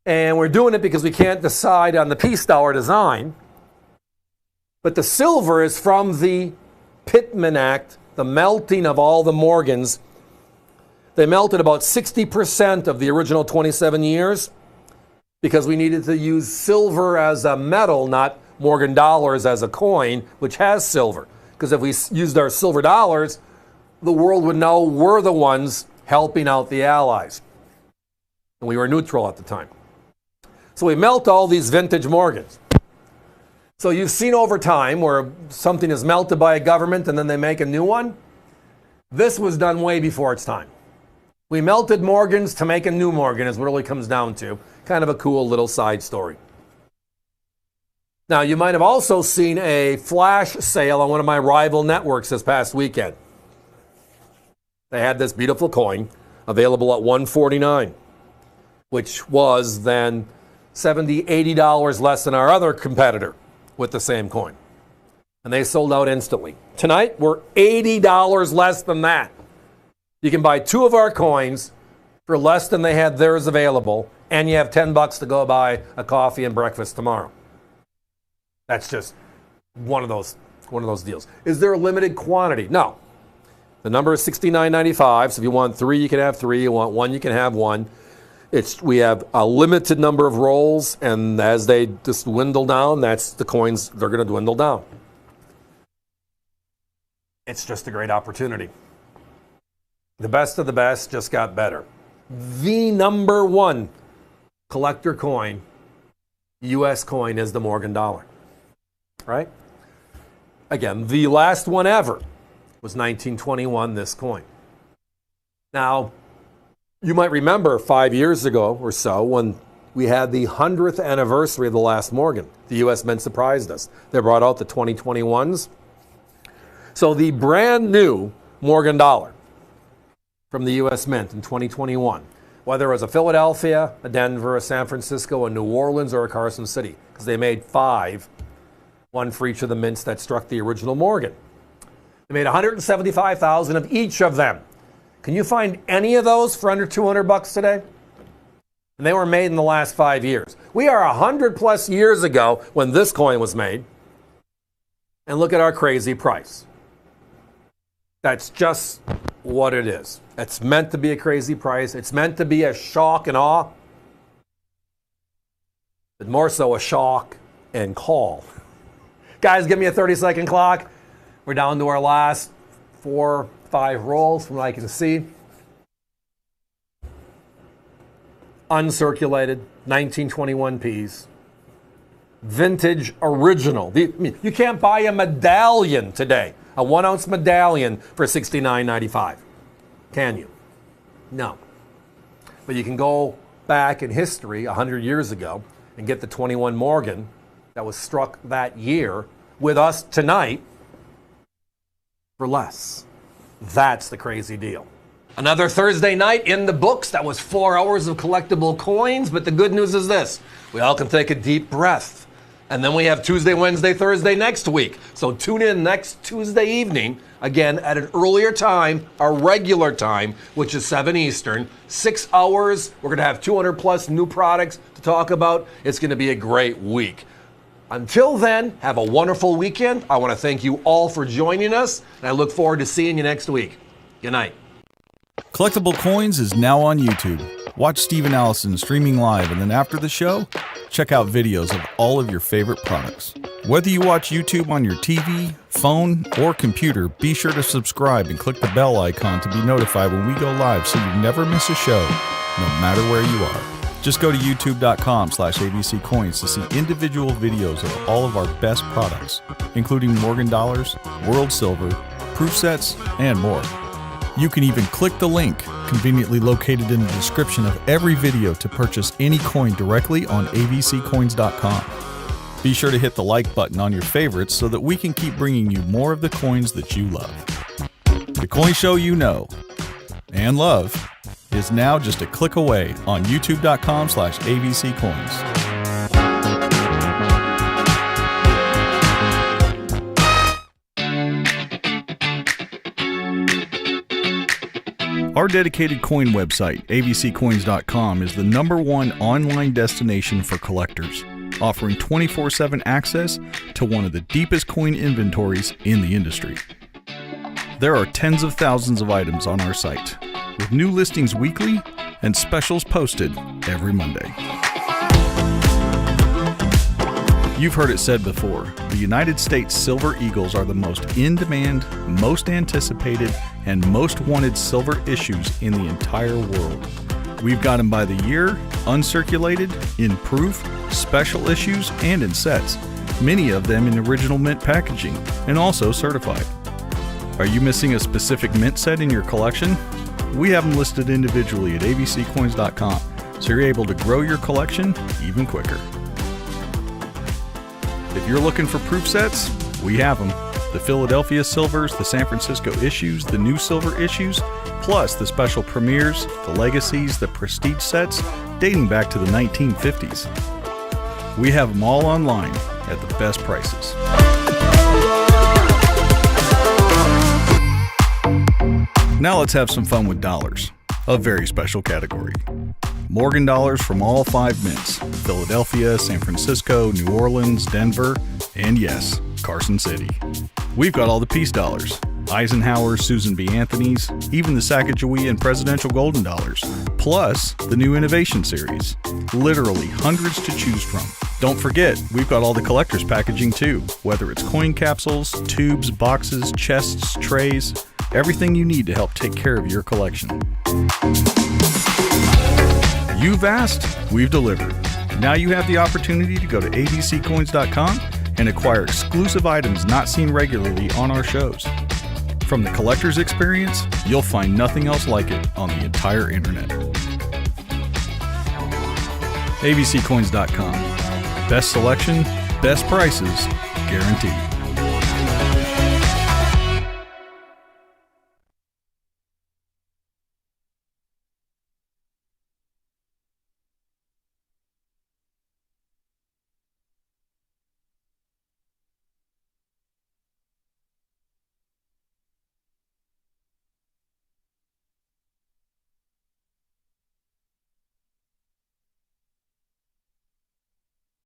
And we're doing it because we can't decide on the peace dollar design. But the silver is from the Pittman Act, the melting of all the Morgans. They melted about 60% of the original 27 years because we needed to use silver as a metal, not Morgan dollars as a coin, which has silver. Because if we used our silver dollars, the world would know we're the ones helping out the Allies. And we were neutral at the time. So we melt all these vintage Morgans. So you've seen over time where something is melted by a government and then they make a new one. This was done way before its time. We melted Morgans to make a new Morgan is what it really comes down to. Kind of a cool little side story. Now, you might have also seen a flash sale on one of my rival networks this past weekend. They had this beautiful coin available at $149, which was then $70, $80 less than our other competitor with the same coin. And they sold out instantly. Tonight, we're $80 less than that. You can buy 2 of our coins for less than they had theirs available and you have $10 to go buy a coffee and breakfast tomorrow. That's just one of those deals. Is there a limited quantity? No. The number is $69.95. So if you want 3, you can have 3. You want 1, you can have 1. We have a limited number of rolls, and as they just dwindle down, that's the coins, they're going to dwindle down. It's just a great opportunity. The best of the best just got better. The number 1 collector coin, U.S. coin, is the Morgan dollar. Right? Again, the last one ever was 1921, this coin. Now, you might remember 5 years ago or so when we had the 100th anniversary of the last Morgan. The U.S. Mint surprised us. They brought out the 2021s. So the brand new Morgan dollar from the U.S. Mint in 2021, whether it was a Philadelphia, a Denver, a San Francisco, a New Orleans, or a Carson City, because they made 5, 1 for each of the mints that struck the original Morgan. They made 175,000 of each of them. Can you find any of those for under $200 today? And they were made in the last 5 years. We are 100+ years ago when this coin was made. And look at our crazy price. That's just what it is. It's meant to be a crazy price. It's meant to be a shock and awe. But more so a shock and call. Guys, give me a 30-second clock. We're down to our last 4, 5 rolls from what I can see. Uncirculated, 1921 Ps. Vintage original. You can't buy a medallion today, a 1-ounce medallion for $69.95. Can you? No. But you can go back in history 100 years ago and get the 21 Morgan that was struck that year with us tonight for less. That's the crazy deal. Another Thursday night in the books. That was 4 hours of collectible coins, but the good news is this. We all can take a deep breath. And then we have Tuesday, Wednesday, Thursday next week. So tune in next Tuesday evening, again at an earlier time, our regular time, which is 7 Eastern. 6 hours. We're going to have 200+ new products to talk about. It's going to be a great week. Until then, have a wonderful weekend. I want to thank you all for joining us, and I look forward to seeing you next week. Good night. Collectible Coins is now on YouTube. Watch Steve and Allison streaming live, and then after the show, check out videos of all of your favorite products. Whether you watch YouTube on your TV, phone, or computer, be sure to subscribe and click the bell icon to be notified when we go live so you never miss a show, no matter where you are. Just go to youtube.com/AVC Coins to see individual videos of all of our best products, including Morgan dollars, World Silver, proof sets, and more. You can even click the link conveniently located in the description of every video to purchase any coin directly on avccoins.com. Be sure to hit the like button on your favorites so that we can keep bringing you more of the coins that you love. The coin show you know and love is now just a click away on youtube.com/AVC Coins. Our dedicated coin website, avccoins.com, is the #1 online destination for collectors, offering 24/7 access to one of the deepest coin inventories in the industry. There are tens of thousands of items on our site, with new listings weekly and specials posted every Monday. You've heard it said before, the United States Silver Eagles are the most in-demand, most anticipated, and most wanted silver issues in the entire world. We've got them by the year, uncirculated, in proof, special issues, and in sets, many of them in original mint packaging, and also certified. Are you missing a specific mint set in your collection? We have them listed individually at avccoins.com, so you're able to grow your collection even quicker. If you're looking for proof sets, we have them. The Philadelphia Silvers, the San Francisco issues, the new silver issues, plus the special premieres, the legacies, the prestige sets, dating back to the 1950s. We have them all online at the best prices. Now let's have some fun with dollars, a very special category. Morgan dollars from all 5 mints: Philadelphia, San Francisco, New Orleans, Denver, and yes, Carson City. We've got all the peace dollars: Eisenhower, Susan B. Anthony's, even the Sacagawea and Presidential Golden Dollars, plus the new Innovation Series. Literally hundreds to choose from. Don't forget, we've got all the collector's packaging too, whether it's coin capsules, tubes, boxes, chests, trays, everything you need to help take care of your collection. You've asked, we've delivered. Now you have the opportunity to go to avccoins.com and acquire exclusive items not seen regularly on our shows. From the collector's experience, you'll find nothing else like it on the entire internet. avccoins.com. Best selection, best prices, guaranteed.